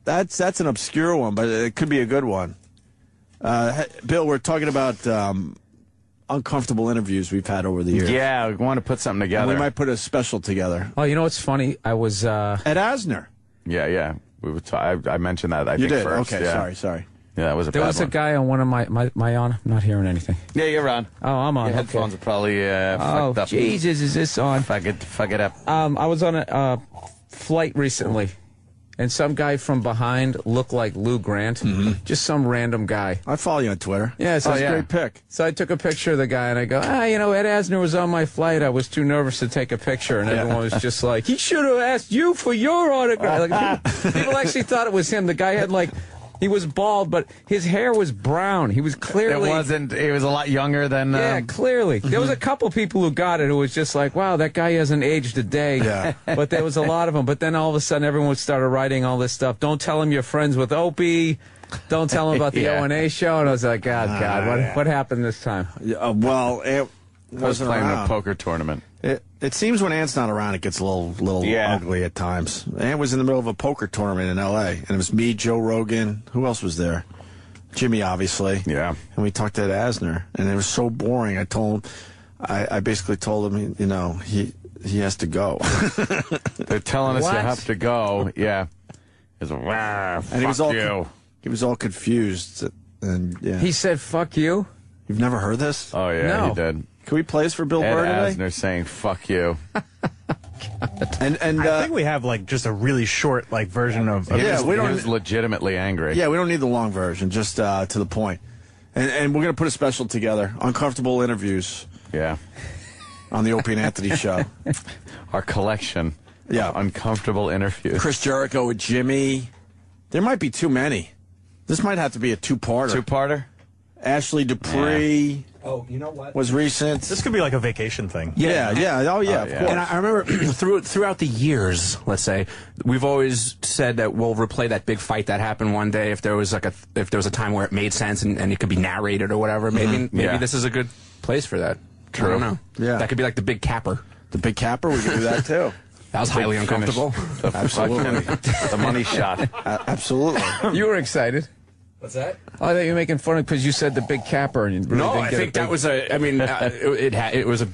That's an obscure one, but it could be a good one. Bill, we're talking about uncomfortable interviews we've had over the years. Yeah, we want to put something together. And we might put a special together. Oh, you know what's funny? I was Ed Asner. Yeah. I mentioned that. You think did. first. Okay, yeah. sorry. Yeah, that was a There bad was one. a guy on one of my on. I'm not hearing anything. Yeah, you're on. Oh, I'm on. Your headphones are probably Oh, fucked up. Jesus, is this on? Fuck it up. I was on a flight recently, and some guy from behind looked like Lou Grant. Just some random guy. I follow you on Twitter. Yeah, so That's a great pick. So I took a picture of the guy, and I go, Ed Asner was on my flight. I was too nervous to take a picture, and everyone was just like, he should have asked you for your autograph. Like, people actually thought it was him. The guy had he was bald, but his hair was brown. He was clearly... He was a lot younger than... Yeah, clearly. There was a couple people who got it who was just like, wow, that guy hasn't aged a day. Yeah. But there was a lot of them. But then all of a sudden, everyone started writing all this stuff. Don't tell him you're friends with Opie. Don't tell him about the O&A show. And I was like, God, what happened this time? Well, it I was wasn't playing around. a poker tournament. It seems when Ant's not around, it gets a little ugly at times. Ant was in the middle of a poker tournament in L.A., and it was me, Joe Rogan. Who else was there? Jimmy, obviously. Yeah. And we talked to Ed Asner, and it was so boring. I basically told him, he has to go. They're telling us What? you have to go. Yeah. He's like, And he was all confused. And yeah. He said, fuck you? You've never heard this? Oh, yeah, No. he did. Can we play this for Bill Burr Ed today? Asner saying, fuck you. And I think we have just a really short version of Yeah, we He don't. was legitimately angry. Yeah, we don't need the long version. Just to the point. And we're gonna put a special together. Uncomfortable interviews Yeah. on the Opie and Anthony show. Our collection Yeah. of uncomfortable interviews. Chris Jericho with Jimmy. There might be too many. This might have to be a two-parter. Two-parter? Ashley Dupree Oh, you know what? was recent. This could be like a vacation thing. Yeah. Oh, yeah, of yeah. course. And I remember throughout the years, let's say, we've always said that we'll replay that big fight that happened one day if there was a time where it made sense and it could be narrated or whatever. Maybe Yeah. this is a good place for that. True. I don't know. Yeah. That could be like the big capper. The Big Capper, we can do that, too. That was highly uncomfortable. Absolutely. The money shot. Absolutely. You were excited. What's that? Oh, I thought you were making fun of because you said the big capper. And you really No, didn't I get think a big... that was it was a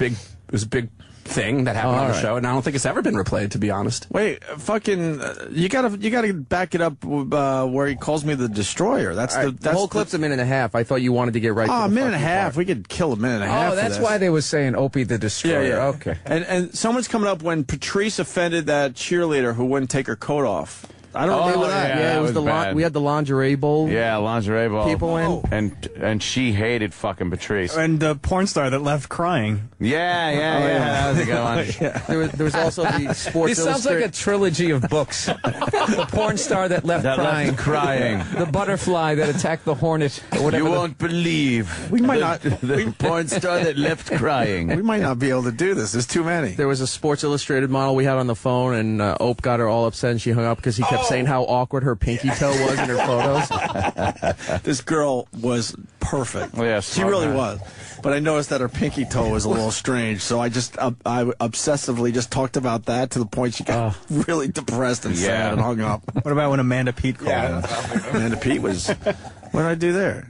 big thing that happened on the show, and I don't think it's ever been replayed, to be honest. Wait, fucking, you gotta back it up where he calls me the Destroyer. That's The whole clip's a minute and a half. I thought you wanted to get right to a the minute and a fucking half. part. We could kill a minute and a half. Oh, that's why they was saying Opie the Destroyer. Yeah. Okay. And someone's coming up when Patrice offended that cheerleader who wouldn't take her coat off. I don't remember that. yeah. Yeah, that it was was the bad. we had the lingerie bowl. Yeah, lingerie ball. People in. And she hated fucking Patrice. And the porn star that left crying. Yeah. That was a good one. There was also the Sports This sounds like a trilogy of books. The porn star that left crying. The butterfly that attacked the hornet. Or whatever. You won't believe. We might not. The porn star that left crying. We might not be able to do this. There's too many. There was a Sports Illustrated model we had on the phone, and Ope got her all upset, and she hung up because he kept saying how awkward her pinky toe was in her photos. This girl was perfect. Yeah, she smart really man. was. But I noticed that her pinky toe was a little strange, so I obsessively just talked about that to the point she got really depressed and sad and hung up. What about when Amanda Pete called in? Amanda Pete was. What did I do there?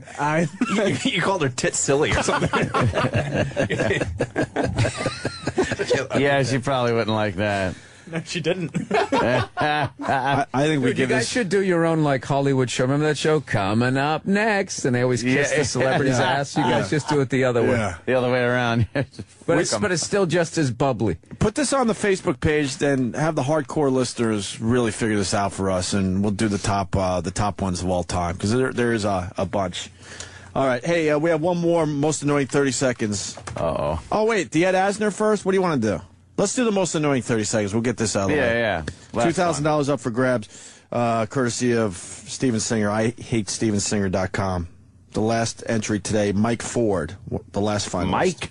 You called her tit silly or something. Yeah, she probably wouldn't like that. No, she didn't. I think we Dude, you give guys this. should do your own Hollywood show. Remember that show, Coming Up Next? And they always kiss the celebrity's ass. You guys just do it the other way. Yeah. The other way around. But it's still just as bubbly. Put this on the Facebook page, then have the hardcore listeners really figure this out for us, and we'll do the top ones of all time because there is a bunch. All right, hey, we have one more most annoying 30 seconds. Uh-oh. Oh wait, the Ed Asner first. What do you want to do? Let's do the most annoying 30 seconds. We'll get this out of the way. Yeah. Last $2,000 up for grabs, courtesy of Steven Singer. I hate StevenSinger.com. The last entry today, Mike Ford, the last finalist. Mike?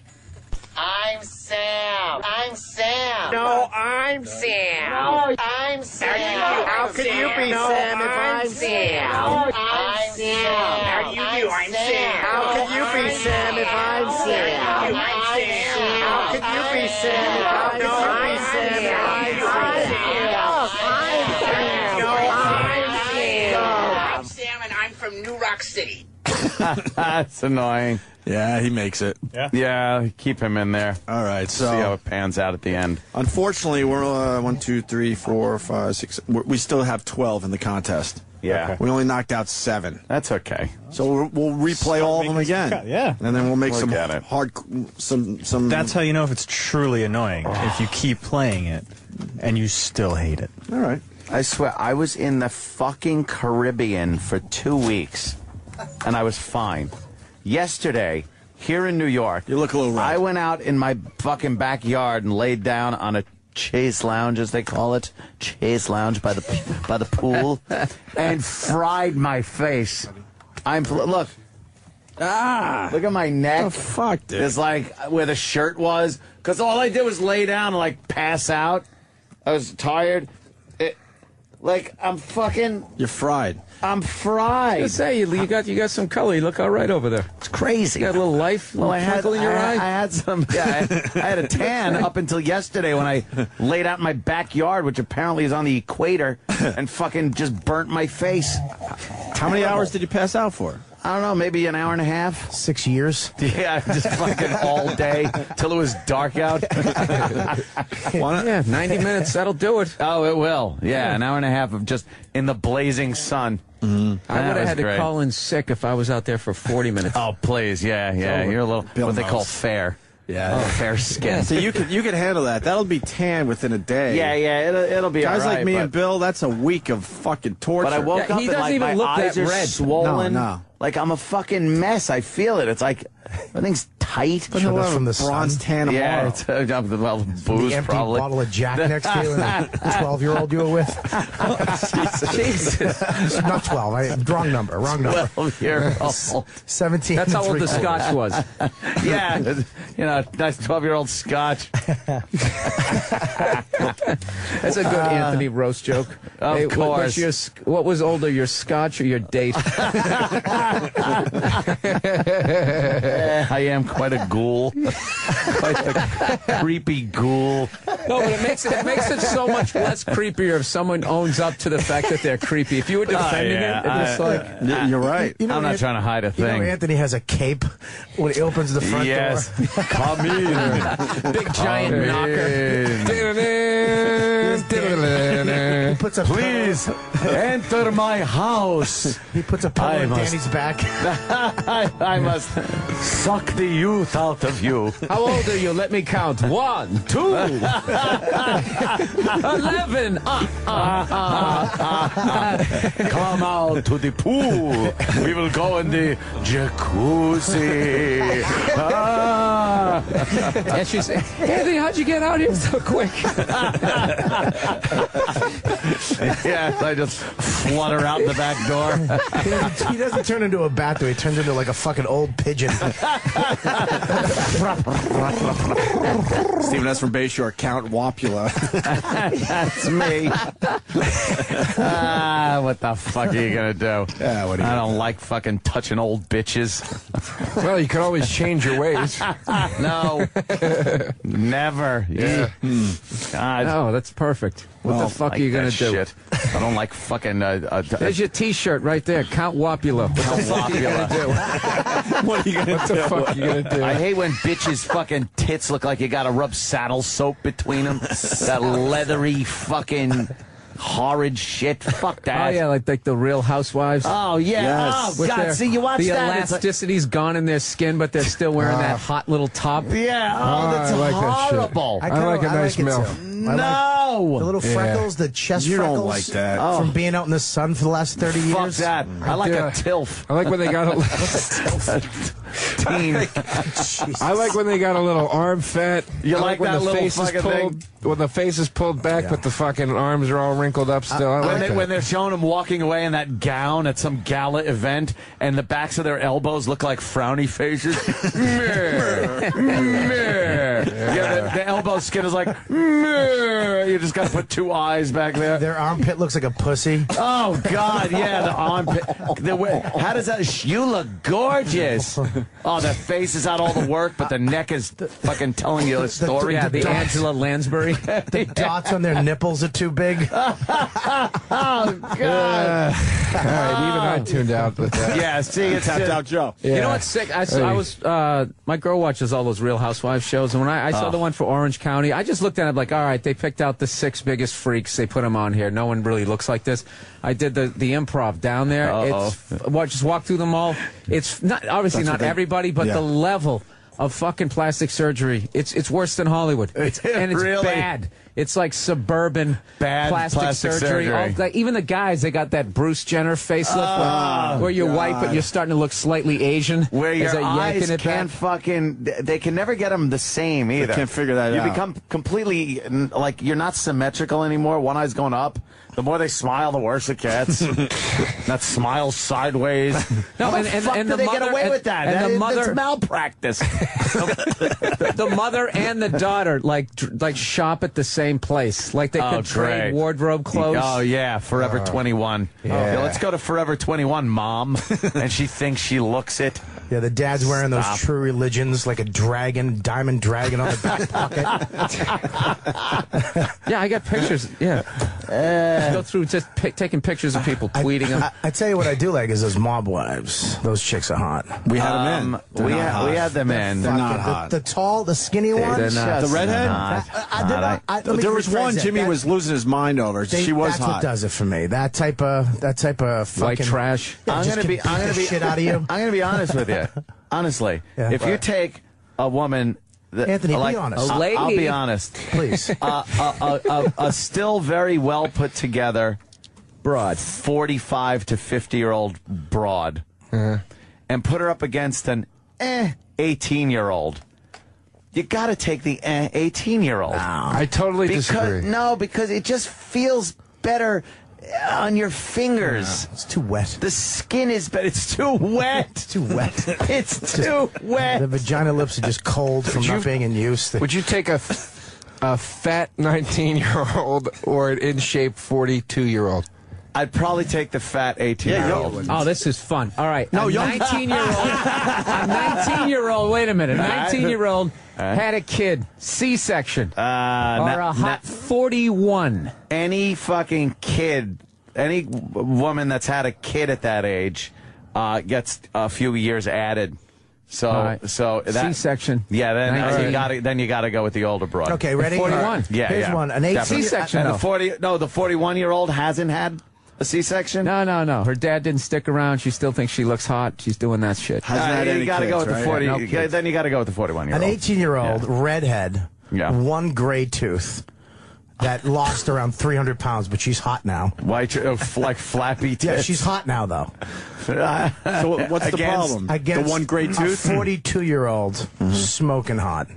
I'm Sam. I'm Sam. No, I'm Sam. No, I'm Sam. How could you be Sam if I'm Sam? I'm Sam. How do you do? I'm Sam. How could you be Sam if I'm Sam? I'm Sam. How could you be Sam if I'm No, I'm Sam. Sam? I'm Sam. I'm Sam. No, I'm Sam. from New Rock City. That's annoying. Yeah, he makes it. Yeah, keep him in there. All right, See how so it pans out at the end. unfortunately, we're 1, 2, 3, 4, 5, 6. We still have 12 in the the Yeah. We only knocked out 7. That's okay. So we'll replay all of them again. Yeah. And then we'll make Look some at it. some. That's how you know if it's truly annoying. If you keep playing it and you still hate it. All right. I swear, I was in the fucking Caribbean for 2 weeks, and I was fine. Yesterday, here in New York, You look a little red. I went out in my fucking backyard and laid down on a chaise lounge, as they call it, chaise lounge by the pool, and fried my face. Look. Look at my neck. Oh, fuck, dude. It's like where the shirt was, because all I did was lay down and like pass out. I was tired. I'm fucking. You're fried. I'm fried. I say you got some color. You look all right over there. It's crazy. You got a little life, a little twinkle in your eye. I had some. Yeah, I had a tan up until yesterday when I laid out in my backyard, which apparently is on the equator, and fucking just burnt my face. How many hours did you pass out for? I don't know, maybe an hour and a half. 6 years. Yeah, just fucking all day till it was dark out. Yeah, 90 minutes. That'll do it. Oh, it will. Yeah, an hour and a half of just in the blazing sun. I would have had to great. call in sick if I was out there for 40 minutes. Oh, please, yeah. You're a little Bill what they call knows. fair. Yeah. Fair skin. So you could handle that. That'll be tan within a day. Yeah, it'll be Guys all right, like me but, and Bill, that's a week of fucking torture. But I woke Yeah, up he and doesn't like even my look eyes that are red. swollen. No. Like I'm a fucking mess. I feel it. It's like everything's tight. Put a little from the bronze sun. tan tomorrow. Yeah, it's well, The booze empty probably. bottle of Jack next to you and the 12-year-old you were with. Jesus. Not 12. Wrong number. 12-year-old. 17. That's how old the 3/4. scotch was. Yeah, nice 12-year-old scotch. That's a good Anthony roast joke. Of course. What was older, your scotch or your date? I am quite a ghoul. Quite a creepy ghoul. No, but it makes it so much less creepier if someone owns up to the fact that they're creepy. If you were defending yeah, it's like... You're right. You know, I'm not trying to hide a You know, thing. Anthony has a cape when he opens the front Yes. door. Come in. Big giant knocker. He puts a Please enter my house. He puts a pillow I on must- Danny's back. I must suck the youth out of you. How old are you? Let me count. 1, 2, 11. Come out to the pool. We will go in the jacuzzi. And she said, Anthony, how'd you get out here so quick? Yes, I just flutter out the back door. He doesn't turn into a bat, though. He turns into like a fucking old pigeon. Stephen S. from Bayshore, Count Wapula. That's me. What the fuck are you gonna do? Yeah, what are you I gonna don't like fucking touching old bitches. Well, you can always change your ways. No, never. Yeah. God. Oh, that's perfect. What the fuck Like are you going that to do? Shit. I don't like fucking. There's your T-shirt right there. Count Wapula. What the fuck are you going to do? What are you gonna What the fuck are you going to do? I hate when bitches' fucking tits look like you got to rub saddle soap between them. That leathery fucking horrid shit. Fuck that. Oh, yeah, like the Real Housewives. Oh, yeah. Yes. Oh, With God. their- See, you watch the that. It's like- elasticity's gone in their skin, but they're still wearing that hot little top. yeah. Oh, that's I like that shit. horrible. I like a nice MILF. No. The little freckles, the chest You freckles. don't like that. From being out in the sun for the last 30 years. Fuck that. I like Yeah. a tilf. I like when they got a Teen. I like when they got a little arm fat. You I like when that the little face is fucking pulled, when the face is pulled back, but the fucking arms are all wrinkled up still. I like that. When they're showing them walking away in that gown at some gala event, and the backs of their elbows look like frowny faces. Meh. Meh. Yeah, the elbow skin is like, meh. You just got to put two eyes back there. Their armpit looks like a pussy. Oh, God, yeah, the armpit. How does that? You look gorgeous. Oh, the face is out all the work, but the neck is fucking telling you a story. Yeah, the Angela Lansbury. The dots on their nipples are too big. Oh, God. right, even I tuned out with that. Yeah, see, it's Tapped out Joe. Yeah. You know what's sick? I was my girl watches all those Real Housewives shows, and when I saw the one for Orange County, I just looked at it like, all right, they picked out the 6 biggest freaks, they put them on here. No one really looks like this. I did the improv down there. Just walk through them all. It's not obviously not everybody, but the level of fucking plastic surgery, it's worse than Hollywood. It's Really? bad. It's like suburban Bad plastic surgery. Even the guys, they got that Bruce Jenner facelift where you're white, but you're starting to look slightly Asian. Where as your they're yanking eyes it can't back. fucking... They can never get them the same either. can't figure that you out. become completely... Like, you're not symmetrical anymore. One eye's going up. The more they smile, the worse it gets. That smile sideways. No, How the fuck do they get away with that? And the That's mother, malpractice. the mother and the daughter like shop at the same place. Like they could trade great. wardrobe clothes. Oh, yeah, Forever 21. Yeah, let's go to Forever 21, Mom. And she thinks she looks it. Yeah, the dad's wearing those True Religions, like a dragon, diamond dragon on the back pocket. Yeah, I got pictures. Yeah. Go through just taking pictures of people, tweeting them. I tell you what I do like is those mob wives. Those chicks are hot. We had them in. We had them in. They're not hot. The tall, the skinny ones. not. The redhead? Let me There was rephrase one that. Jimmy was losing his mind over. She was that's hot. what does it for me. That type of fucking White trash. Yeah, I'm just gonna be shit out of you. I'm gonna be honest with you. Honestly, Yeah. if you take a woman, that, Anthony, be like, honest. A lady. I'll be honest. Please. A still very well put together Broad. 45 to 50-year-old broad, and put her up against an 18-year-old. You got to take the 18-year-old. I totally disagree. Because it just feels better on your fingers. It's too wet. The skin is better. It's too wet. It's too wet. It's too wet. The vagina lips are just cold from not being in use. Would you take a fat 19-year-old or an in-shape 42-year-old? I'd probably take the fat 18-year-old. Oh, this is fun. All right. No, a young- 19-year-old, wait a minute. A 19-year-old had a kid, C-section, or a hot 41. Any fucking kid, any woman that's had a kid at that age gets a few years added. So, right. so that C-section. Yeah, then 19. you gotta go with the older broad. Okay, ready? 41. Yeah, Here's yeah. one. An 18 C-section. And No. the 41-year-old hasn't had a C-section. No. Her dad didn't stick around. She still thinks she looks hot. She's doing that shit. Hasn't had You any gotta go kids, with the right? 40. No kids. Then you gotta go with the 41-year-old. An 18-year-old redhead, Yeah. one gray tooth, that lost around 300 pounds, but she's hot now. White, like flappy tits. Yeah, she's hot now, though. So what's the problem? Against The one great a tooth? 42-year-old smoking hot.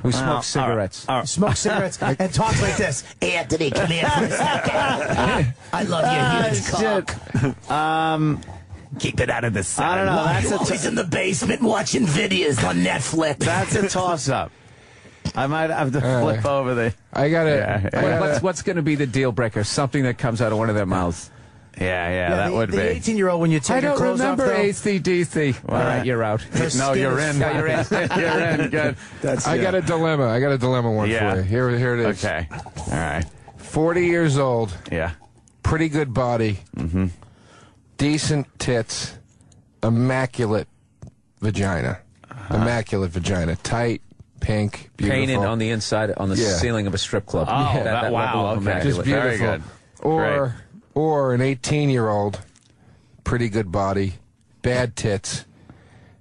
Who smokes cigarettes. Smokes cigarettes and talks like this. Anthony, come here for a second. I love your huge cock. Keep it out of the sun. I don't know. Why That's you a always in the basement watching videos on Netflix. That's a toss-up. I might have to flip over the. I gotta. What's going to be the deal breaker? Something that comes out of one of their mouths. Yeah, that the, would the be. 18-year-old, when you take I your don't clothes remember off, though, ACDC. All right, you're out. No, skin you're is in. fine. You're in. You're in. Good. I got a dilemma. I got a dilemma one Yeah. for you. Here it is. Okay. All right. 40 years old, Yeah. pretty good body, decent tits, immaculate vagina. Immaculate vagina. Tight, pink, beautiful. Painted on the inside, on the Yeah. ceiling of a strip club. Oh, that wow. level of Okay. immaculate. Just beautiful. Very good. Or an 18-year-old, pretty good body, bad tits,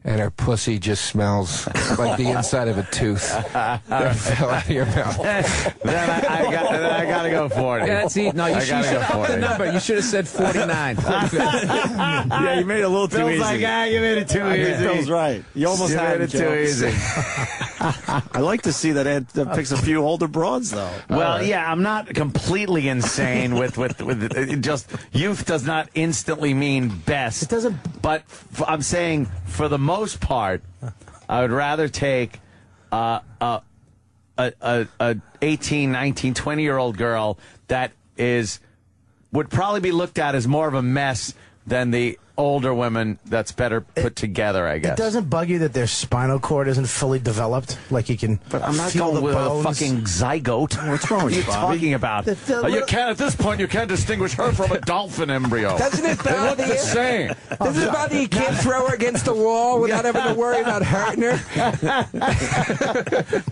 and her pussy just smells like the inside of a tooth that fell out of your mouth. Then I got to go 40. Yeah, that's it. No, you should gotta go have upped the 40. number. You should have said 49. Yeah, you made it a little too Bill's easy. like, you made it too easy. Bill's right. You almost You had made it too easy. I like to see that Ed picks a few older broads, though. Well, yeah, I'm not completely insane with it just youth does not instantly mean best. It doesn't. But I'm saying for the most part, I would rather take a 18, 19, 20-year-old girl that would probably be looked at as more of a mess than the older women that's better put together, I guess. It doesn't bug you that their spinal cord isn't fully developed? Like you can But I'm not feel going the with bones? a fucking zygote. What's wrong with What are you, you Bobby? talking about? You can't, at this point, you can't distinguish her from a dolphin embryo. Doesn't it They look bother the you? same. Doesn't it bother you can't throw her against the wall without having to worry about hurting her?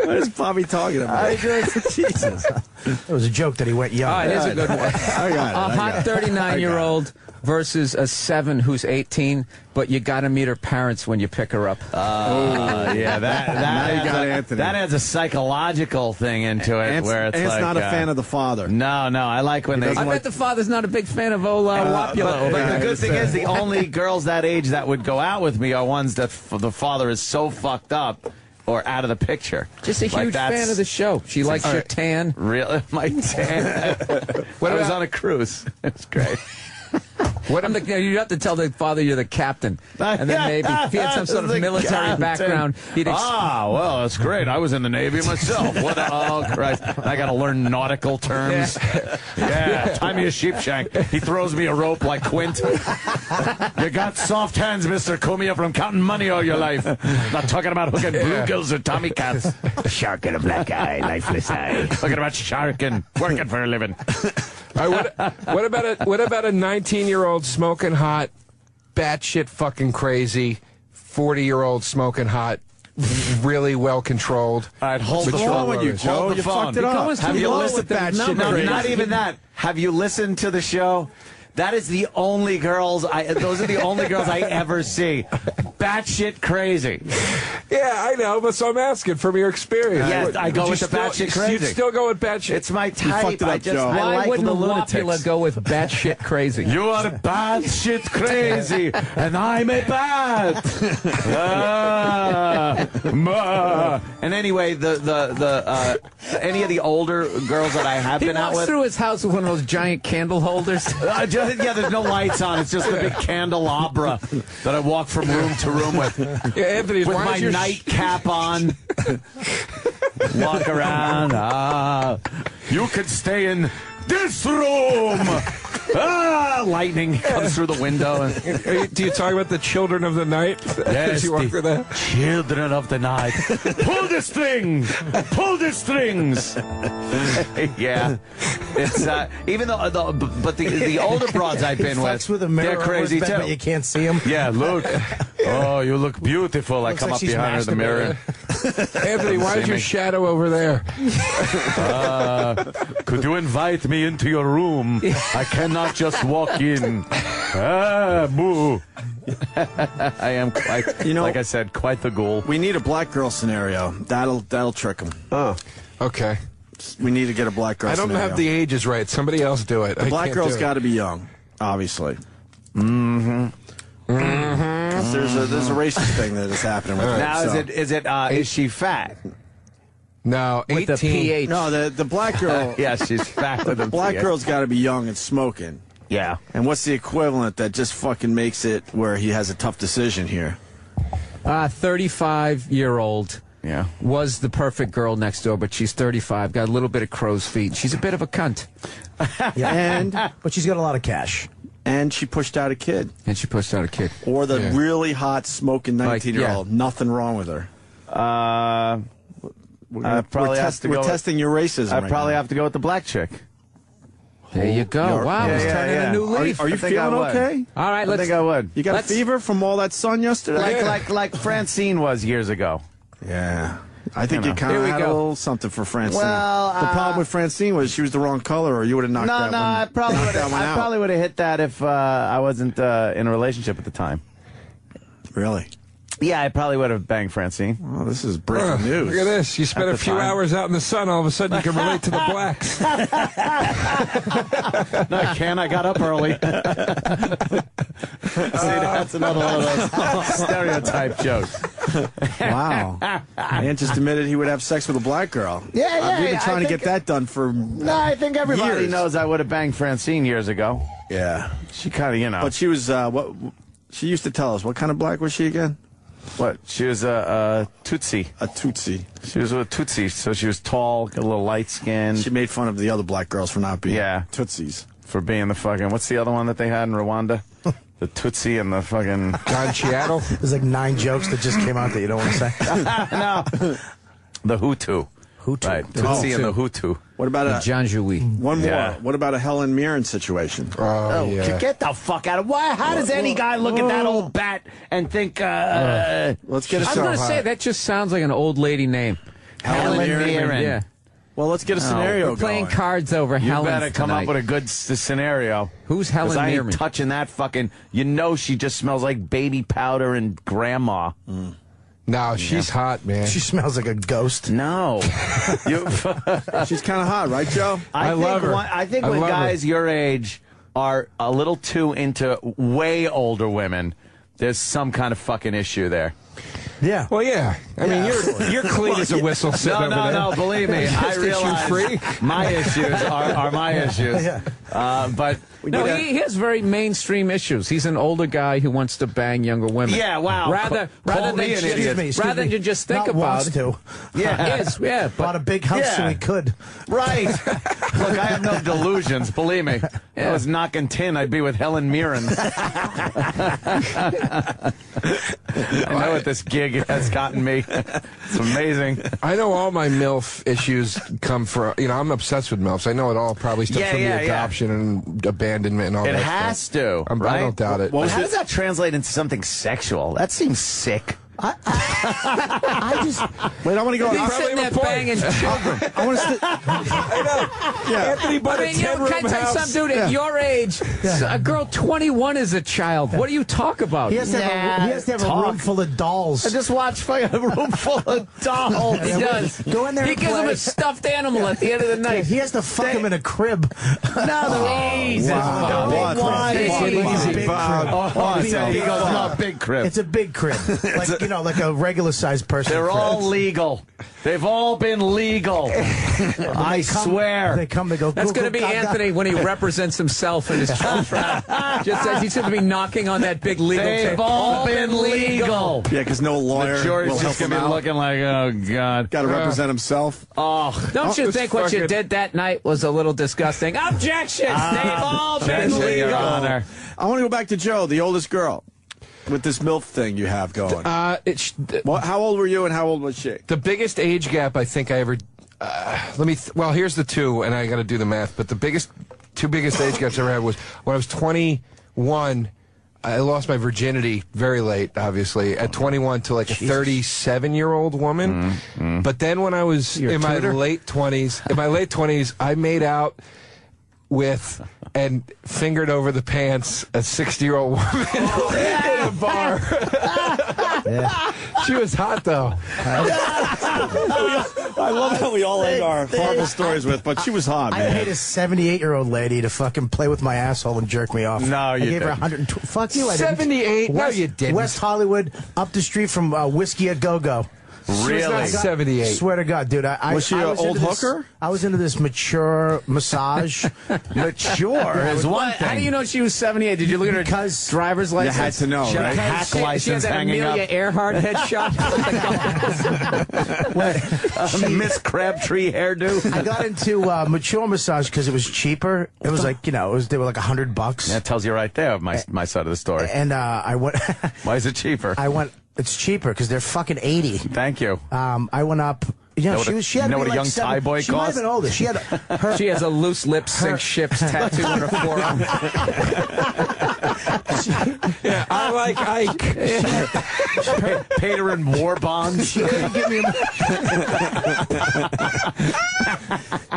What is Bobby talking about? Jesus. It was a joke that he went young. All right, here's a good one. I got it. A hot 39-year-old versus a 7 who's 18, but you got to meet her parents when you pick her up. Yeah, Now you got Anthony. that adds a psychological thing into it, where it's Ant's like, not a fan of the father. No, I like when they. I bet the father's not a big fan of old Wapula. But Yeah, the I good thing is, understand. the only girls that age that would go out with me are ones that the father is so fucked up or out of the picture. Just a Like, huge that's fan of the show. She likes your tan. Really, my tan. I was on a cruise. It's great. You have to tell the father you're the captain, and then maybe if he had some sort of The military captain. background, he'd. Well, that's great. I was in the Navy myself. What? Oh, Christ! I got to learn nautical terms. Yeah, tie me a sheepshank. He throws me a rope like Quint. You got soft hands, Mister. Comey, from counting money all your life. Not talking about hooking bluegills or Tommy cats. Shark and a black eye, lifeless eye. Talking about sharking, working for a living. All right, what about a 19-year-old smoking hot, batshit fucking crazy, 40-year-old smoking hot, really well controlled? All right, hold What's the wrong phone. with you, Joe? Hold the You phone. fucked it up. Have you listened to that shit? No, crazy? not even that. Have you listened to the show? That is the only girls those are the only girls I ever see. Batshit crazy. Yeah, I know, but so I'm asking from your experience. Yes, I go with the batshit crazy. You'd still go with batshit. It's my type. fucked it up, I just Joe. I Why like wouldn't the Wapula lunatics. go with batshit crazy? You are batshit crazy, and I'm a bat. And anyway, the any of the older girls that I have He been out walks with. through his house with one of those giant candle holders. There's no lights on. It's just the big candelabra that I walk from room to room with Yeah, Anthony, why my is your nightcap on. Walk around. You could stay in this room. Lightning comes through the window. Do you talk about the children of the night? Yes, you walk the through that? children of the night. Pull the strings. Pull the strings. Yeah, it's even though the older broads I've been Fucks with, with a mirror they're crazy over his bed, too. but you can't see him. Yeah, look. Oh, you look beautiful. I Looks come like up she's behind her in the mirror. Anthony, why is See your me. shadow over there? Could you invite me into your room? I cannot just walk in. Boo. I am quite, like I said, quite the ghoul. We need a black girl scenario. That'll trick them. Okay. We need to get a black girl I don't scenario. have the ages right. Somebody else do it. The black girl's got to be young, obviously. There's a racist thing that is happening with her. Now, so. is she fat? No, With 18. the PH. No, the black girl. Yeah, she's fat with The a black PH. girl's got to be young and smoking. Yeah. And what's the equivalent that just fucking makes it where he has a tough decision here? 35-year-old. Yeah. Was the perfect girl next door, but she's 35, got a little bit of crow's feet. She's a bit of a cunt. Yeah, but she's got a lot of cash. And she pushed out a kid. And she pushed out a kid. Or the Yeah. really hot smoking Like, 19-year-old. Nothing wrong with her. I probably have to go we're with- testing your racism. I right probably now. have to go with the black chick. There you go. You're- Wow, yeah, he's yeah, turning yeah. a new Are you, leaf. are you I think I feeling would. okay? All right, I let's. think I would. You got a Let's- fever from all that sun yesterday? Like Francine was years ago. Yeah. I think you kind Here of we had a go. little something for Francine. Well, the problem with Francine was she was the wrong color, or you would have knocked that one. I probably knocked would that one out. have. I probably would have hit that if I wasn't in a relationship at the time. Really? Yeah, I probably would have banged Francine. Oh, this is breaking news. Look at this. You spent At a the few time. hours out in the sun. All of a sudden, you can relate to the blacks. No, I can't. I got up early. See, that's another one of those stereotype jokes. Wow. Ant just admitted he would have sex with a black girl. Yeah, We've been trying to get that done for. No, I think everybody Years. knows I would have banged Francine years ago. Yeah. She kind of, But she was, what? She used to tell us. What kind of black was she again? What? She was a Tootsie. A Tootsie. She was a Tootsie, so she was tall, got a little light skin. She made fun of the other black girls for not being Yeah. Tootsies. For being the fucking, what's the other one that they had in Rwanda? The Tootsie and the fucking John Seattle. There's like 9 jokes that just came out that you don't want to say. no, the Hutu. Right, Tootsie and the Hutu. What about a Janjaweed. one more? Yeah. What about a Helen Mirren situation? Oh, yeah. Get the fuck out of why? How does any guy look at that old bat and think? Let's get a I'm going to say that just sounds like an old lady name. Helen Mirren. Yeah. Well, let's get a scenario We're playing going. cards over You Helen. better come up with a good scenario. Who's Helen 'Cause I ain't Mirren? touching that fucking. You know she just smells like baby powder and grandma. No, she's hot, man. She smells like a ghost. No, She's kind of hot, right, Joe? I love her. I think I when love her. guys your age are a little too into way older women, there's some kind of fucking issue there. Yeah. Well, yeah. I mean, you're clean as a whistle sitting over there. No, believe me, I realize issue-free. my issues are my issues. But No, he has very mainstream issues. He's an older guy who wants to bang younger women. Yeah, wow. Rather Call me an idiot. rather than just think Not about wants it. to. Yeah, Bought a big house so Yeah. he could. Right. Look, I have no delusions, believe me. If I was knocking tin, I'd be with Helen Mirren. I know what this gig has gotten me. It's amazing. I know all my MILF issues come from, I'm obsessed with MILFs. I know it all probably stems Yeah, from yeah, the yeah. adoption and abandonment and all It that has stuff. to, right? I don't doubt it. But how does that translate into something sexual? That seems sick. I just. Wait, I want to go. He's sitting there banging children. I want to. Anthony bought a Can I 10-room tell you house. something, dude? At your age, a girl 21 is a child. What do you talk about? He has to have a room full of dolls. I just watched a room full of dolls. He does. Go in there He and gives him play. a stuffed animal at the end of the night. He has to fuck him in a crib. Jesus. Wow. Bob. What? Take it Wow. easy. Big Bob. crib. He goes, no, big crib. It's a big crib, like a regular sized person. They're crib. all legal. They've all been legal. I swear. They come. They go. That's going to be Anthony when he represents himself in his trial. Just as he's going to be knocking on that big legal They've table. all been legal. Yeah, because no lawyer The jury's will help just him going to be out. looking like, oh, God. Got to represent himself. Oh, Don't you it's think what you fucking- did that night was a little disgusting? Objection! They've all been objection, Your legal. Honor. I want to go back to Joe, the oldest girl, with this MILF thing you have going. How old were you and how old was she? The biggest age gap I think I ever. Well, here's the two, and I got to do the math. But the two biggest age gaps I ever had was when I was 21. I lost my virginity very late, obviously, at 21 to like a 37-year-old woman. But then when I was in my late 20s, I made out with and fingered over the pants a 60-year-old woman in a bar. She was hot, though. I love how we all end our horrible stories with, but she was hot, I man. paid a 78-year-old lady to fucking play with my asshole and jerk me off. No, you I gave her didn't. 120. Fuck you, I didn't. 78? No, you didn't. West Hollywood, up the street from Whiskey a Go Go. Really? Not 78. Swear to God, dude. Was she I an was old into this- hooker? I was into this mature massage. Mature is one thing. How do you know she was 78? Did you look at her Because driver's You license? had to know, She had a right? hack She had license that hanging Amelia up. Earhart headshot. Miss Crabtree hairdo. I got into mature massage because it was cheaper. It was like, they were like $100. That tells you right there my side of the story. And I went. Why is it cheaper? It's cheaper because they're fucking 80. Thank you. I went up. She had know to what be a like young seven- Thai boy She might have costs? been older. She had her. She has a loose lip sink ships tattoo on her forearm. I like Ike. Paid her in war bonds. She couldn't give me.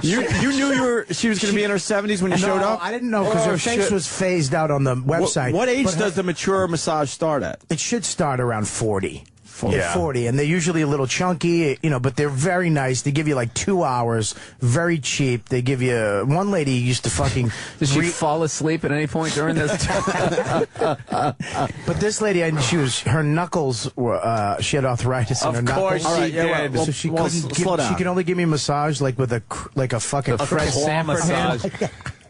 You knew she was going to be in her 70s when you showed up? I didn't know because her face was phased out on the website. What age But does the mature massage start at? it should start around 40. Yeah. 40, and they're usually a little chunky, but they're very nice. They give you like 2 hours, very cheap. They give you. One lady used to fucking. Did she fall asleep at any point during this? But this lady, her knuckles were. She had arthritis in Of her course knuckles. she did. So she Well, couldn't. slow down. She could only give me a massage like with a fucking Fred claw Sanford massage.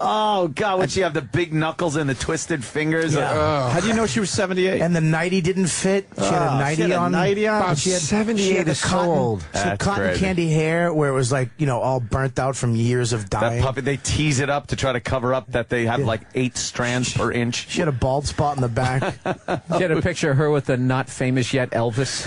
Oh, God, would she have the big knuckles and the twisted fingers? Yeah. How do you know she was 78? And the nightie didn't fit. She had a nightie on. Bob, She had 78 is so cotton, old. she had That's cotton crazy. candy hair where it was like, all burnt out from years of That dying. puppy, they tease it up to try to cover up that they have like 8 strands per inch. She had a bald spot in the back. She had a picture of her with the not famous yet Elvis.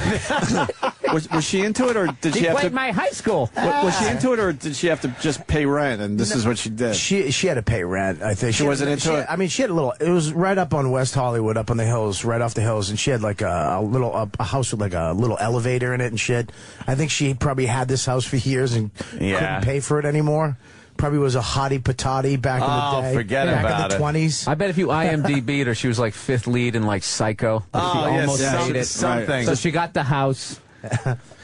Was she into it, or did she have to? my high school. Was she into it, or did she have to just pay rent? And this is what she did. She had to pay rent, I think. She wasn't into it? I mean, she had a little. It was right up on West Hollywood, up on the hills, right off the hills, and she had like a house with like a little elevator in it and shit. I think she probably had this house for years and couldn't pay for it anymore. Probably was a hottie patati back in the day. Forget back about in the it. 20s. I bet if you IMDb'd her, she was like 5th lead in like Psycho. She almost made it. Something. So she got the house.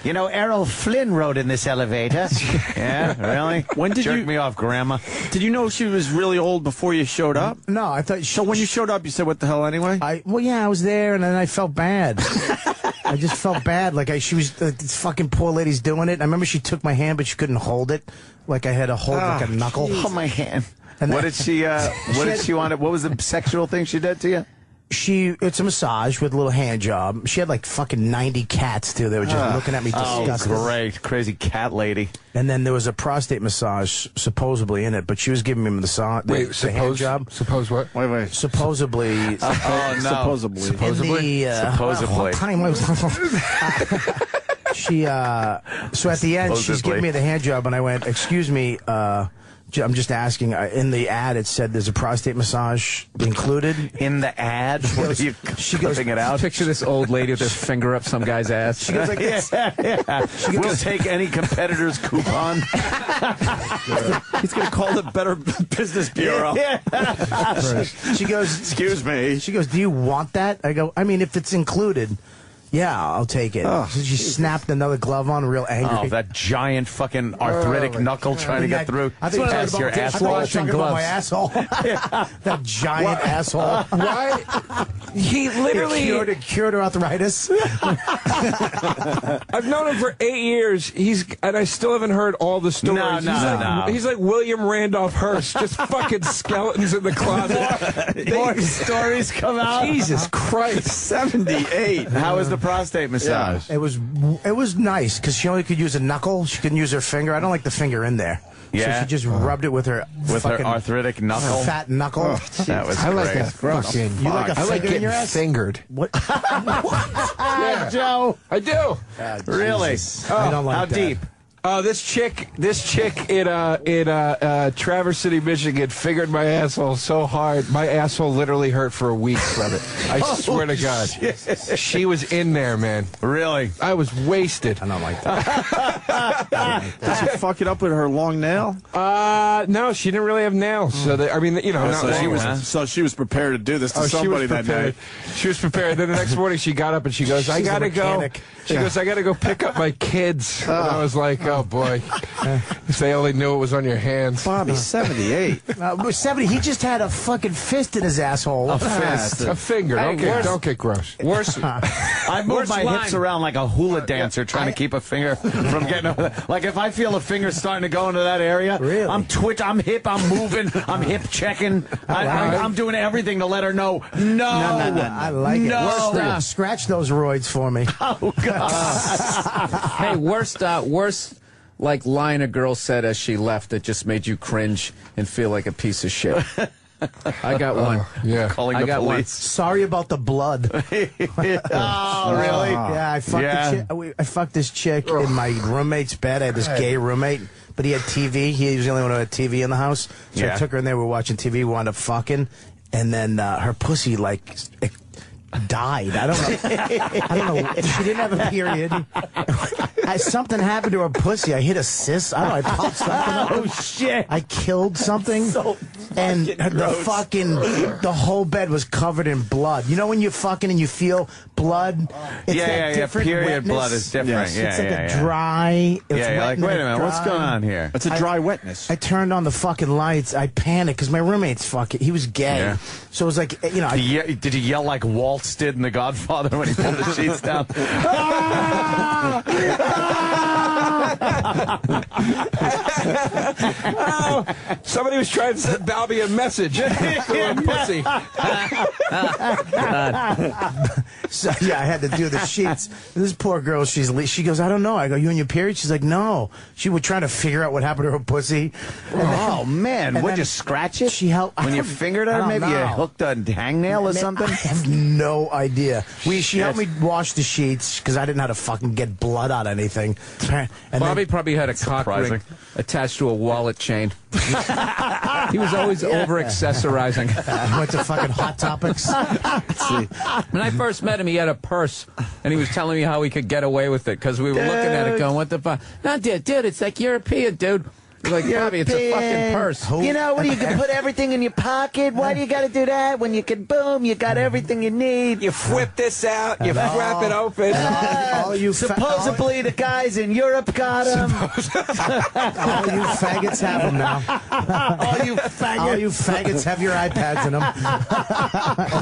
You know, Errol Flynn rode in this elevator. Yeah, really? When did Jerk you- me off, Grandma? Did you know she was really old before you showed up? No, I thought. So when you showed up, you said, "What the hell?" Anyway. I was there, and then I felt bad. I just felt bad, like she was this fucking poor lady's doing it. I remember she took my hand, but she couldn't hold it, like I had to hold like a knuckle. Hold my hand. And What then- did she? What did she want? What was the sexual thing she did to you? It's a massage with a little hand job. She had like fucking 90 cats too. They were just looking at me disgusted. Oh, great, crazy cat lady. And then there was a prostate massage supposedly in it, but she was giving me the hand job. Suppose what? Wait. Supposedly. Oh no. Supposedly. In the, Supposedly. she so at the end she's Supposedly. giving me the hand job, and I went, "Excuse me, I'm just asking." In the ad it said there's a prostate massage included. In the ad, what are you clipping it out? Picture this old lady with her finger up some guy's ass. She goes like this. We'll take any competitor's coupon. He's going to call the Better Business Bureau. She goes, Excuse me. She goes, "Do you want that?" I go, "I mean, if it's included, yeah, I'll take it." So she snapped another glove on, real angry. Oh, that giant fucking arthritic knuckle trying to get through. I think past your I thought you were asshole. talking about my asshole. That giant asshole. Why? He literally. Cured her arthritis. I've known him for 8 years. And I still haven't heard all the stories. No. He's like William Randolph Hearst, just fucking skeletons in the closet. More stories come out. Jesus Christ. 78. How was the prostate massage? It was nice because she only could use a knuckle. She couldn't use her finger. I don't like the finger in there. Yeah. So she just rubbed it with her Her arthritic knuckle. fat knuckle. That was I like great. that fucking. You like a I like finger in your getting ass? fingered. What? Yeah. Joe. I do. Really? I don't like How that. deep? This chick in Traverse City, Michigan, fingered my asshole so hard, my asshole literally hurt for a week from it. I swear to God, she was in there, man. Really? I was wasted. I don't like that. Did she fuck it up with her long nail? No, she didn't really have nails. So not long. So she was prepared to do this to She was somebody that prepared. night. She was prepared. Then the next morning she got up and she goes, "I She's a gotta go." mechanic. She goes, "I gotta go pick up my kids." And I was like, "Oh boy, if they only knew it was on your hands." Bobby, 78. 70. He just had a fucking fist in his asshole. A fist. A finger. Don't get gross. Worse. I move my hips around like a hula dancer trying to keep a finger from getting over there. Like if I feel a finger starting to go into that area, Really? I'm I'm hip, I'm moving, I'm hip checking. I'm doing everything to let her know, no. I like No. it. Scratch those roids for me. Oh, God. Hey, worst like line a girl said as she left that just made you cringe and feel like a piece of shit. I got one. Yeah. Calling I the got one. police. Sorry about the blood. Oh, really? Yeah, I fucked this chick in my roommate's bed. I had this gay roommate, but he had TV. He was the only one who had TV in the house. So Yeah. I took her in there. We were watching TV. We wound up fucking, and then her pussy died. I don't know. She didn't have a period. Something happened to her pussy. I hit a cyst. I don't know. I popped something up. Oh, shit. I killed something. And the whole bed was covered in blood. You know when you're fucking and you feel blood? It's that different Period wetness. blood is different. Yes. Yeah, It's like yeah, a yeah. dry. It's Yeah, you're wet like, and wait a then minute, what's dry. going on here? It's a dry wetness. I turned on the fucking lights. I panicked because my roommate's fucking. He was gay. Yeah. So it was like, Did you yell like Waltz did in The Godfather when he pulled the sheets down? Oh, somebody was trying to send Balby a message. Pussy. So, yeah, I had to do the sheets. This poor girl, she goes, I don't know. I go, you on your period? She's like, no. She was trying to figure out what happened to her pussy. Oh, man. Would you scratch it? She helped. When you fingered her, maybe you hooked a hangnail or something? I have no idea. She helped me wash the sheets because I didn't know how to fucking get blood out of anything. And Bobby probably had a cock ring attached to a wallet chain. He was always over-accessorizing. Went to fucking Hot Topics. When I first met him, he had a purse, and he was telling me how he could get away with it because we were looking at it going, what the fuck? No, dude, it's like European, dude. Like, Bobby, it's a fucking purse. You know, what, you can put everything in your pocket. Why do you got to do that when you can, boom, you got everything you need? You whip this out, you wrap it open. Supposedly the guys in Europe got them. All you faggots have them now. All you faggots. All you faggots have your iPads in them. And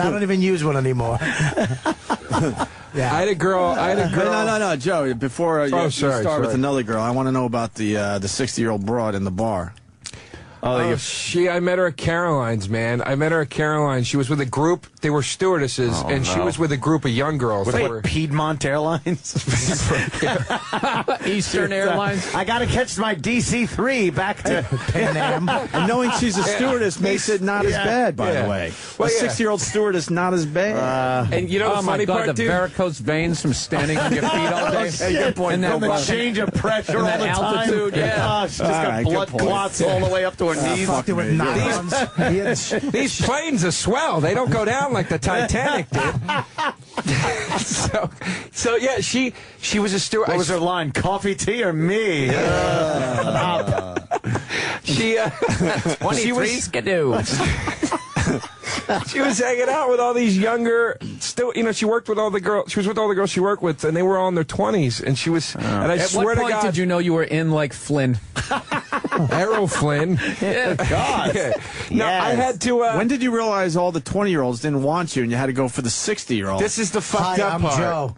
I don't even use one anymore. Yeah. I had a girl. No, Joe. Before you start with another girl, I want to know about the 60-year-old broad in the bar. I met her at Caroline's, man. I met her at Caroline's. She was with a group. They were stewardesses, and she was with a group of young girls. Wait, Piedmont Airlines? Eastern Airlines? I got to catch my DC-3 back to Pan Am. And knowing she's a stewardess makes it not as bad, by the way. Well, a 60-year-old stewardess, not as bad. And you know the funny part, the dude? varicose veins from standing on your feet all day. Good point. And the change of pressure all the altitude, time. yeah. She's got blood clots all the way up to her knees. Fucked it with nylons. These planes are swell. They don't go down like the Titanic did. so yeah, she was a steward. What was her line? Coffee, tea, or me? She 23 skidoo. She was hanging out with all these younger, she worked with all the girls. She was with all the girls she worked with, and they were all in their 20s. And she was, and I swear to God, at what point did you know you were in like Flynn? Errol Flynn. Yeah, God. Yeah. No, I had to. When did you realize all the 20-year-olds didn't want you, and you had to go for the 60-year-old? This is the fucked up I'm part. Joe.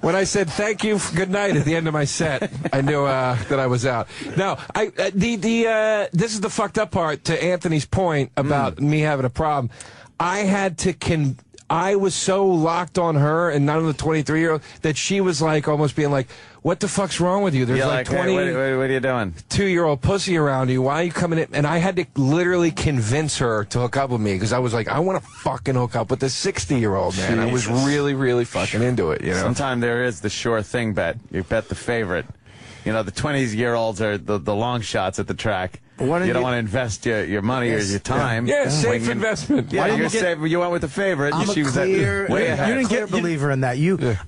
When I said thank you, good night at the end of my set, I knew that I was out. No, this is the fucked up part. To Anthony's point about me having a problem, I had to I was so locked on her and none of the 23-year-old that she was like almost being like, what the fuck's wrong with you? There's like 20. What are you doing? 2-year-old pussy around you. Why are you coming in? And I had to literally convince her to hook up with me because I was like, I want to fucking hook up with this 60-year-old, man. I was really, really fucking into it, you know? Sometimes there is the sure thing bet. You bet the favorite. You know, the 20-year-olds are the long shots at the track. You don't want to invest your money or your time. Yeah, safe investment. Yeah, you went with the favorite. I'm a clear believer in that.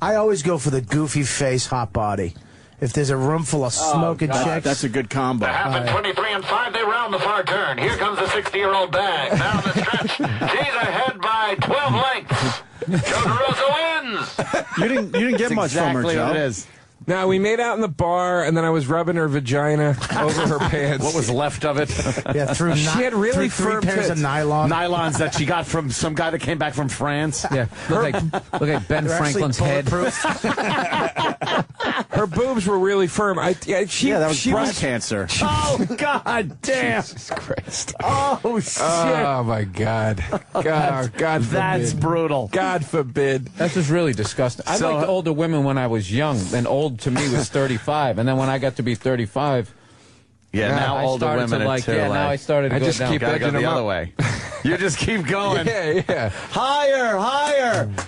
I always go for the goofy face, hot body. If there's a room full of smoking chicks. That's a good combo. They're half at 23 and 5. They round the far turn. Here comes the 60-year-old bag. Down the stretch. She's ahead by 12 lengths. Joe DeRosa wins. You didn't get much from her, Joe. What it is. Now, we made out in the bar, and then I was rubbing her vagina over her pants. What was left of it? Yeah, she had really three firm pairs of nylon. Nylons that she got from some guy that came back from France. Yeah, look like Ben Franklin's head. Her boobs were really firm. That was breast cancer. Oh, God damn. Jesus Christ. Oh, shit. Oh, my God. God forbid. That's brutal. God forbid. That's just really disgusting. I liked older women when I was young, and old to me was 35. And then when I got to be 35, now older women are too now I started to go just down. keep Gotta go edging the them other up. way. You just keep going. Yeah. Higher.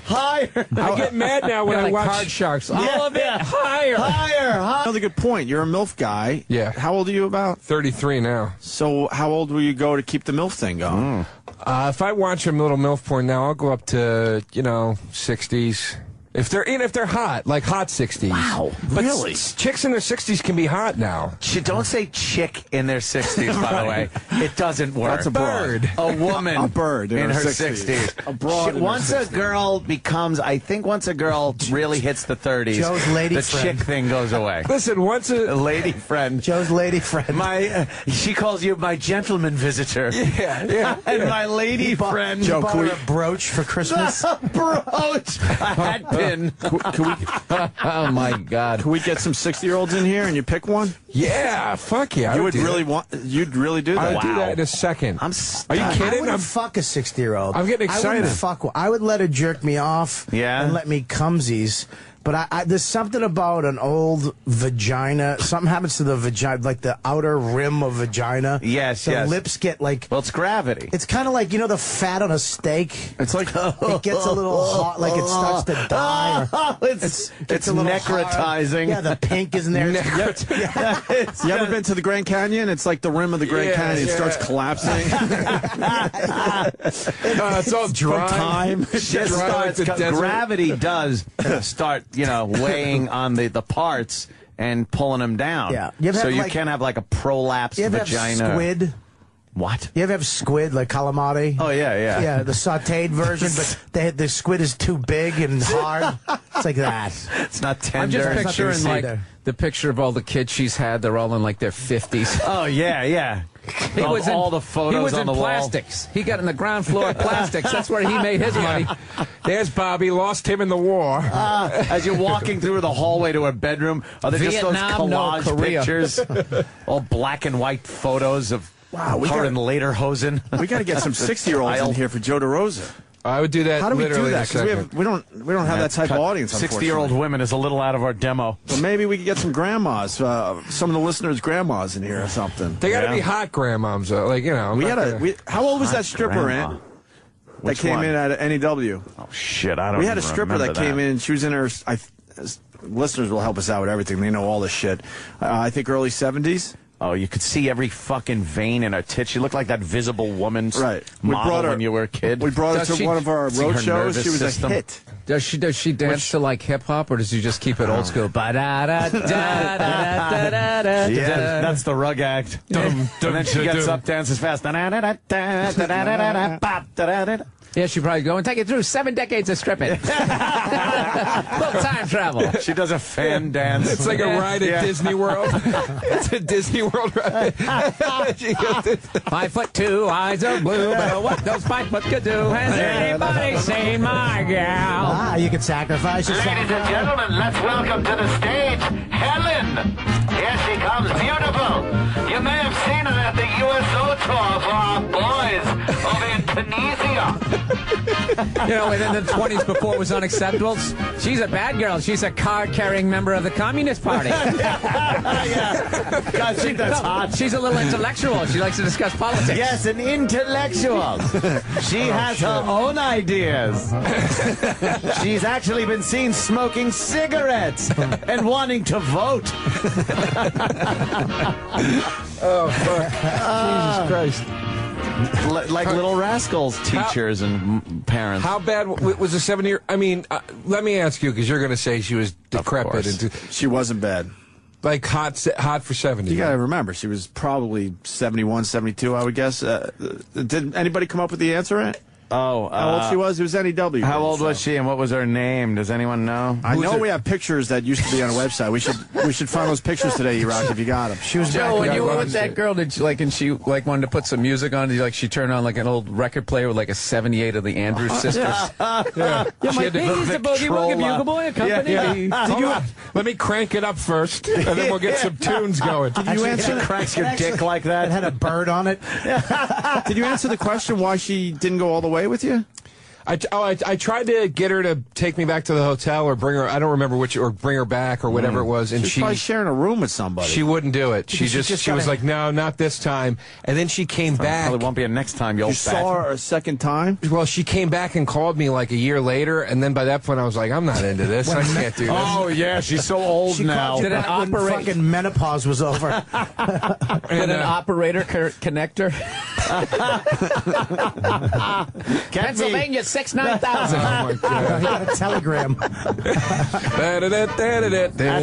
I get mad now when I like watch card sharks. Yeah, All of it higher. Another good point. You're a MILF guy. Yeah. How old are you about? 33 now. So how old will you go to keep the MILF thing going? If I watch a little MILF porn now, I'll go up to 60s. If they're hot, like hot 60s. Wow, but really? Chicks in their 60s can be hot now. Don't say chick in their 60s, by the way. It doesn't work. That's a bird. A woman. A bird in her 60s. A broad. Once a girl really hits the 30s, Joe's lady the friend. chick thing goes away. Listen, once A lady friend. Joe's lady friend. She calls you my gentleman visitor. Yeah. And my lady friend. Joe, bought her a brooch for Christmas. A brooch. A hat pin. in. Oh my God! Can we get some 60-year-olds in here and you pick one? Yeah, fuck yeah. You'd really do that? I would do that in a second. Are you I kidding? wouldn't fuck a 60-year-old. I'm getting I excited. wouldn't fuck. I would let her jerk me off. Yeah? And let me cumsies. But there's something about an old vagina. Something happens to the vagina, like the outer rim of vagina. Yes, the yes. lips get like. Well, it's gravity. It's kind of like, you know, the fat on a steak. It's like It gets a little hot, like it starts to die. Or it's gets a little necrotizing. hard. Yeah, the pink is in there. You ever been to the Grand Canyon? It's like the rim of the Grand Canyon starts collapsing. It's all dry. From time. Shit Dry like starts, the desert. gravity does start, weighing on the parts and pulling them down. Yeah. You ever so have, you like- can't have like a prolapsed You ever vagina. have squid? What? You ever have squid, like calamari? Oh, yeah. Yeah, the sautéed version, but the squid is too big and hard. It's like that. It's not tender. I'm just and picturing juicy. like the picture of all the kids she's had. They're all in like their 50s. Oh, yeah. He was in, all the photos he was on in the plastics. He got in the ground floor of plastics. That's where he made his money. There's Bobby. Lost him in the war. As you're walking through the hallway to her bedroom, are there just those Vietnam, no, collage Korea. pictures? All black and white photos of her in lederhosen. We got to get some 60-year-olds in here for Joe DeRosa. I would do that. How do we do literally in a that? Because second. we don't have that type of audience. 60-year-old women is a little out of our demo. Well, maybe we could get some grandmas, some of the listeners' grandmas in here or something. They got to be hot grandmoms, like How old was that stripper, grandma. Ant? That Which came one? in at NEW. Oh shit! I don't. We had a even stripper remember that came in. She was in her. Listeners will help us out with everything. They know all this shit. I think early 70s. Oh, you could see every fucking vein in her tit. She looked like that Visible Woman model when you were a kid. We brought her to one of our road shows. She was system. a hit. Does she dance to like hip hop, or does she just keep it old school? Yeah, that's the rug act. And then she gets up, dances fast. Yeah, she probably go and take it through 7 decades of stripping. Little time travel. She does a fan dance. It's like a ride at Disney World. It's a Disney World ride. 5'2", eyes are blue, but what those 5 foot could do? Has anybody seen my gal? You can sacrifice yourself. Ladies and gentlemen, let's welcome to the stage Helen. Here she comes, beautiful. You may have seen her at the USO tour for our boys over in Tunisia. You know, within the 20s before it was unacceptable, she's a bad girl. She's a card-carrying member of the Communist Party. God, that's hot. She's a little intellectual. She likes to discuss politics. Yes, an intellectual. She has her own ideas. She's actually been seen smoking cigarettes and wanting to vote. Oh, fuck. Jesus Christ. Like Little Rascals teachers and parents. How bad was the 7-year? I mean, let me ask you, because you're going to say she was decrepit. She wasn't bad. Like hot for 70. You got to remember, she was probably 71, 72, I would guess. Did anybody come up with the answer, Ant? Oh, how old she was? It was NEW. How old was she, and what was her name? Does anyone know? I know we have pictures that used to be on a website. We should find those pictures today, E-Rock, if you got them. She was Joe, when you were with that girl, did you, and she wanted to put some music on? Did she turned on like an old record player with like a 78 of the Andrews Sisters? Yeah, my baby's a boogie woogie bugle boy, accompanied me. Let me crank it up first, and then we'll get some tunes going. Did you answer that? Cracks your dick like that? It had a bird on it. Did you answer the question why she didn't go all the way with you? I tried to get her to take me back to the hotel or bring her. I don't remember which, or bring her back or whatever it was. And She's probably sharing a room with somebody. She wouldn't do it. She was like, no, not this time. And then she came back. Probably won't be a next time. You saw her a second time? Well, she came back and called me like a year later, and then by that point I was like, I'm not into this. I can't do this. Oh yeah, she's so old now. Did an fucking menopause was over. Did an operator connector? Pennsylvania 69000. Oh my God. He got a telegram. That's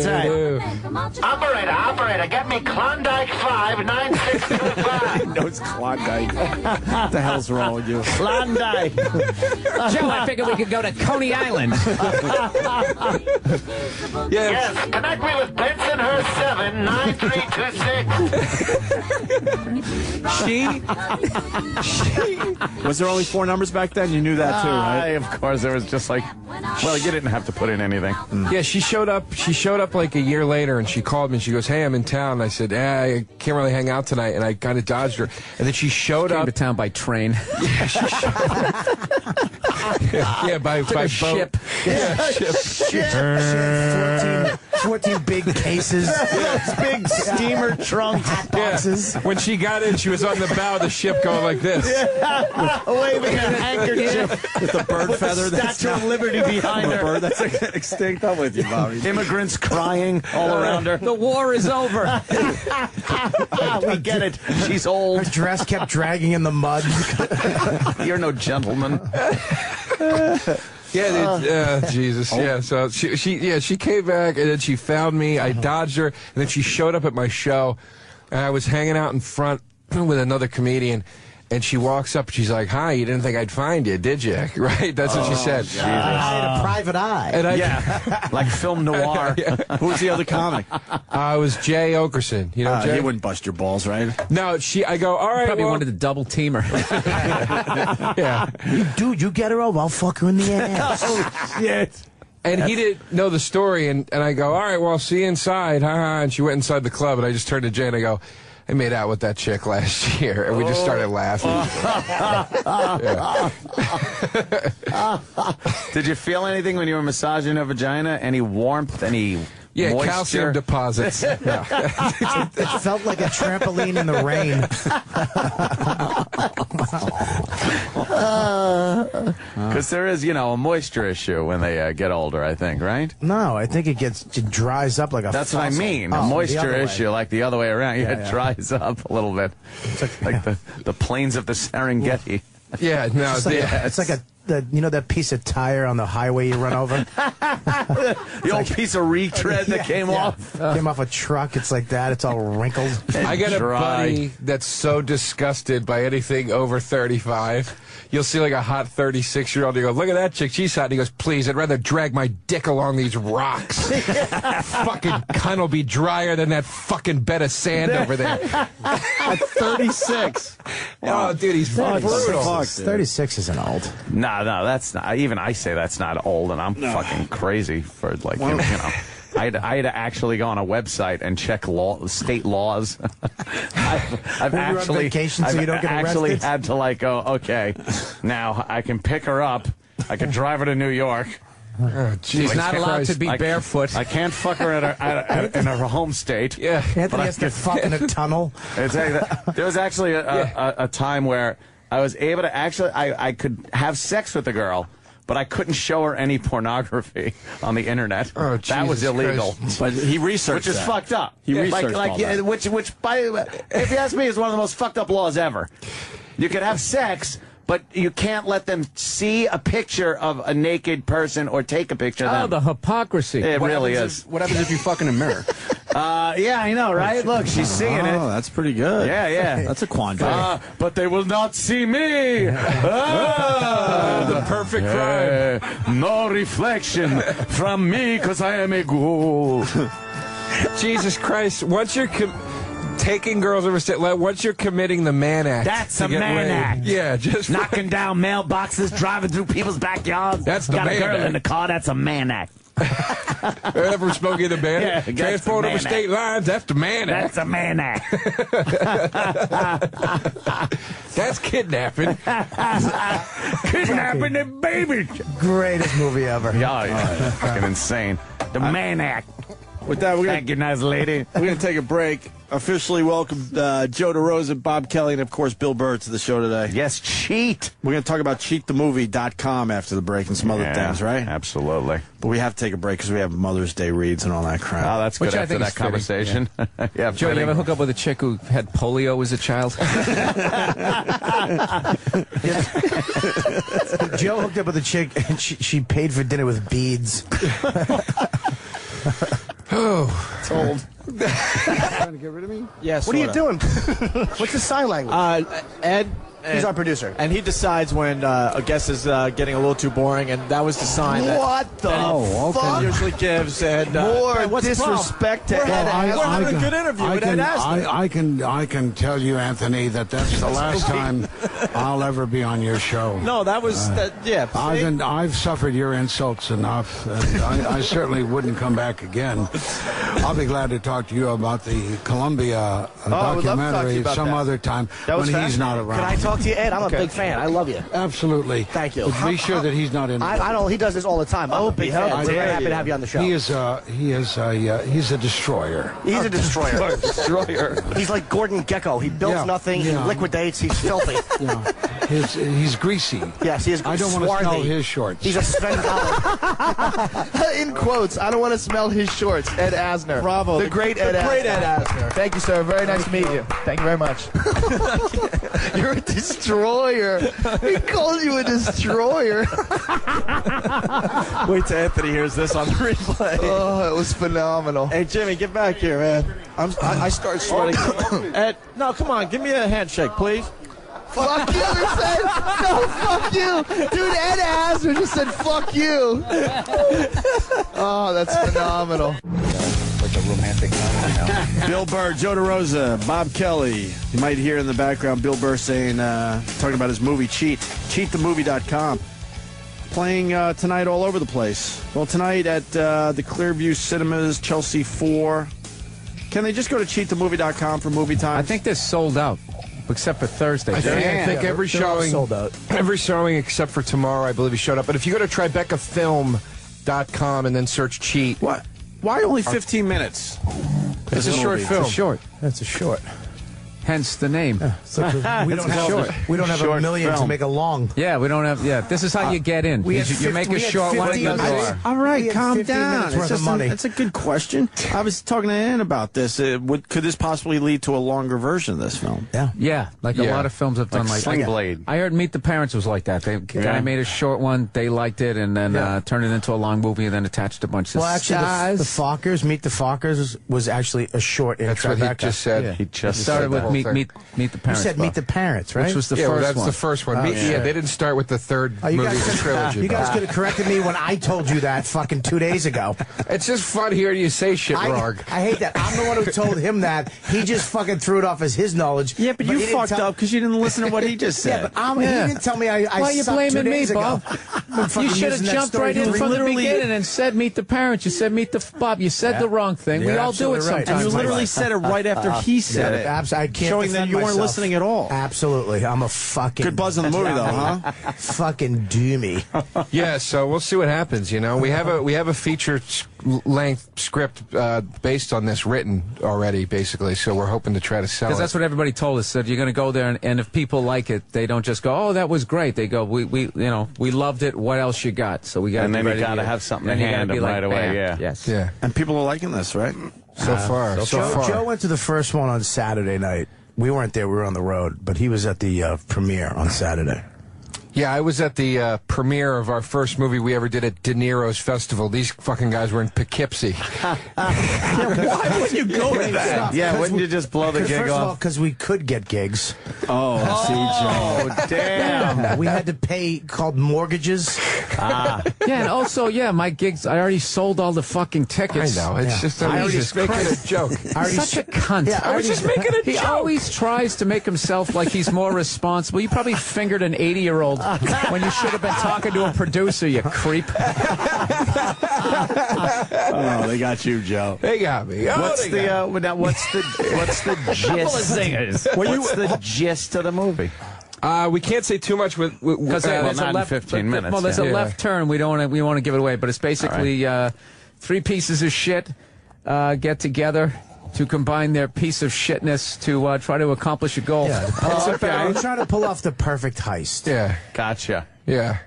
right. Operator, get me Klondike 59625. No, it's Klondike. What the hell's wrong with you? Klondike. Joe, I figured we could go to Coney Island. Yes, connect me with Bensonhurst 79326. Was there only 4 numbers back then? You knew that too, right? Of course, there was just like, well, you didn't have to put in anything. Yeah, she showed up. She showed up like a year later, and she called me. And she goes, "Hey, I'm in town." And I said, I can't really hang out tonight, and I kind of dodged her. And then she showed Came up to town by train. Yeah, she yeah, by boat. Ship. Yeah, ship. She had 14 big cases. Big steamer trunk. Hat boxes. When she got in, she was on the bow of the ship going like this. Waving a handkerchief with the bird feather. Statue of Liberty behind her. Bird that's extinct. I'm with you, Bobby. Immigrants crying all around her. The war is over. We get it. She's old. Her dress kept dragging in the mud. You're no gentleman. Yeah, Jesus. Yeah, so she came back and then she found me. I dodged her, and then she showed up at my show, and I was hanging out in front with another comedian. And she walks up and she's like, "Hi, you didn't think I'd find you, did you?" Right? That's what she said. I had a private eye. And Yeah, like film noir. Who was the other comic? it was Jay Okerson. You know, Jay? He wouldn't bust your balls, right? No, I go, all right, Probably well, wanted to double team her. yeah. Dude, you get her over, I'll fuck her in the ass. Oh, shit. And he didn't know the story, and I go, all right, well, I'll see you inside. Ha-ha. And she went inside the club, and I just turned to Jay and I go, I made out with that chick last year, and we just started laughing. Did you feel anything when you were massaging her vagina? Any warmth? Any moisture? Calcium deposits. Yeah. It felt like a trampoline in the rain. Because there is, a moisture issue when they get older, I think, right? No, I think it dries up like a That's what I fossil. mean. Oh, A the moisture other way. issue, like the other way around. Yeah, it dries up a little bit. Like the plains of the Serengeti. Yeah, no, It's like that piece of tire on the highway you run over? The old piece of retread that came off. Came off a truck. It's like that. It's all wrinkled. I got a Dry. buddy that's so disgusted by anything over 35. You'll see like a hot 36-year-old. You go, look at that chick. She's hot. And he goes, please, I'd rather drag my dick along these rocks. Fucking cunt will be drier than that fucking bed of sand over there. At 36. Oh, dude, he's brutal. 36 isn't old. No, that's not. Even I say that's not old, and I'm fucking crazy for like I had to actually go on a website and check state laws. I've When you're on actually vacation so I've you don't get actually arrested? had to like go. Okay, now I can pick her up. I can drive her to New York. Oh, She's not allowed to be barefoot. I can't fuck her in her home state. Yeah. Anthony has to fuck in a tunnel. There was actually a time where I was able to I could have sex with a girl, but I couldn't show her any pornography on the internet. Oh, that was Jesus illegal. Christ. But he researched Which is that. fucked up. He researched all that. which if you ask me, is one of the most fucked up laws ever. You could have sex, but you can't let them see a picture of a naked person or take a picture of them. Oh, the hypocrisy. It really is. What happens if you fuck in a mirror? Yeah, I know, right? Look, she's seeing it. Oh, that's pretty good. Yeah. That's a quandary. But they will not see me. The perfect crime. No reflection from me because I am a ghoul. Jesus Christ. Once you're taking girls over state, once you're committing the man act. That's to a get man laid. act. Yeah, just Knocking down mailboxes, driving through people's backyards. That's the Got man a girl act. in the car. That's a man act. Ever smoking a man? Yeah, that's Transport the over man state lines. That's the man act. That's a man act. That's kidnapping. Kidnapping the baby. Greatest movie ever. Yeah, fucking insane. The man act. With that, we're Thank you, nice lady. going to take a break. Officially welcome Joe DeRosa, Bob Kelly, and, of course, Bill Burr to the show today. Yes, cheat. We're going to talk about cheatthemovie.com after the break and some other things, right? Absolutely. But we have to take a break because we have Mother's Day reads and all that crap. Oh, that's good Which I after think that is fitting, conversation. Yeah, Joe, you fitting. ever hook up with a chick who had polio as a child? Joe hooked up with a chick, and she paid for dinner with beads. It's old. Trying to get rid of me? Yes. What are you doing? What's the sign language? Ed, He's our producer. And he decides when a guest is getting a little too boring, and that was the sign that, What the that he usually gives. And More hey, what's the problem? disrespect to We're Ed having a good interview with Ed Asner. I can tell you, Anthony, that's the last time I'll ever be on your show. No, that was yeah. I've suffered your insults enough, and I certainly wouldn't come back again. I'll be glad to talk to you about the Columbia documentary some other time when he's not around. Can I talk to you, Ed? I'm a big fan. I love you. Absolutely. Thank you. But be sure that he's not in. I don't. He does this all the time. I'm a big fan. We're very happy to have you on the show. He's a destroyer. He's a destroyer. Destroyer. He's like Gordon Gekko. He builds nothing. He liquidates. He's filthy. He's greasy. Yes, he is. I don't want to smell his shorts. He's a Sven In quotes, I don't want to smell his shorts. Ed Asner. Bravo. The great Ed Asner. Great Ed Asner. Thank you, sir. Very nice to meet you. Thank you very much. You're a destroyer. He called you a destroyer. Wait till Anthony hears this on the replay. Oh, it was phenomenal. Hey, Jimmy, get back here, man. I start sweating. Ed, no, come on. Give me a handshake, please. Fuck you, he said. No, fuck you. Dude, Ed Asner just said fuck you. Oh, that's phenomenal. Like a romantic novel. Bill Burr, Joe DeRosa, Bob Kelly. You might hear in the background Bill Burr saying, talking about his movie Cheat, cheatthemovie.com. Playing tonight all over the place. Well, tonight at the Clearview Cinemas, Chelsea 4. Can they just go to cheatthemovie.com for movie time? I think they're sold out, except for Thursday. I think every showing, sold out. Every showing except for tomorrow, I believe he showed up. But if you go to TribecaFilm.com and then search Cheat. What? Why only 15 minutes? It's a short film. It's a short. That's a short. Hence the name. We don't have a million to make a long. Yeah, we don't have. Yeah, this is how you get in. You make a short one. All right, calm 15 down. minutes worth of money. That's a good question. I was talking to Ann about this. Could this possibly lead to a longer version of this film? Yeah, like a lot of films have done like Sling Blade. I heard Meet the Parents was like that. The guy made a short one, they liked it, and then turned it into a long movie, and then attached a bunch of actually, the Fockers, Meet the Fockers, was actually a short in That's what he just said. Yeah. He just started with Meet the You Parents. said Meet the Parents, right? Which was the Yeah, first well, that's one. the first one. Yeah, they didn't start with the third movie of the trilogy. You guys could have corrected me when I told you that fucking 2 days ago. It's just fun hearing you say shit wrong. I hate that. I'm the one who told him that. He just fucking threw it off as his knowledge. Yeah, but you fucked up because you didn't listen to what he just said. Yeah, but he didn't tell me I Why are you sucked blaming 2 me, days ago. Bob? You should have jumped right in from the beginning and said Meet the Parents. You said Meet the Bob. You said the wrong thing. You're we all do it absolutely right. sometimes. And you literally said it right after he said it. I can't showing that defend you weren't myself. listening at all. Absolutely. I'm a fucking... Good buzz in the movie, though, huh? Fucking doomy. Yeah, so we'll see what happens. You know, we have a feature-length script based on this written already, basically. So we're hoping to try to sell it. Because that's what everybody told us. That you're going to go there, and if people like it, they don't just go, "Oh, that was great." They go, "We loved it. What else you got?" So we got. And then you got to have something to hand them right away. Yeah. Yes. Yeah. And people are liking this, right? So far. Joe went to the first one on Saturday night. We weren't there. We were on the road. But he was at the premiere on Saturday. Yeah, I was at the premiere of our first movie we ever did at De Niro's Festival. These fucking guys were in Poughkeepsie. Why would you go to that? Yeah, wouldn't you just blow the gig First of all, off? because we could get gigs. Oh, Oh, damn. We had to pay called mortgages. Yeah, and also, my gigs. I already sold all the fucking tickets. I know. It's just I already just making a joke. Such a cunt. Yeah, I was just making a joke. He always tries to make himself like he's more responsible. You probably fingered an 80-year-old when you should have been talking to a producer, you creep. Oh, they got you, Joe. They got me. What's the gist? What's the gist of the movie? We can't say too much because there's a left 15 minutes. Well, there's a left turn. We want to give it away, but it's basically three pieces of shit get together to combine their piece of shitness to try to accomplish a goal. Yeah, we're trying to pull off the perfect heist. Yeah. Gotcha. Yeah.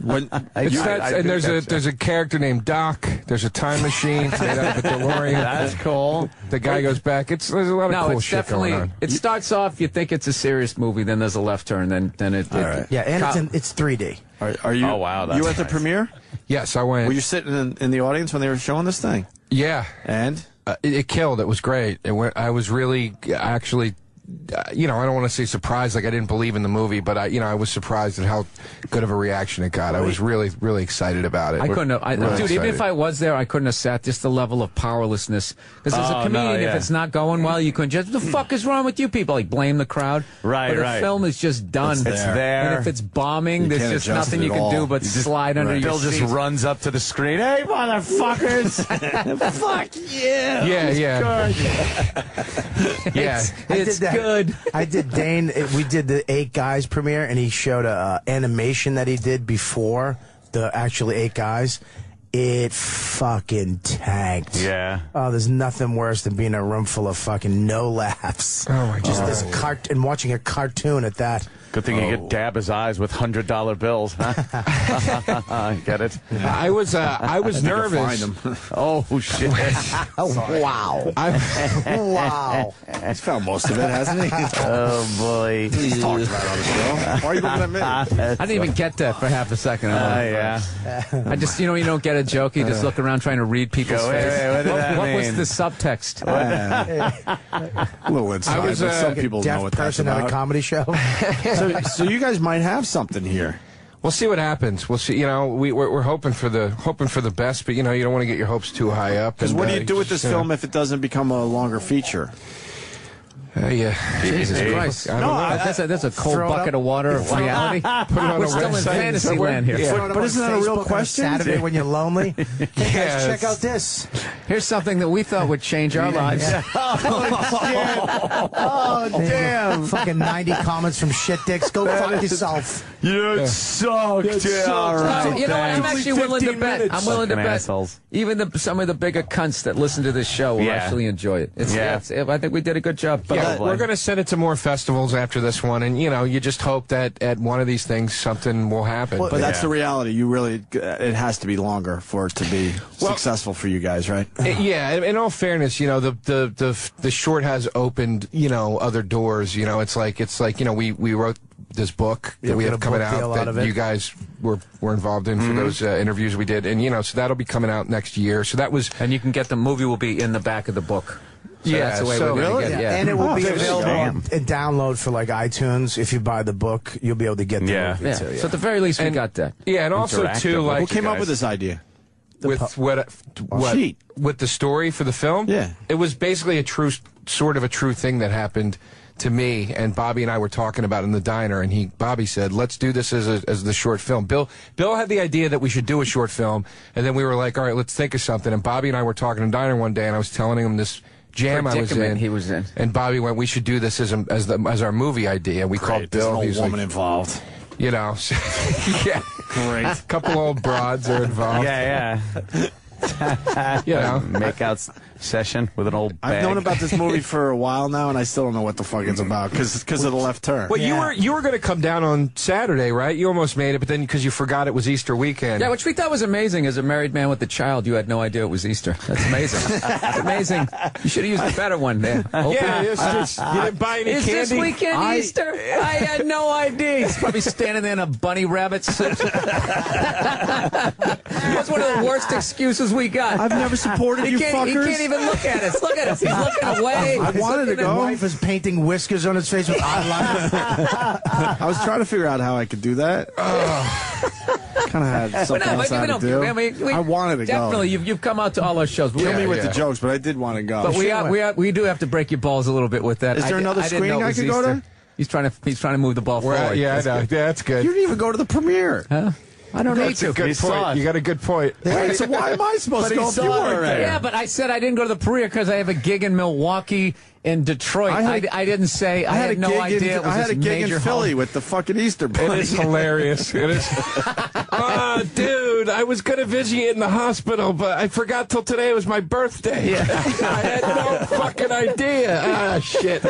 There's a character named Doc. There's a time machine made out of a DeLorean. That's cool. The guy goes back. There's a lot of cool shit going on. It starts off, you think it's a serious movie, then there's a left turn, then it. All right. Yeah, and it's 3D. Are you? Oh wow, that's you at the nice. premiere? Yes, I went. Were you sitting in the audience when they were showing this thing? Yeah. And it killed. It was great. I was really actually you know, I don't want to say surprised, like I didn't believe in the movie, but I was surprised at how good of a reaction it got. I was really, really excited about it. I couldn't have, Really dude, even excited. if I was there, I couldn't have sat. Just the level of powerlessness. Because as a comedian, if it's not going well, you couldn't just, what the fuck is wrong with you people? Like, blame the crowd. Right, but right. the film is just done. It's there. And if it's bombing, You there's can't just adjust nothing it you at can all. do but slide under your Bill just seat. runs up to the screen. Hey, motherfuckers! Fuck you. Yeah. It's good. I did Dane. We did the 8 Guys premiere, and he showed a animation that he did before the actually 8 Guys. It fucking tanked. Yeah. Oh, there's nothing worse than being in a room full of fucking no laughs. Oh my Just God. this and watching a cartoon at that. Good thing you could dab his eyes with $100 bills, huh? Get it? I was nervous. Oh, shit. Wow. Wow. He's found most of it, hasn't he? Oh, boy. He's talked about it on the show. Why are you looking at me? I didn't even get that for half a second. Yeah. I just, you don't get a joke. You just look around trying to read people's Go, face. hey, what did that What was mean? the subtext? A little inside, I was, but some people Deaf know what that's person at a about. comedy show. So you guys might have something here. We'll see what happens. We'll see. You know, we're hoping for the best, but you know, you don't want to get your hopes too high up. Because what do you do with this film if it doesn't become a longer feature? Yeah. Jesus Christ. I don't know. That's a cold bucket of water of reality. Put it on We're a still in website fantasy somewhere. land here. Yeah. But isn't that a real question? Saturday when you're lonely. Hey guys, Yeah, check out this. Here's something that we thought would change our lives. Oh damn! Fucking 90 comments from shit dicks. Go fuck yourself. You sucked. Yeah, all right. You know what? I'm actually willing to bet. I'm willing to Fucking bet. assholes. Even some of the bigger cunts that listen to this show will Yeah. actually enjoy it. Yeah. I think we did a good job. Yeah, we're going to send it to more festivals after this one, and you know, you just hope that at one of these things something will happen. But that's the reality. You really, it has to be longer for it to be successful for you guys, right? Yeah, in all fairness, you know, the short has opened, you know, other doors. You know, it's like you know, we wrote this book that we we have got a coming book deal out out of that it. you guys were involved in for those interviews we did, and you know, so that'll be coming out next year. So that was, And you can get the movie will be in the back of the book. So Yeah, that's the way so- we're going Really? to get it. Yeah. And it will be there you go. available in download for like iTunes. If you buy the book, you'll be able to get the movie Yeah. too. So at the very least, we And- got that. yeah, and also too, Interactive. like Who came up with this idea? with what Sheet. with the story for the film. Yeah. It was basically a true thing that happened to me, and Bobby and I were talking about it in the diner, and Bobby said, let's do this as the short film. Bill had the idea that we should do a short film, and then we were like, all right, let's think of something. And Bobby and I were talking in the diner one day, and I was telling him this jam I was Predicament in. he was in. And Bobby went, we should do this as our movie idea. And we called There's Bill. an He old was woman like, involved. you know, yeah, Great. a couple old broads are involved. Yeah. You know, Make out session with an old bag. I've known about this movie for a while now, and I still don't know what the fuck it's about because of the left turn. well, you were going to come down on Saturday, right? You almost made it, but then because you forgot it was Easter weekend. Yeah, which we thought was amazing. As a married man with a child, you had no idea it was Easter. That's amazing. That's amazing. You should have used a better one there. Yeah, it's just, you didn't buy any Is candy. this weekend Easter? I had no idea. He's probably standing there in a bunny rabbit suit. That's one of the worst excuses we got. I've never supported you He fuckers. can't even look at us. Look at us. He's looking away. I wanted to His go. wife is painting whiskers on his face with eyeliner. I was trying to figure out how I could do that. Kind of had something else I had to do. I wanted to definitely, go. you've come out to all our shows. Kill me with the jokes, but I did want to go. But we do have to break your balls a little bit with that. Is there another I didn't screening know it I was could go Easter. to? He's trying to move the ball forward. Yeah, I know. Good. Yeah, that's good. You didn't even go to the premiere. Huh? I don't need That's a to. good point. You got a good point. Wait, so why am I supposed to go if you weren't there? Yeah, but I said I didn't go to the premiere because I have a gig in Milwaukee and Detroit. I didn't say. I had no idea it was I had a this gig major in Philly holiday. with the fucking Easter Bunny. It is hilarious. It is. Oh, dude, I was going to visit you in the hospital, but I forgot till today was my birthday. Yeah. I had no fucking idea. Ah, shit.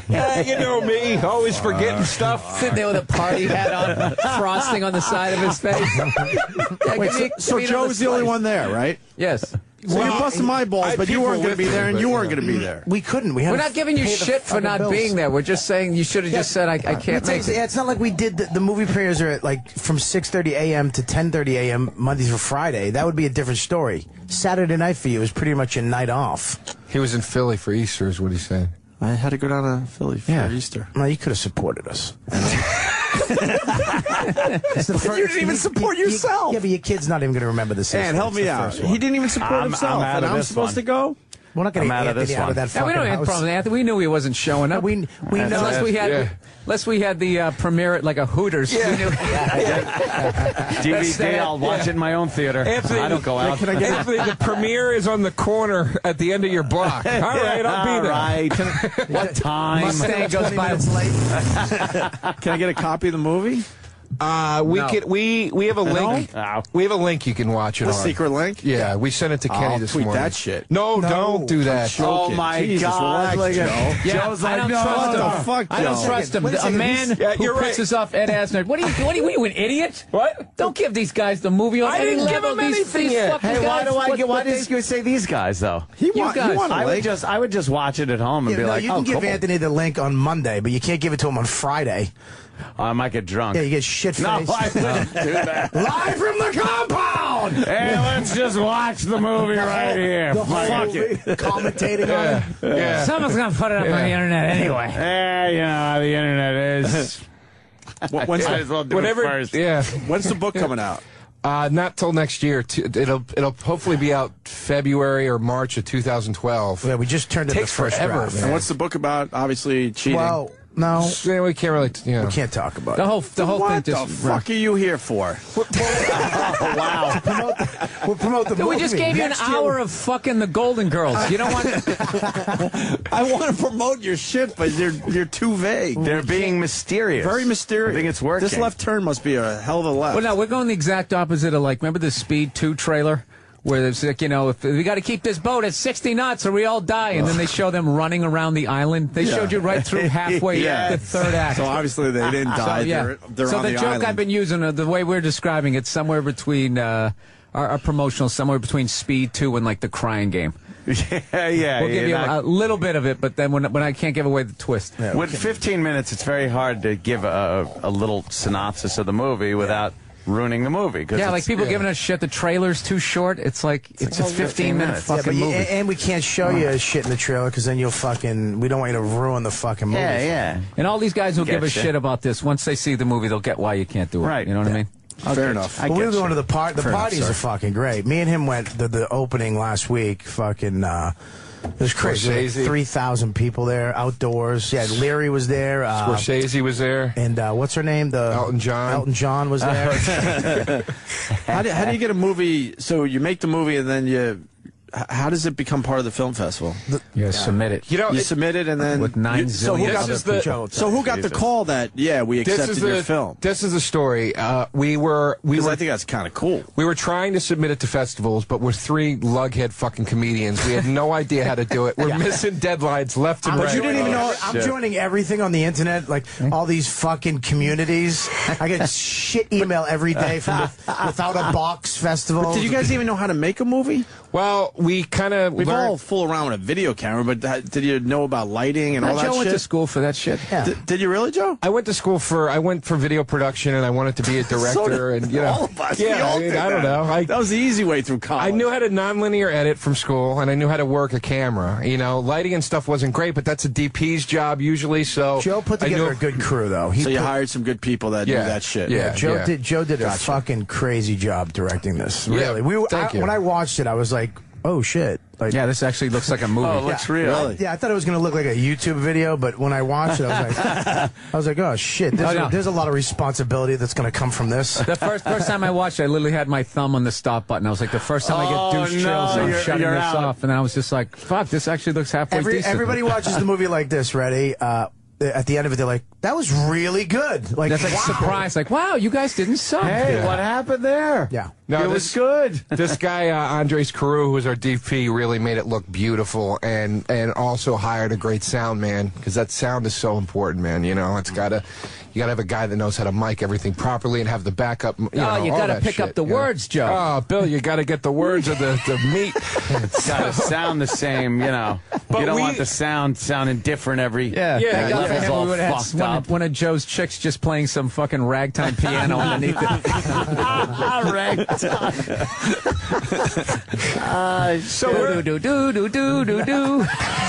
Yeah, you know me, always forgetting stuff. Sitting there with a party hat on, frosting on the side of his face. Yeah, Wait, so Joe's the only one there, right? Yes. So you're busting my balls, but you weren't going to be there, and you weren't going to be there. We couldn't. We had We're to not giving you pay the shit for fucking not bills. being there. We're just saying you should have just said I can't make it. Yeah, it's not like we did the movie premieres are at like from 6:30 a.m. to 10:30 a.m. Monday through Friday. That would be a different story. Saturday night for you is pretty much a night off. He was in Philly for Easter, is what he said. I had to go down to Philly for Easter. No, you could have supported us. You didn't even support yourself. Yeah, but your kid's not even going to remember this. And help me out. He didn't even support himself, and I'm supposed to go? We're not going to get Anthony out of that fucking we don't have house. problems with Anthony. We knew he wasn't showing up. We know. Unless we had the premiere at like a Hooters. We knew. DVD, I'll watch it in my own theater. Anthony, I don't go out. Anthony, the premiere is on the corner at the end of your block. All right, I'll be there. All right. What time? Mustang goes by late. Can I get a copy of the movie? We have a link. No? We have a link you can watch it A on. secret link? Yeah, we sent it to Kenny I'll this tweet morning. that shit. No, don't do that. Oh my Jesus, God! relax, Joe. Joe's like, no. What the fuck, I don't Joe? trust him. A man who pisses off Ed Asner. What are you, an idiot? What? Don't give these guys the movie on I any didn't give level. him anything yet. Hey, why did you say these guys though? I would just watch it at home and Yeah, be no, like, you can give cool. Anthony the link on Monday, but you can't give it to him on Friday. I might get drunk. Yeah, you get shit No, faced. I wouldn't do that. Live from the compound. Hey, let's just watch the movie right here. The whole Fuck movie, it. commentating on it. Yeah. Someone's gonna put it up on the internet anyway. You know how the internet is. When's Might as well do it first. Yeah. When's the book coming out? Not till next year. It'll hopefully be out February or March of 2012. Yeah, we just turned it Takes the first forever, draft. man. And what's the book about? Obviously cheating. Well, no, Yeah, we can't really. we can't talk about The it. whole what thing the just. fuck are you here for? Wow. We'll promote the movie. We just gave you an Next year, hour of fucking the Golden Girls. You don't want. I want to promote your shit, but you're too vague. They're being mysterious. Very mysterious. I think it's working. This left turn must be a hell of a left. Well, no, we're going the exact opposite of like. Remember the Speed 2 trailer? Where there's like, if we got to keep this boat at 60 knots or we all die, and then they show them running around the island. They showed you right through halfway the third act. So obviously they didn't die. They're so on the the joke island. I've been using, the way we're describing it, somewhere between our promotional, somewhere between Speed 2 and like the Crying Game. Yeah. We'll give you a little bit of it, but then when I can't give away the twist. Yeah, with 15 minutes, it's very hard to give a little synopsis of the movie without ruining the movie. Yeah, like people giving us shit. The trailer's too short. It's like it's a 15-minute fucking movie. And we can't show you shit in the trailer because then you'll fucking. We don't want you to ruin the fucking movie. Yeah. And all these guys who give a Getcha. shit about this, once they see the movie, they'll get why you can't do it. Right. You know what I mean? Fair enough. But we were going to the party. The Fair enough, parties sir. are fucking great. Me and him went the opening last week. Fucking. It was crazy. Scorsese. 3,000 people there, outdoors. Yeah, Leary was there. Scorsese was there. And what's her name? Elton John. Elton John was there. How do you get a movie? So you make the movie and then you. How does it become part of the film festival? You submit it. You submit it and then with 9 So who got This is the- So who got the call that we accepted your film? This is the story. We were. Because I think that's kind of cool. We were trying to submit it to festivals, but we're 3 lughead fucking comedians. We had no idea how to do it. We're missing deadlines left and right. But you didn't even know. I'm joining everything on the internet, like all these fucking communities. I get shit email every day from Without a Box Festival. Did you guys even know how to make a movie? Well, we kind of We've all fool around with a video camera, but did you know about lighting and all that Joe shit? went to school for that shit. Yeah. Did you really, Joe? I went for video production, and I wanted to be a director. And you know, all of us. Yeah, We all did I don't that. know. That was the easy way through college. I knew how to nonlinear edit from school, and I knew how to work a camera. You know, lighting and stuff wasn't great, but that's a DP's job usually. So Joe put together a good crew, though. So you hired some good people that do that shit. Yeah, Joe did a fucking crazy job directing this. Really, when I watched it, I was like, oh shit. Like, Yeah, this actually looks like a movie. Oh, it looks real. Yeah, I thought it was going to look like a YouTube video, but when I watched it, I was like, oh shit, there's a lot of responsibility that's going to come from this. The first time I watched it, I literally had my thumb on the stop button. I was like, the first time I get douche chills, I'm shutting you're this out. off. And I was just like, fuck, this actually looks halfway decent. Everybody watches the movie like this, ready? At the end of it, they're like, that was really good. Like, That's like surprise. Like, wow, you guys didn't suck. Hey, what happened there? Yeah. No, it was good. This guy, Andres Carew, who was our DP, really made it look beautiful, and also hired a great sound man, because that sound is so important, man. You know, you gotta have a guy that knows how to mic everything properly and have the backup. You gotta pick up the words, Joe. Oh, Bill, you gotta get the words of the meat. It's got to sound the same, you know. But you don't want the sound sounding different every. Yeah, Yeah, thank God for level's him. all We would have fucked had up. one of Joe's chicks just playing some fucking ragtime piano underneath it. Ragtime. So do do do do do do do.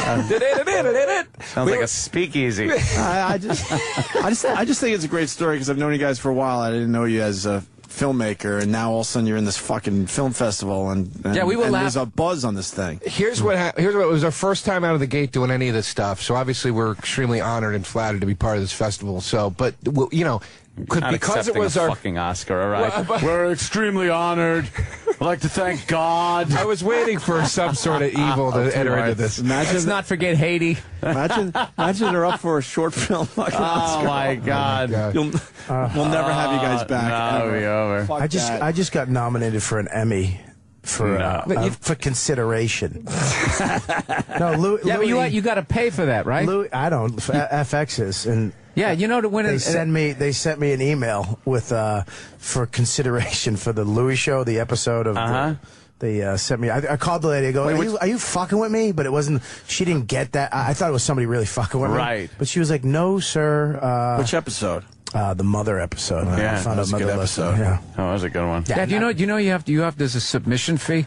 Sounds like a speakeasy. I just think it's a great story because I've known you guys for a while. I didn't know you as a filmmaker, and now all of a sudden you're in this fucking film festival, and we will and laugh. there's a buzz on this thing. Here's what it was our first time out of the gate doing any of this stuff. So obviously we're extremely honored and flattered to be part of this festival. So, but you know, because it was a our fucking Oscar, all right? We're extremely honored. I'd like to thank God. I was waiting for some sort of evil to enter into this. Let's not forget Haiti. Imagine they're up for a short film. Oh my God! We'll never have you guys back. No, it'll be over. I just got nominated for an Emmy for consideration. No, Louis, but you got to pay for that, right? Louis, I don't. FX is, and yeah, you know, to win they sent me an email with for consideration for the Louis show, the episode of. They sent me. I called the lady. I go, are you fucking with me? But it wasn't. She didn't get that. I thought it was somebody really fucking with me. Right. But she was like, no, sir. Which episode? The Mother episode. Yeah, I found that was a good episode. Yeah. Oh, that was a good one. Yeah, do you know you have there's a submission fee.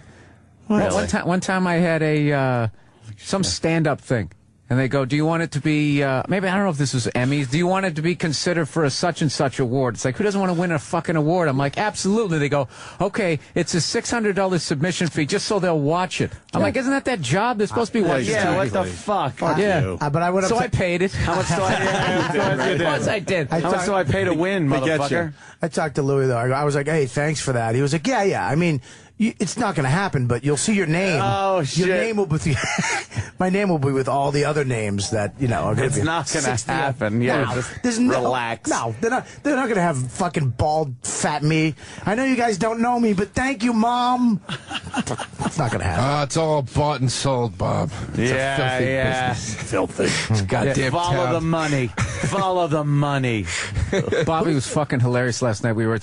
Really? One time I had a some stand up thing. And they go, do you want it to be, maybe, I don't know if this was Emmys, do you want it to be considered for a such and such award? It's like, who doesn't want to win a fucking award? I'm like, absolutely. They go, okay, it's a $600 submission fee just so they'll watch it. I'm like, isn't that job? They're supposed to be watching. Yeah, what the fuck? Fuck you. But I went up so I paid it. How much do I? Of course I did. How much do I pay to win, motherfucker? I talked to Louis, though. I was like, hey, thanks for that. He was like, yeah. I mean, it's not going to happen, but you'll see your name. Oh, shit. Your name will be my name will be with all the other names that, you know, are going to be. It's not going to happen. Yeah, just relax. No, they're not going to have fucking bald, fat me. I know you guys don't know me, but thank you, Mom. It's not going to happen. It's all bought and sold, Bob. It's a filthy business. Filthy. It's goddamn Follow town. the money. Follow the money. Bobby was fucking hilarious last night. We were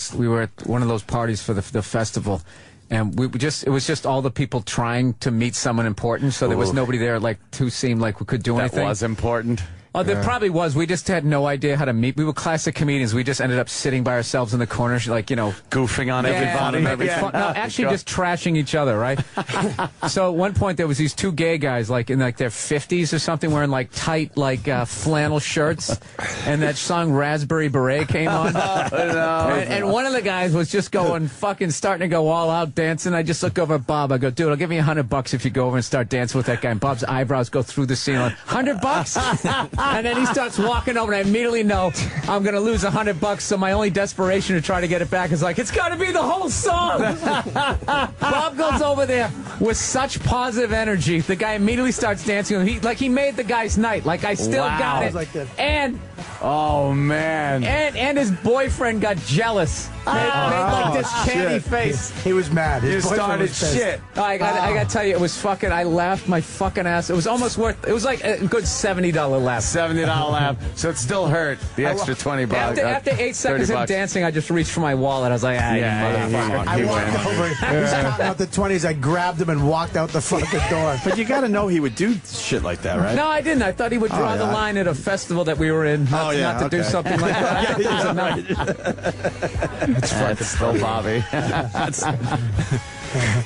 at one of those parties for the festival. And it was just all the people trying to meet someone important, so there was nobody there who seemed like we could do anything. That was important. Oh, there probably was. We just had no idea how to meet. We were classic comedians. We just ended up sitting by ourselves in the corner, goofing on everybody. Actually just trashing each other, right? So at one point there was these two gay guys, in their 50s or something, wearing tight flannel shirts, and that song "Raspberry Beret" came on. And one of the guys was just starting to go all out dancing. I just look over at Bob. I go, dude, I'll give you $100 if you go over and start dancing with that guy. And Bob's eyebrows go through the ceiling. $100? And then he starts walking over, and I immediately know I'm going to lose $100. So my only desperation to try to get it back is it's got to be the whole song. Bob goes over there with such positive energy. The guy immediately starts dancing. He made the guy's night. I still got it. And oh man. And his boyfriend got jealous. Made this candy face. He was mad. You started shit. I got to tell you, it was fucking. I laughed my fucking ass. It was almost worth. It was like a good $70 laugh. $70 laugh. So it still hurt. The extra $20. After 8 seconds of dancing, I just reached for my wallet. I was like, you motherfucker. I walked over. He was counting out the 20s. I grabbed him and walked out the fucking door. But you got to know he would do shit like that, right? No, I didn't. I thought he would draw the line at a festival that we were in. Not to do something like that. It's still Bobby.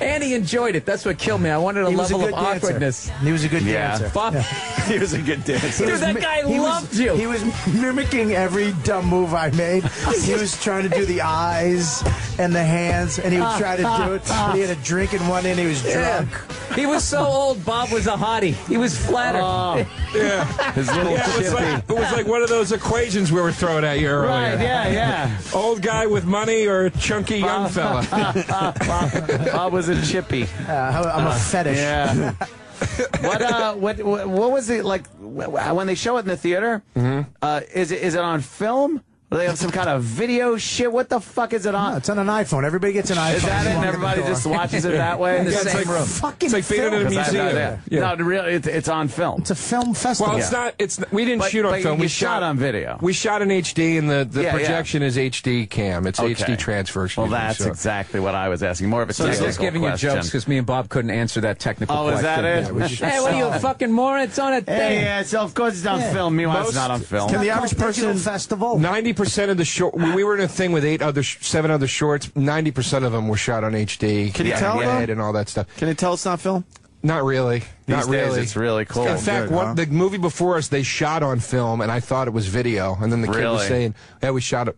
And he enjoyed it. That's what killed me. I wanted a level of awkwardness. He was a good dancer. Bob, He was a good dancer. dude, that guy loved you. He was mimicking every dumb move I made. He was trying to do the eyes and the hands, and he would try to do it. But he had a drink in one end. He was drunk. He was so old. Bob was a hottie. He was flattered. His little it was like one of those equations we were throwing at you earlier. Right, yeah. Old guy with money or a chunky young fella? Bob was a chippy. I'm a fetish. Yeah. What was it like when they show it in the theater? Is it on film? Do they have some kind of video shit? What the fuck is it on? No, it's on an iPhone. Everybody gets an iPhone. Is that it? And everybody just watches it that way in the same room. It's like being in a museum. No, really, it's on film. It's a film festival. Well, it's not. We didn't shoot on film. We shot on video. We shot in HD, and the projection is HD cam. It's Okay. HD transfer. Well, that's exactly what I was asking. More of a So he's technical just giving you question. jokes because me and Bob couldn't answer that technical Oh, question. is that it? Hey, what are you, a fucking moron? It's on a thing. Yeah, so of course it's on film. Meanwhile, it's not on film. Can the average person festival? 90% of the short. We were in a thing with 7 other shorts. 90% of them were shot on HD. Can you tell them? and all that stuff. Can you tell it's not film? Not really. These days, it's really cool. In fact, the movie before us, they shot on film, and I thought it was video. And then the kid was saying, "Yeah, we shot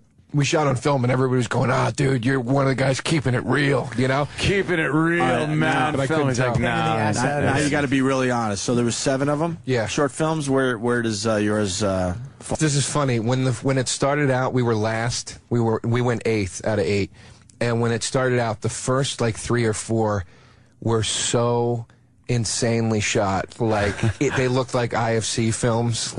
on film," and everybody was going, dude, you're one of the guys keeping it real, you know? Keeping it real, man. But I couldn't tell. Now you got to be really honest. So there was 7 of them? Yeah. Short films? Where does yours fall? This is funny. When it started out, we were last. We went 8th out of 8. And when it started out, the first, 3 or 4 were so insanely shot. They looked like IFC films,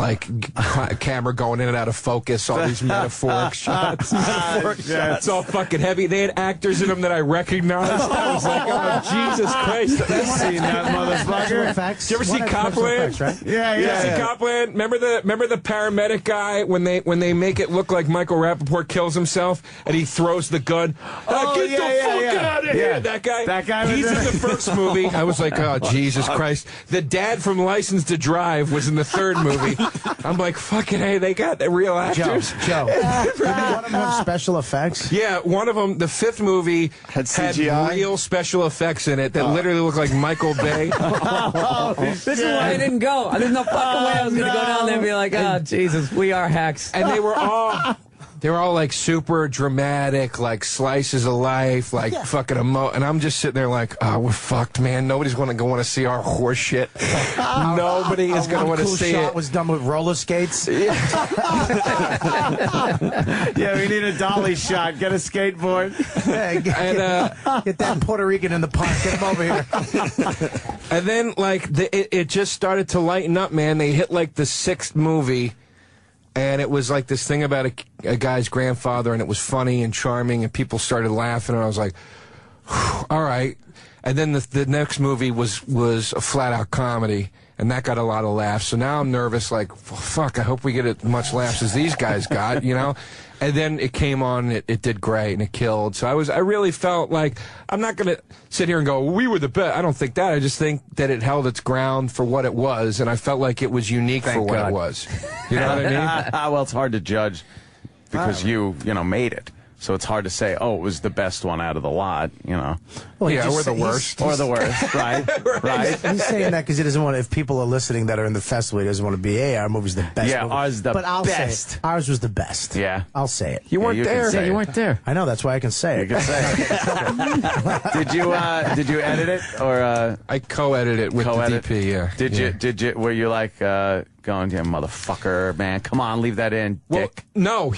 camera going in and out of focus, all these metaphoric shots. It's all fucking heavy. They had actors in them that I recognized. I was like, oh, Jesus Christ. I've seen that motherfucker. Did you ever see Copland? Right? Yeah. Did you see Copland? Remember the paramedic guy when they make it look like Michael Rappaport kills himself and he throws the gun? Get the fuck out of here! That guy. He's in the first movie. I was like, oh, Jesus Christ. The dad from License to Drive was in the 3rd movie. I'm like, fucking hey, they got the real actors. Joe. Didn't one of them have special effects? Yeah, one of them, the 5th movie, had real special effects in it that literally looked like Michael Bay. This is why I didn't go. There's no fucking way I was going to go down there and be like, oh, Jesus, we are hacks. And they were all super dramatic, slices of life, fucking and I'm just sitting there oh, we're fucked, man. Nobody's going to want to see our horse shit. Nobody is going to want to see it. Shot was done with roller skates. Yeah, we need a dolly shot. Get a skateboard. Get that Puerto Rican in the park. Get him over here. And then, it just started to lighten up, man. They hit, the 6th movie. And it was this thing about a guy's grandfather, and it was funny and charming, and people started laughing, and I was like, all right. And then the next movie was a flat-out comedy, and that got a lot of laughs. So now I'm nervous, fuck, I hope we get as much laughs as these guys got, you know? And then it came on, it did great, and it killed. So I really felt like, I'm not going to sit here and go, we were the best. I don't think that. I just think that it held its ground for what it was, and I felt like it was unique for what it was. You know what I mean? Well, it's hard to judge because you made it. So it's hard to say, oh, it was the best one out of the lot, you know. Well, yeah, or the worst. Or the worst, right? Right. He's saying that because he doesn't want, if people are listening that are in the festival, he doesn't want to be, hey, our movie's the best. Yeah, movie. ours the but I'll best. Say it. Ours was the best. Yeah. I'll say it. You weren't there. Yeah, you weren't there. I know, that's why I can say it. You can say it. Did you edit it or I co-edited it with the DP, yeah. Did you were you going, yeah, motherfucker, man, come on, leave that in, dick. Well,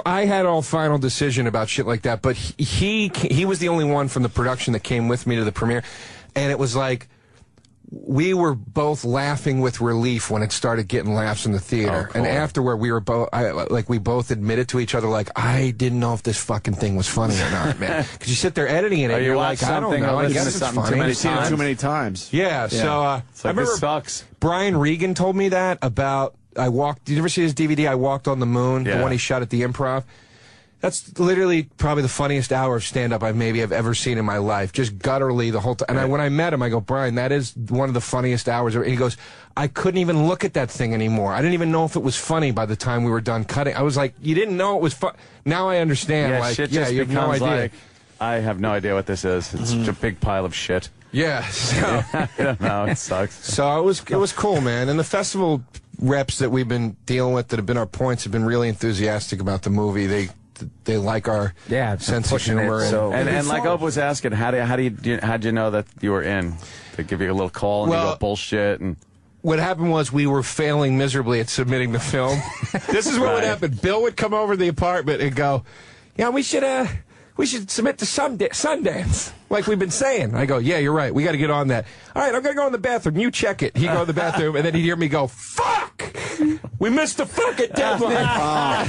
I had all final decision about shit like that, but he was the only one from the production that came with me to the premiere, and it was we were both laughing with relief when it started getting laughs in the theater. Oh, cool. And afterward, we were both, we both admitted to each other, I didn't know if this fucking thing was funny or not, man. Because you sit there editing it, and you're like, I don't know, I guess it's funny. You've seen it too many times. Yeah, so I remember this sucks. Brian Regan told me that about, did you ever see his DVD, I Walked on the Moon, the one he shot at the Improv? That's literally probably the funniest hour of stand-up I've ever seen in my life. Just gutturally the whole time. And when I met him, I go, Brian, that is one of the funniest hours. And he goes, I couldn't even look at that thing anymore. I didn't even know if it was funny by the time we were done cutting. I was like, you didn't know it was fun. Now I understand. Yeah, shit just you have no becomes idea. I have no idea what this is. It's such a big pile of shit. Yeah. So, I don't know. It sucks. So it was cool, man. And the festival reps that we've been dealing with that have been our points have been really enthusiastic about the movie. They like our sense of humor. And like Ope was asking, how'd you know that you were in? They give you a little call and you go bullshit and. What happened was we were failing miserably at submitting the film. This is what would happen. Bill would come over to the apartment and go, "Yeah, we should submit to Sundance, like we've been saying." I go, "Yeah, you're right. We got to get on that." All right, I'm going to go in the bathroom. You check it. He'd go to the bathroom, and then he'd hear me go, "Fuck! We missed the fucking deadline." Yeah.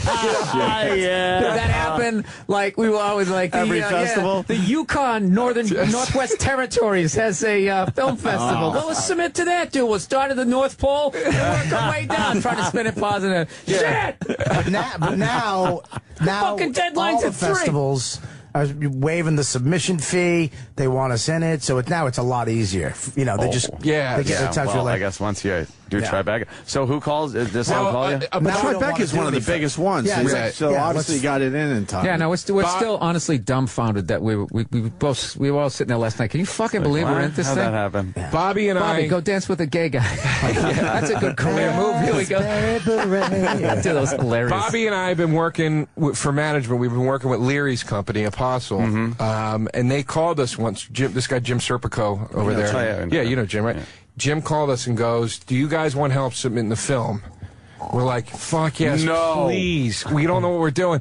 Did that happen? We were always every festival. The Yukon Northwest Territories has a film festival. Go submit to that, dude. We'll start at the North Pole and work our way down, trying to spin it positive. Shit! But now fucking deadlines all the at 3. festivals are waiving the submission fee. They want us in it, so now it's a lot easier. They just they get in touch with I guess once you Do Tribeca. So who calls? Does someone call you? Tribeca is one of the biggest ones. Yeah, so obviously you got it in time. Yeah, no, we're still honestly dumbfounded that we were all sitting there last night. Can you fucking believe we're in this How'd thing? that happen? Yeah. Bobby, go dance with a gay guy. That's a good career move. Here we go. Do those hilarious. Bobby and I have been working for management. We've been working with Leary's company, Apostle, and they called us once. This guy Jim Serpico over there. Yeah, you know Jim, right? Yeah. Jim called us and goes, "Do you guys want help submitting the film?" We're like, "Fuck yes, please." We don't know what we're doing.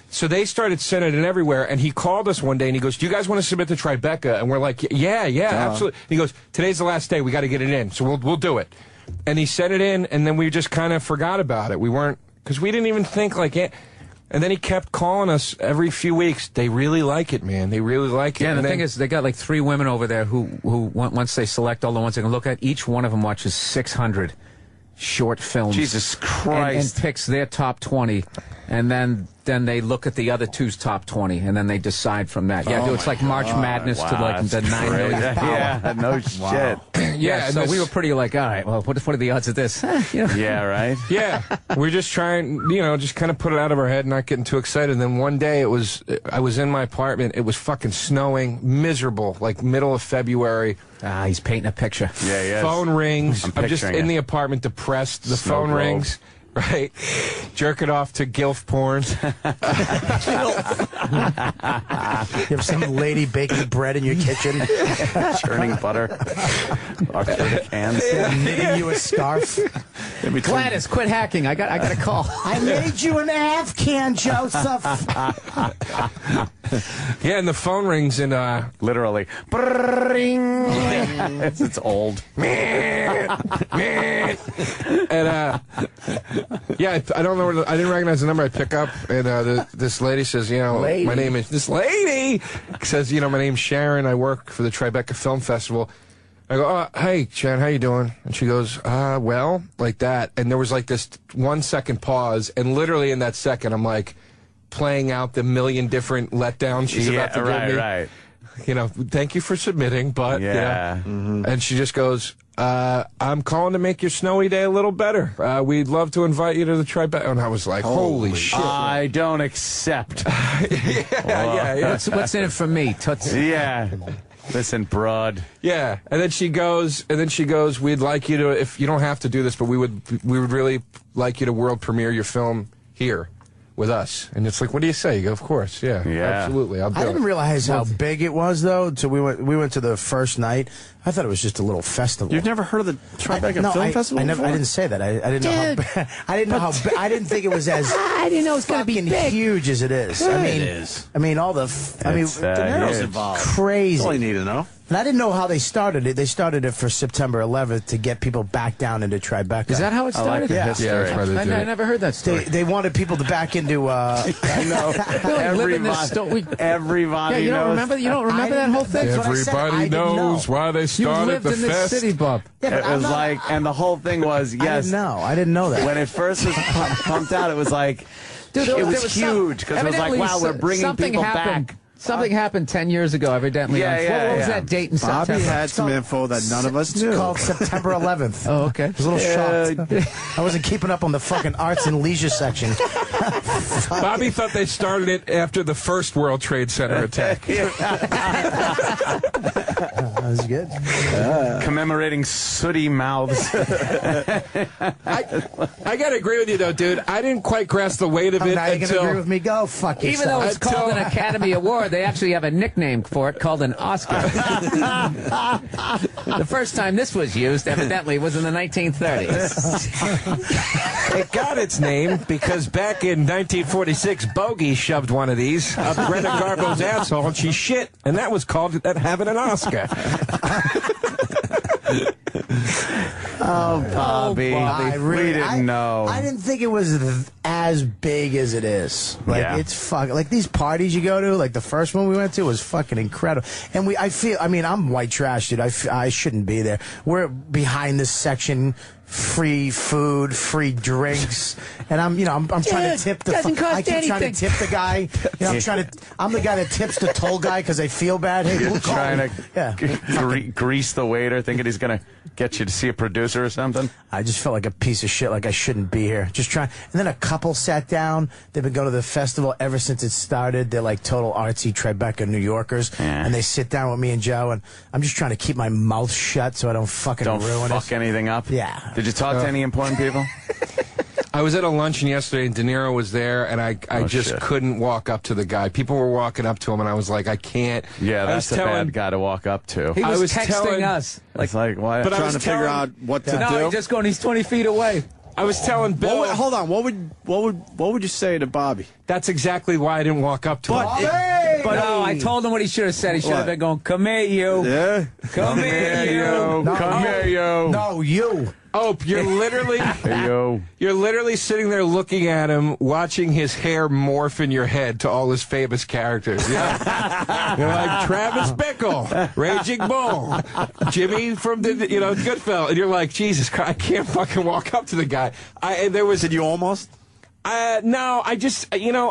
So they started sending it everywhere, and he called us one day and he goes, "Do you guys want to submit to Tribeca?" And we're like, "Yeah, absolutely." And he goes, "Today's the last day. We got to get it in, so we'll do it." And he sent it in, and then we just kind of forgot about it. We weren't, because we didn't even think like it. And then he kept calling us every few weeks. They really like it, man. They really like it. Yeah, and the thing is, they got like 3 women over there who once they select all the ones they can look at, each one of them watches 600 short films. Jesus Christ. And picks their top 20. And then they look at the other two's top 20, and then they decide from that. Yeah, it's like March Madness to like the 9 millionth power. Yeah, no shit. Yeah, so we were pretty like, all right, well, what are the odds of this? Yeah, right? Yeah, we're just trying, just kind of put it out of our head, not getting too excited. And then one day I was in my apartment, it was fucking snowing, miserable, like middle of February. He's painting a picture. Yeah, yeah. Phone rings. I'm just in the apartment, depressed. The phone rings. Right, jerk it off to gilf porn. You have some lady baking bread in your kitchen, churning butter, arctic hands, knitting you a scarf. Gladys, quit hacking. I got a call. I made you an Afghan, Joseph. Yeah, and the phone rings and literally, it's old. And yeah, I don't know. I didn't recognize the number. I pick up, and this lady says, my name is. This lady says, my name's Sharon. I work for the Tribeca Film Festival. I go, hey, Sharon, how you doing? And she goes, well, like that. And there was like this 1 second pause, and literally in that second, I'm like playing out the million different letdowns she's about to give me. Right. Thank you for submitting, but and she just goes, I'm calling to make your snowy day a little better. We'd love to invite you to the Tribeca. And I was like, holy shit. I don't accept. Yeah. What's in it for me? Toots? Yeah. Listen, broad. Yeah. And then she goes, we'd like you to, if you don't have to do this, but we would really like you to world premiere your film here with us. And it's like, what do you say? You go, of course, yeah. Absolutely, I'll do it. I didn't realize how big it was, though, until we went to the first night. I thought it was just a little festival. You've never heard of the Tribeca Film Festival? I didn't say that. I didn't know how. I didn't know how. I didn't think it was as. I didn't know it was going to be big. Huge as it is. It is. I mean, all the. Dinero's involved. Crazy. That's all you need to know. And I didn't know how they started it. They started it for September 11th to get people back down into Tribeca. Is that how it started? Yeah. That's why they did I it. never heard that story. They wanted people to back into. I know. Everybody you don't knows. remember? You don't remember that whole thing? Everybody knows why they started the in this fest. city, Bob. Yeah, it was like, and the whole thing was, yes. I didn't know that. When it first was pumped out, it was like, Dude, it was huge because it was like, wow, we're bringing people back. Something happened 10 years ago, evidently. What was that date in September? Bobby had some info that none of us knew. It's called September 11th. Oh, okay. I was a little shocked. I wasn't keeping up on the fucking arts and leisure section. Bobby thought they started it after the first World Trade Center attack. That was good. Commemorating sooty mouths. I gotta agree with you though, dude. I didn't quite grasp the weight of it Now you're until. gonna agree with me? Go fuck yourself. Even though it's called an Academy Award, they actually have a nickname for it called an Oscar. The first time this was used, evidently, was in the 1930s. It got its name because back in 1946, Bogey shoved one of these up Greta Garbo's asshole and she shit, and that was called having an Oscar. Oh, Bobby. We didn't know. I didn't think it was as big as it is. Like, it's fucking, like these parties you go to, like the first one we went to was fucking incredible. And I'm white trash, dude. I shouldn't be there. We're behind this section free food, free drinks, and I'm trying to tip the. Doesn't cost I keep trying to anything. tip the guy. I'm the guy that tips the toll guy because I feel bad. Hey, You're we'll call trying him. to grease the waiter, thinking he's going to get you to see a producer or something. I just felt like a piece of shit, like I shouldn't be here. Just trying. And then a couple sat down. They've been going to the festival ever since it started. They're like total artsy Tribeca New Yorkers. Yeah. And they sit down with me and Joe, and I'm just trying to keep my mouth shut so I don't fucking Don't ruin fuck it. anything up. Yeah. Did you talk to any important people? I was at a luncheon yesterday, and De Niro was there, and I just shit. couldn't walk up to the guy. People were walking up to him, and I was like, I can't. Yeah, I was that's a bad guy to walk up to. He I was was texting telling- us. It's like, why? But I Trying was to figure telling- out what to No, do. he's just going. He's 20 feet away. I was telling Bill. Hold on. What would you say to Bobby? That's exactly why I didn't walk up to him. But no, I told him what he should have said. He should have been going, "Come here, you. Yeah. Come here, you. Come here, yo. No, you. Oh, you're literally Hey, yo. you're literally sitting there looking at him, watching his hair morph in your head to all his famous characters. Yeah. You're like Travis Bickle, Raging Bull, Jimmy from the Goodfellas, and you're like, Jesus Christ, I can't fucking walk up to the guy. Did you almost? No, I just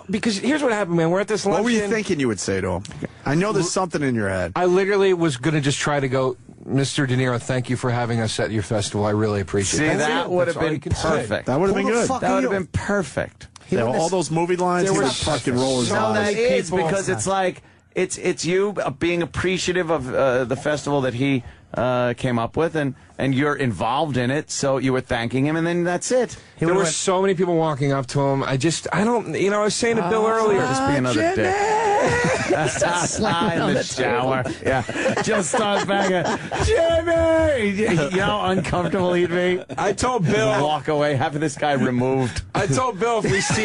because here's what happened, man. We're at this luncheon. What were you thinking you would say to him? I know there's something in your head. I literally was gonna just try to go, Mr. De Niro, thank you for having us at your festival. I really appreciate it. See, that would have That's all been you can say. perfect. That would have been Who the good. fuck That are would have you? been perfect. Yeah, all those movie lines, there he were would fucking roll his so No, eyes. that is people- because it's like it's you being appreciative of the festival that he came up with, and you're involved in it, so you were thanking him, and then that's it. There were so many people walking up to him. I don't, I was saying to Bill earlier. Just be another dick. In the shower. Yeah. Just starts banging. Jimmy! You know how uncomfortable he'd be? I told Bill. Walk away, have this guy removed. I told Bill if we see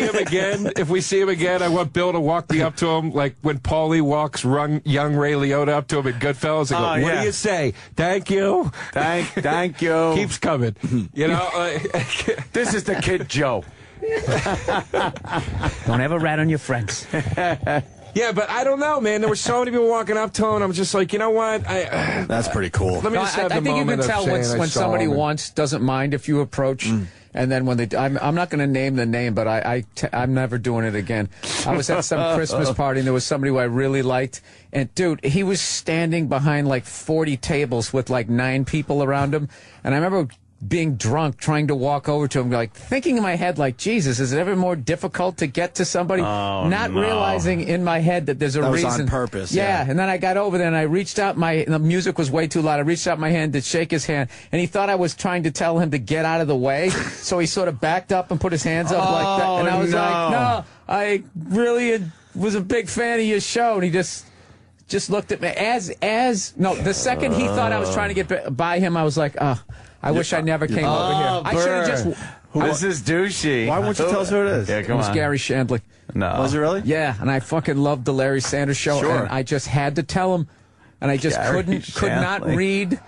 him again, I want Bill to walk me up to him like when Paulie walks young Ray Liotta up to him at Goodfellas and go, Oh, what yeah. do you say? Thank you. Thank you. Keeps coming. This is the kid Joe. Don't ever rat on your friends." Yeah, but I don't know, man. There were so many people walking up to him, and I'm just like, you know what? That's pretty cool. Let me just have I the think you moment can of tell saying I when saw somebody him. wants, doesn't mind if you approach. And then when they, I'm not going to name the name, but I'm never doing it again. I was at some Christmas party, and there was somebody who I really liked. And, dude, he was standing behind like 40 tables with like 9 people around him. And I remember being drunk, trying to walk over to him, like thinking in my head, like, Jesus, is it ever more difficult to get to somebody? Not realizing in my head that there's a That was reason. on purpose, Yeah. yeah. And then I got over there and I reached out the music was way too loud. I reached out my hand to shake his hand, and he thought I was trying to tell him to get out of the way. So he sort of backed up and put his hands up like that. And I was like, no, I really was a big fan of your show. And he just looked at me the second he thought I was trying to get by him, I was like, I wish I never came over here. I should have just. This is douchey. Why won't you tell us who it is? Yeah, It come was on. Gary Shandling. No. Was it really? Yeah, and I fucking loved the Larry Sanders Show, Sure. and I just had to tell him, and I just Gary could not Shandling. read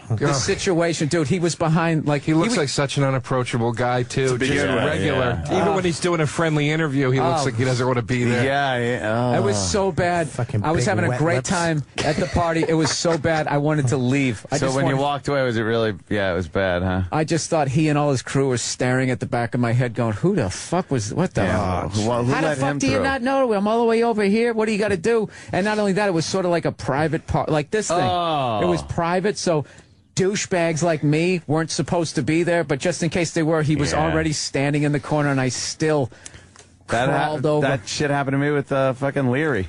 the situation, dude. He was behind, like He looks like such an unapproachable guy, too. begin Just with, regular. yeah. Even when he's doing a friendly interview, he looks like he doesn't want to be there. Yeah. It was so bad. Fucking I was big having a wet great lips. time at the party. It was so bad. I wanted to leave. So when you walked away, was it really? Yeah, it was bad, huh? I just thought he and all his crew were staring at the back of my head, going, "Who the fuck was? What the? Yeah. Who How the let fuck him do you through? not know? I'm all the way over here. What do you got to do?" And not only that, it was sort of like a private part, like this thing. Oh. It was private, so douchebags like me weren't supposed to be there. But just in case they were, he was Yeah. already standing in the corner, and I still crawled over. That shit happened to me with fucking Leary.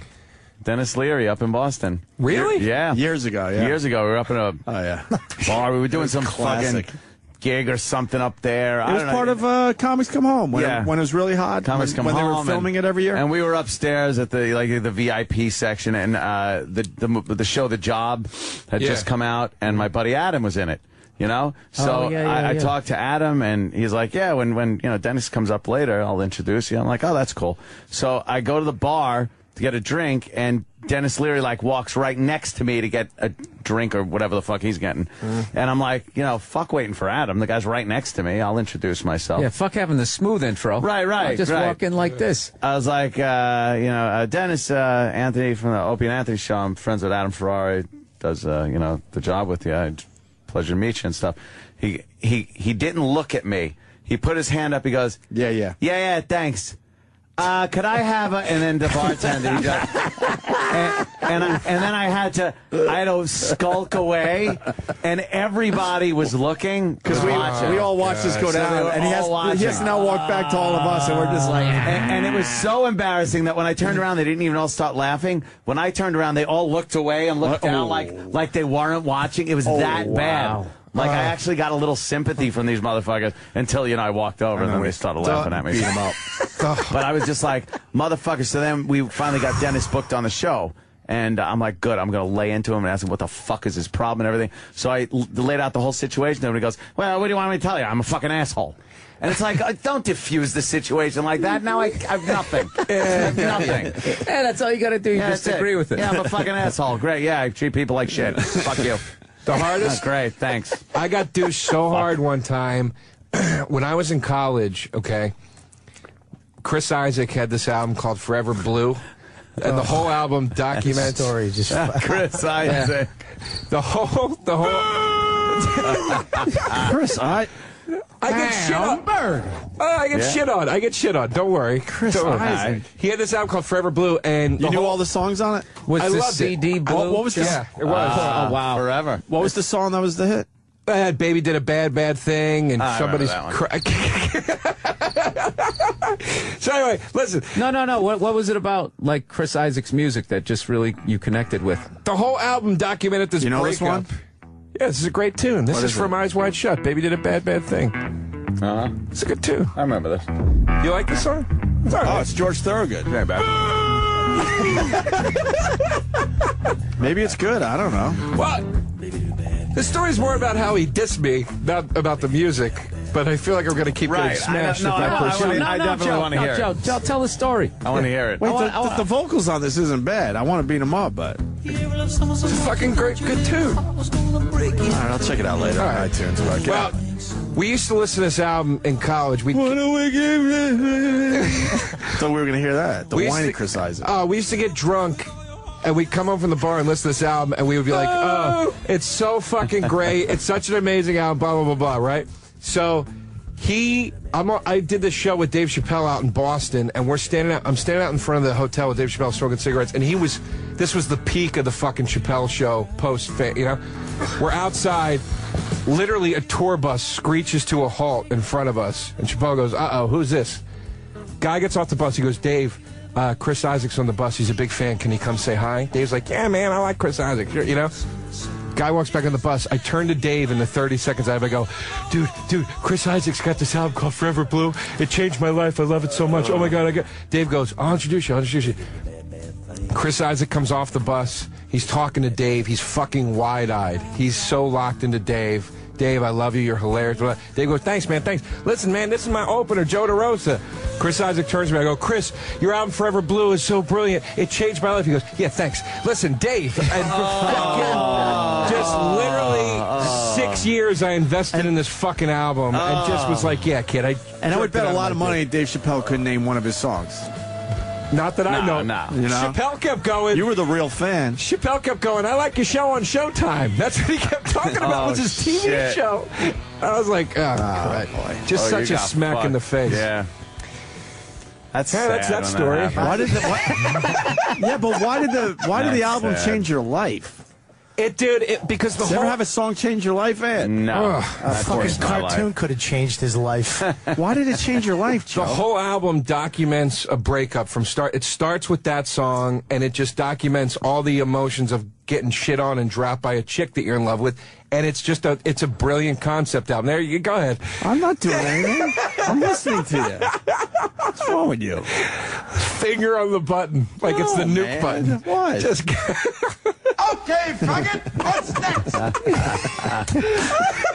Dennis Leary up in Boston. Really? Yeah. Years ago, yeah. Years ago, we were up in a Oh, yeah. bar. We were doing some Classic. fucking gig or something up there. It was part of Comics Come Home when, Yeah. when it was really hot. Comics Come when Home. they were filming it every year. And we were upstairs at the VIP section, and the show The Job had just come out, and my buddy Adam was in it. You know, so I talked to Adam, and he's like, "Yeah, when Dennis comes up later, I'll introduce you." I'm like, "Oh, that's cool." So I go to the bar to get a drink, and Dennis Leary walks right next to me to get a drink or whatever the fuck he's getting, and I'm like, fuck waiting for Adam. The guy's right next to me. I'll introduce myself. Yeah, fuck having the smooth intro. Right. I just walk in like this. I was like, Dennis Anthony from the Opie and Anthony show. I'm friends with Adam Ferrari. Does the Job with you. I pleasure to meet you and stuff. He didn't look at me. He put his hand up. He goes, yeah, thanks. Could I have a, and then the bartender, he goes, and then I had to skulk away, and everybody was looking because we all watched this go down, and he has to now walk back to all of us, and we're just like, and it was so embarrassing that when I turned around, they didn't even all start laughing. When I turned around, they all looked away and looked down like they weren't watching. It was that bad. Like, I actually got a little sympathy from these motherfuckers until, I walked over and then they started laughing at me. Beat him up. But I was just like, motherfuckers. So then we finally got Dennis booked on the show. And I'm like, good, I'm going to lay into him and ask him what the fuck is his problem and everything. So I laid out the whole situation. And he goes, well, what do you want me to tell you? I'm a fucking asshole. And it's like, don't diffuse the situation like that. Now I have nothing. I have nothing. Yeah, that's all you got to do. You just agree with it. Yeah, I'm a fucking asshole. Great. Yeah, I treat people like shit. Fuck you. The hardest? Great, thanks. I got douched so hard one time when I was in college, okay? Chris Isaac had this album called Forever Blue, and the whole album documents... story just... Chris Isaac. The whole... Chris, I get shit on. Burr. I get shit on. I get shit on. Don't worry. Chris Don't worry. Isaac. He had this album called Forever Blue, and You knew all the songs on it? Was I the loved CD it. blue? What was the... Yeah, it was. Oh, wow. Forever. What was the song that was the hit? I had Baby Did a Bad Thing, and I somebody's... remember So anyway, listen. No. What was it about, like, Chris Isaac's music that just really you connected with? The whole album documented this You know breakup. this one? Yeah, this is a great tune. This is from Eyes Wide Shut. Baby Did a Bad Thing. It's a good tune. I remember this. You like this song? It's all right. Oh, it's George Thorogood. Yeah, bad. Maybe it's good. I don't know. Well, the story's more about how he dissed me, not about the music. But I feel like I'm going to keep getting smashed if I pursue it. I definitely want to hear Joe, tell the story. I want to hear it. Wait, the vocals on this isn't bad. I want to beat him up, but... It's a fucking good tune. All right, I'll check it out later on iTunes. Well, we used to listen to this album in college. What do we give it? Thought we were going to hear that. The whiny Chris Isaac. We used to get drunk, and we'd come home from the bar and listen to this album, and we would be like, oh, it's so fucking great. It's such an amazing album, blah, blah, blah, blah, right? So I did this show with Dave Chappelle out in Boston, and I'm standing out in front of the hotel with Dave Chappelle smoking cigarettes, and this was the peak of the fucking Chappelle show We're outside, literally a tour bus screeches to a halt in front of us, and Chappelle goes, uh-oh, who's this? Guy gets off the bus, he goes, Dave, Chris Isaac's on the bus, he's a big fan, can he come say hi? Dave's like, yeah, man, I like Chris Isaac, Guy walks back on the bus. I turn to Dave in the 30 seconds I have. I go, dude, Chris Isaac's got this album called Forever Blue. It changed my life. I love it so much. Oh, my God. Dave goes, I'll introduce you. Chris Isaac comes off the bus. He's talking to Dave. He's fucking wide-eyed. He's so locked into Dave. Dave, I love you. You're hilarious. Dave goes, thanks, man, thanks. Listen, man, this is my opener, Joe DeRosa. Chris Isaac turns to me. I go, Chris, your album Forever Blue is so brilliant. It changed my life. He goes, yeah, thanks. Listen, Dave. And just literally 6 years I invested in this fucking album and just was like, yeah, kid. I would bet a lot of money Dave Chappelle couldn't name one of his songs. Not that I know. No. You know? Chappelle kept going. You were the real fan. Chappelle kept going, I like your show on Showtime. That's what he kept talking about was his TV show. I was like, boy. Just such a smack in the face. Yeah. That's that story. Why did the album change your life? Because the Did you ever have a song change your life, Ed? No. A fucking cartoon could have changed his life. Why did it change your life, Joe? The whole album documents a breakup from start. It starts with that song, and it just documents all the emotions of getting shit on and dropped by a chick that you're in love with. And it's a brilliant concept album. There you go. Ahead. I'm not doing anything. I'm listening to you. What's wrong with you? Finger on the button, like it's the nuke button. What? Just Okay, faggot, what's next?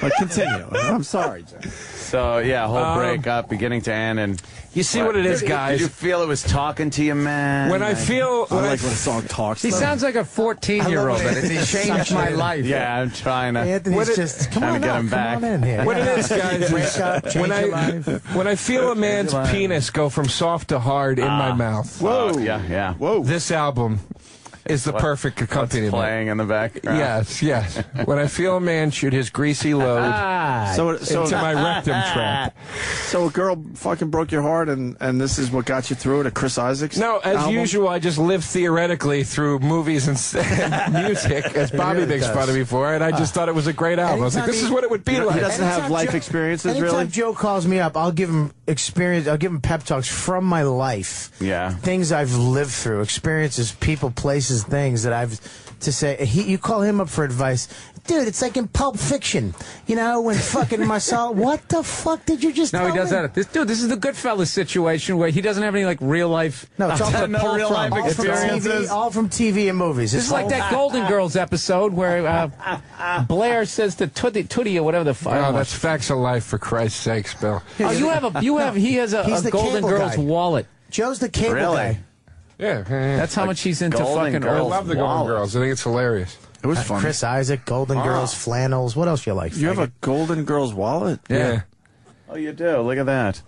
But continue. I'm sorry, Joe. So, whole breakup, beginning to end, and... You see what it is, guys. Did you feel it was talking to you, man? When I feel... I like when a song talks. He sounds like a 14-year-old, and it changed my life. Yeah, I'm trying to... Anthony's just, come on get him back. Come on in here. What it is, guys, Wake up, change your life. when I feel a man's penis go from soft to hard in my mouth. Whoa. Yeah. Whoa. This album is the perfect accompaniment. Playing in the background. Yes, yes. When I feel a man shoot his greasy load into my rectum trap. So a girl fucking broke your heart, and this is what got you through it, a Chris Isaacs No, as album? usual, I just live theoretically through movies and music, as Bobby really makes does. fun of me for, and I just thought it was a great album. I was like, this is what it would be like. He doesn't have life experiences, Anytime really? Joe calls me up, I'll give him experience. I'll give him pep talks from my life. Yeah. Things I've lived through, experiences, people, places, things that I've to say. You call him up for advice. Dude, it's like in Pulp Fiction. You know, when fucking Marcel, what the fuck did you just No, tell he does me? that. This is the Goodfellas situation where he doesn't have any like real life. No, it's all from pull real from. life all from experiences. TV, all from TV and movies. This is like that Golden Girls episode where Blair says to Tootie or whatever the fuck. Oh, that's facts of life, for Christ's sakes, Bill. Oh, he has He's a the Golden cable Girls guy. wallet. Joe's the cable Really? guy. Yeah. That's how much he's into Golden fucking Girls. I old. love the Golden Wallet. Girls. I think it's hilarious. It was fun. Chris Isaac, Golden Girls, flannels. What else you like? You have a faggot? Golden Girls wallet? Yeah. Oh, you do. Look at that.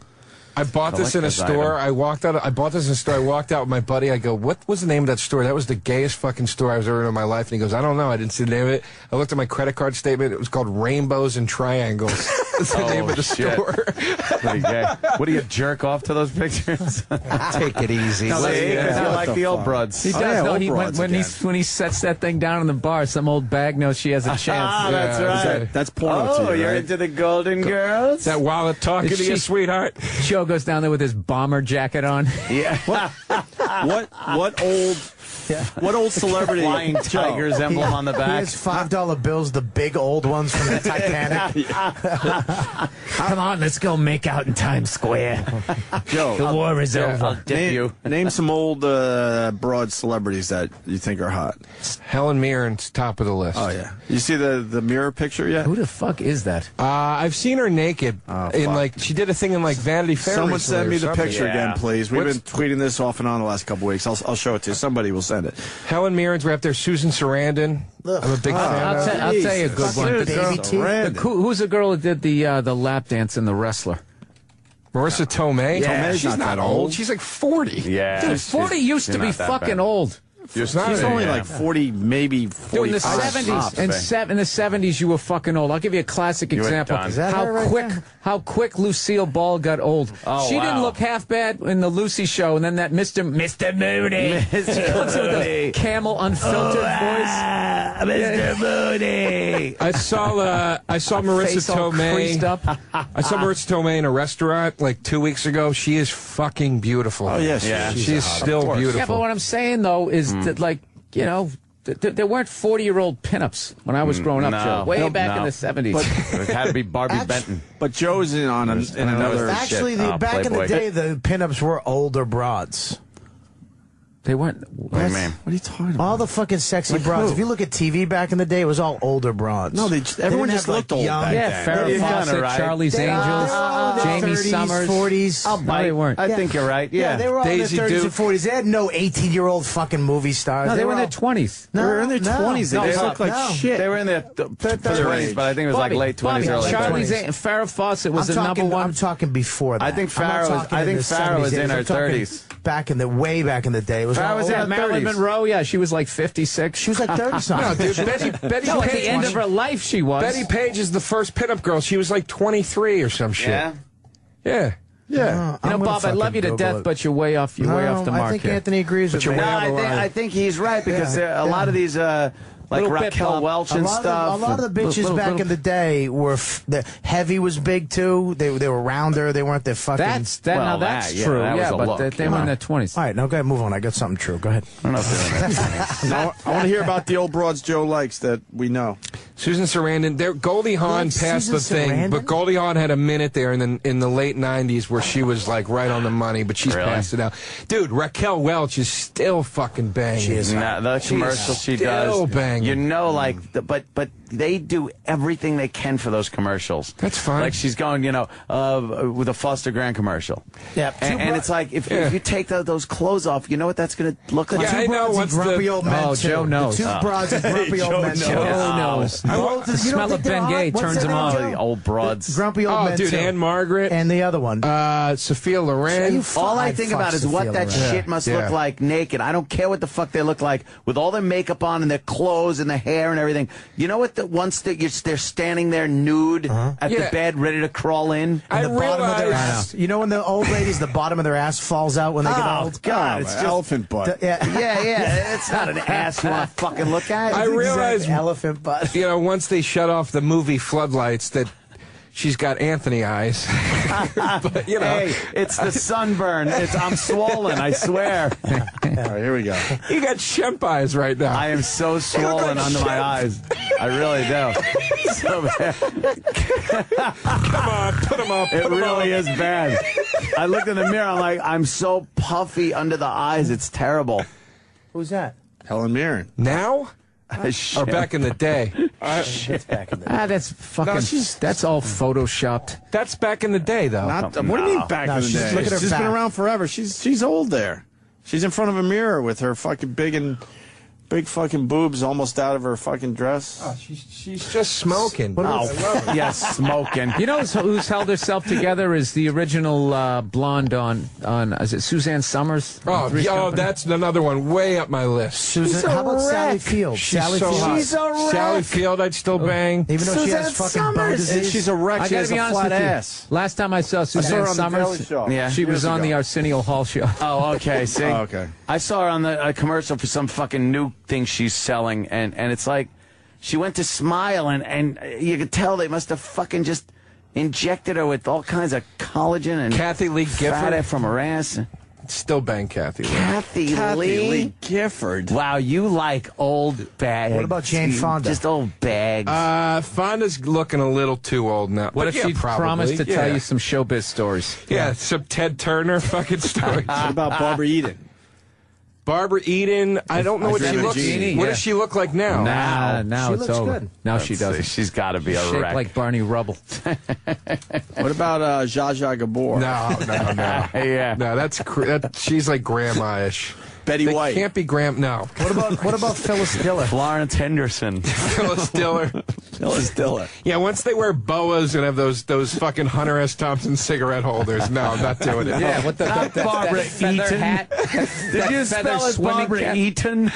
I bought this in a Collector's store. item. I walked out. I bought this in a store. I walked out with my buddy. I go, "What was the name of that store? That was the gayest fucking store I was ever in my life." And he goes, "I don't know. I didn't see the name of it." I looked at my credit card statement. It was called Rainbows and Triangles. That's the name of the shit. store. Pretty gay. What do you jerk off to those pictures? Take it easy. See, yeah. you like the old broads. He does. yeah, no, old he, broads when he sets that thing down in the bar, some old bag knows she has a chance. That's Yeah, right. That's porno Oh, to you, you're right? into the Golden Girls? That wallet talking to you, She- sweetheart. Joe goes down there with his bomber jacket on. Yeah. What old celebrity? Flying Tigers emblem on the He back. has $5 bills, the big old ones from the Titanic. Come on, let's go make out in Times Square. Joe, The war is over. name some old broad celebrities that you think are hot. Helen Mirren's top of the list. Oh yeah, you see the mirror picture yet? Who the fuck is that? I've seen her naked in like she did a thing in like Vanity Fair. Someone recently send me or the something. picture again, please. We've What's- been tweeting this off and on the last couple weeks. I'll show it to you. Somebody will send it. Helen Mirren's right there. Susan Sarandon. I'm a big fan. of her. I'll tell you a good one. The Baby girl, teeth. who's the girl that did the lap dance in The Wrestler? Marissa Tomei. Tomei's She's not not that old. old. She's like 40. Yeah. Dude, 40 used to be fucking old. She's not. She's only like 40, maybe 40. Dude, in the 70s, in the 70s, you were fucking old. I'll give you a classic were example. done. Is that her right How quick Lucille Ball got old. Oh, she didn't wow. look half bad in the Lucy show, and then that Mr. Moody, she comes in with the camel unfiltered voice. Mr. Moody. I saw Marissa Face all creased Tomei. up. I saw Marissa Tomei in a restaurant like 2 weeks ago. She is fucking beautiful. Oh yes, Yeah. she's still beautiful. Yeah, but what I'm saying though is that, like, you know, there weren't 40-year-old pinups when I was growing up, no. Joe. Way Nope, back no. in the 70s. It had to be Barbie Benton. But Joe's in on in another. Actually, shit. Oh, back in the Playboy. day, the pinups were older broads. They weren't. What do you mean? What are you talking about? All the fucking sexy Like broads. who? If you look at TV back in the day, it was all older broads. No, everyone didn't just have, looked like, old young- back Yeah, then. Farrah You're Fawcett, kinda right. Charlie's They were Angels, all in their Jamie 30s, Summers. 40s. No, they weren't. I think you're right. Yeah, Yeah. they were all Daisy in their 30s Duke. and 40s. They had no 18-year-old fucking movie stars. No, they were in all- their 20s. No, They were in their no. 20s. They No, just no, looked like no. shit. They were in their 20s, but I think it was like late 20s, Bobby, early Charlie's 20s. Farrah Fawcett was I'm the talking, number one. I'm talking before that. I think I'm not Farrah was- talking I in think the Farrah was 70s. in her I'm talking 30s. Way back in the day. It was Farrah all was in old. her Marilyn 30s. Monroe, yeah, she was like 56. She was like 30-something. No, dude, Betty No, at Page. the end of her life, she was. Betty Page is the first pinup girl. She was like 23 or some shit. Yeah. Yeah. Yeah. You know, Bob, I love you to death, but you're way off. You're way off the mark I think here. Anthony agrees with me. No, I think he's right because a lot of these, like Little bit, Raquel Bob. Welch and stuff. A lot of the bitches back in the day were the heavy was big too. They were rounder. They weren't the fucking. That's Well, that's yeah, true. that was Yeah, a but look. they were in their 20s. All right, now go ahead, move on. I got something true. Go ahead. I don't know if they're in their 20s. No, I want to hear about the old broads Joe likes that we know. Susan Sarandon. Goldie Hawn Like passed Susan the thing, Sarandon? but Goldie Hawn had a minute there in the late 90s where she was like right on the money, but she's Really? passed it out. Dude, Raquel Welch is still fucking banging. She is. No, the commercial she still does, banging. you know, like, but they do everything they can for those commercials. That's fine. Like she's going, with a Foster Grant commercial. Yeah, and it's like if you take those clothes off, you know what that's going to look like. Yeah, I know. What's grumpy old men. Oh, too. Joe knows. The two broads are grumpy old men. Joe knows. The smell of Bengay turns him on. The old broads. Grumpy old men. Dude, too. Anne Margaret. And the other one. Sophia Loren. All I think about is what that shit must look like naked. I don't care what the fuck they look like with all their makeup on and their clothes and their hair and everything. You know what? Once they're standing there nude at the bed, ready to crawl in. And the bottom of their ass. You know when the old ladies, the bottom of their ass falls out when they get old? God, it's just elephant butt. Yeah. It's not an ass you want to fucking look at. I realize elephant butt. Once they shut off the movie floodlights, that she's got Anthony eyes. But, Hey, it's the sunburn. I'm swollen, I swear. All right, here we go. You got Shemp eyes right now. I am so swollen under my eyes. I really do. So bad. Come on, put them up. It really is bad. I looked in the mirror, I'm like, I'm so puffy under the eyes. It's terrible. Who's that? Helen Mirren. Now? Or back in the day? It's back in the day. That's fucking. That's all photoshopped. That's back in the day, though. What do you mean back in the day? Look at her She's back. been around forever. She's old there. She's in front of a mirror with her fucking big fucking boobs almost out of her fucking dress. Oh, she's just smoking. Yes, smoking. You know who's held herself together is the original blonde on is it Suzanne Summers? That's another one way up my list. Susan, how about Sally Field? She's Sally so Field. hot. She's a wreck. Sally Field, I'd still bang. Even though she has fucking bone disease. She's a wreck. I She gotta has be a honest flat with you. ass. Last time I saw I saw her Suzanne on the Daily Summers, Show. Yeah. she was Years on the ago. Arsenio Hall show. Oh, okay. See? Oh, okay. I saw her on the commercial for some fucking new thing she's selling, and it's like she went to Smile, and you could tell they must have fucking just injected her with all kinds of collagen and Kathy Lee fat Gifford. from her ass. Still bang Kathy Lee. Kathy Lee Gifford. Wow, you like old bags. What about Jane Fonda? Just old bags. Fonda's looking a little too old now. What But if yeah, she probably. promised to Yeah. tell you some showbiz stories? Yeah, some Ted Turner fucking stories. What about Barbara Eden? Barbara Eden, I don't know what she Adriana looks Genie, What yeah. does she look like now? Now She it's looks over. good. Now she doesn't. She's got to be a Shaped wreck. like Barney Rubble. What about Zsa Zsa Gabor? No. Yeah. No, she's like grandma-ish. Betty They White. can't be No. What about Phyllis Diller? Florence Henderson. Phyllis Diller. Phyllis Diller. Yeah, once they wear boas and have those fucking Hunter S. Thompson cigarette holders, no, I'm not doing it. Yeah, what the Barbara that feather Eaton. hat? Did you spell it Barbara cap? Eaton?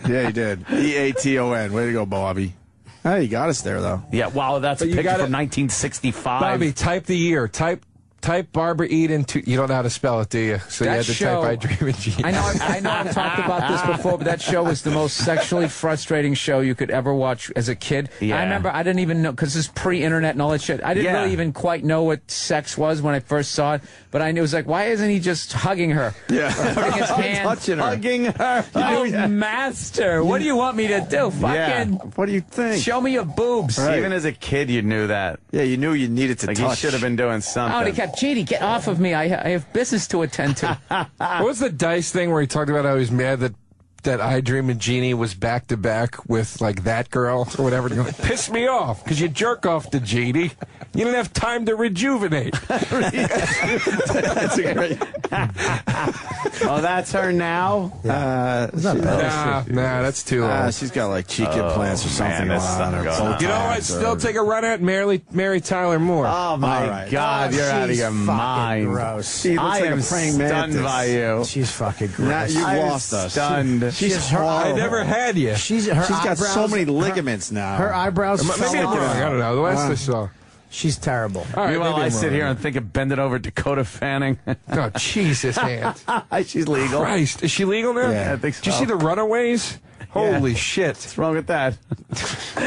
Yeah, he did. Eaton. Way to go, Bobby. Hey, you got us there, though. Yeah, wow, that's a But you picture gotta- from 1965. Bobby, type the year. Type Barbara Eden. You don't know how to spell it, do you? So you That had to show- type I Dream of Genius. I know I've talked about this before, but that show was the most sexually frustrating show you could ever watch as a kid. Yeah. I remember I didn't even know, because it's pre-internet and all that shit. I didn't Yeah. really even quite know what sex was when I first saw it, but I knew it was like, why isn't he just hugging her? Yeah. Putting his hand. Touching her. Hugging her. Oh, master, what do you want me to do? Fucking What do you think? show me your boobs. Right. Even as a kid, you knew that. Yeah, you knew you needed to Like, touch. you should have been doing Oh, something. they kept, Genie, get off of me. I have business to attend to. What was the Dice thing where he talked about how he was mad that I Dream of Genie was back to back with like that girl or whatever? He goes, pissed me off because you jerk off to Genie. You didn't have time to rejuvenate. That's a great. Oh, that's her now? Nah, that's too old. She's got like cheek implants or something man, going on. that's Or not both You know, I'd times still or- take a run at Mary Tyler Moore. Oh, my All right. God, you're out of she's your fucking mind. gross. She looks I like am a praying stunned mantis. by you. She's fucking gross. Now you've I'm lost us. stunned. She's her I horrible. never had you. She's She's got so many ligaments now. Her eyebrows Maybe fell I'm wrong. off. I don't know. The last I saw. She's terrible. All right, Meanwhile, maybe I I'm sit wrong. here and think of bending over Dakota Fanning. Oh, Jesus, Aunt. She's legal. Christ. Is she legal now? Yeah, I think so. Did you see the Runaways? Holy shit. What's wrong with that?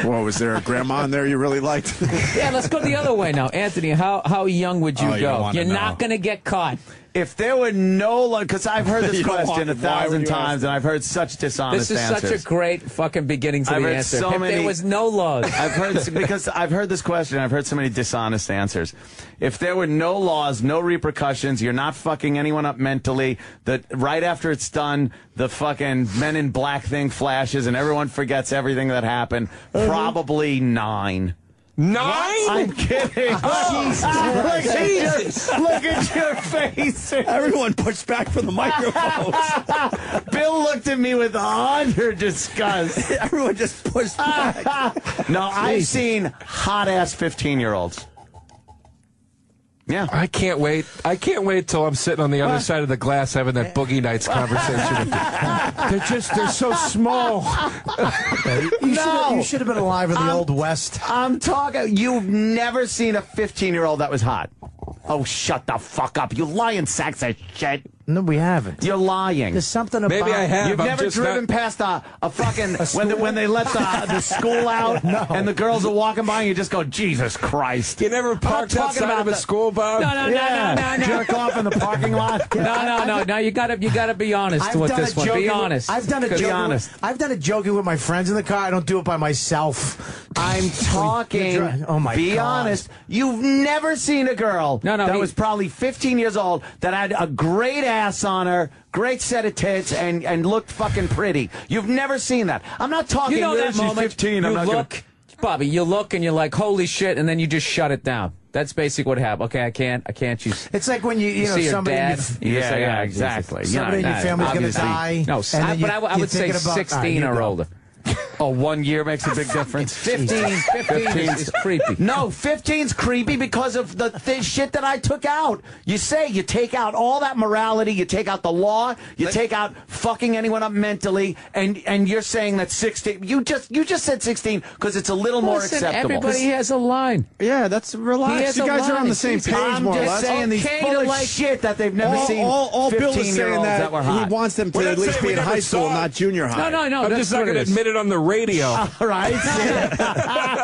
Whoa, was there a grandma in there you really liked? Yeah, let's go the other way now. Anthony, how young would you Oh, you don't go? wanna You're know. not going to get caught. If there were no, because I've heard this You don't question want- 1,000 why would you times, ask and I've heard such dishonest This is answers. such a great fucking beginning to I've the heard answer. so If many- there was no laws. I've heard because I've heard this question. I've heard so many dishonest answers. If there were no laws, no repercussions, you're not fucking anyone up mentally. That right after it's done, the fucking Men in Black thing flashes and everyone forgets everything that happened. 7, probably 9. 9? I'm kidding. Look at your face. Everyone pushed back from the microphones. Bill looked at me with utter disgust. Everyone just pushed back. No, I've seen hot-ass 15-year-olds. Yeah. I can't wait. I can't wait till I'm sitting on the other side of the glass having that Boogie Nights conversation. They're so small. You should have been alive in the Old West. I'm talking. You've never seen a 15-year-old that was hot. Oh, shut the fuck up. You lying sacks of shit. No, we haven't. You're lying. There's something about... Maybe I have. You've never driven past a fucking... when they let the school out and the girls are walking by and you just go, Jesus Christ. You never parked outside of a school, Bob? No. Jerk off in the parking lot? No. You gotta be honest with this one. Be honest. I've done it joking with my friends in the car. I don't do it by myself. I'm talking. Oh my Be God. honest. You've never seen a girl that was probably 15 years old that had a great ass on her, great set of tits, and looked fucking pretty. You've never seen that. I'm not talking. You know that she's moment 15. I'm you not look, Bobby. You look and you're like, holy shit, and then you just shut it down. That's basically what happened. Okay, I can't. It's like when you know see your somebody. dad. Yeah, exactly. Somebody in your family's going to die. No, but I would say 16 or older. Oh, 1 year makes a big difference. 15 is creepy. No, 15's creepy because of the shit that I took out. You take out all that morality, you take out the law, you take out fucking anyone up mentally, and you're saying that 16. You just said 16 because it's a little more acceptable. Everybody has a line. Yeah, that's relax. You guys are on the same page, I'm more or just less. saying these full of shit that they've never seen. All Bill is saying that were hot. he wants them to at least be in high school, not junior high. No. I'm just not going to admit it on the radio. All right.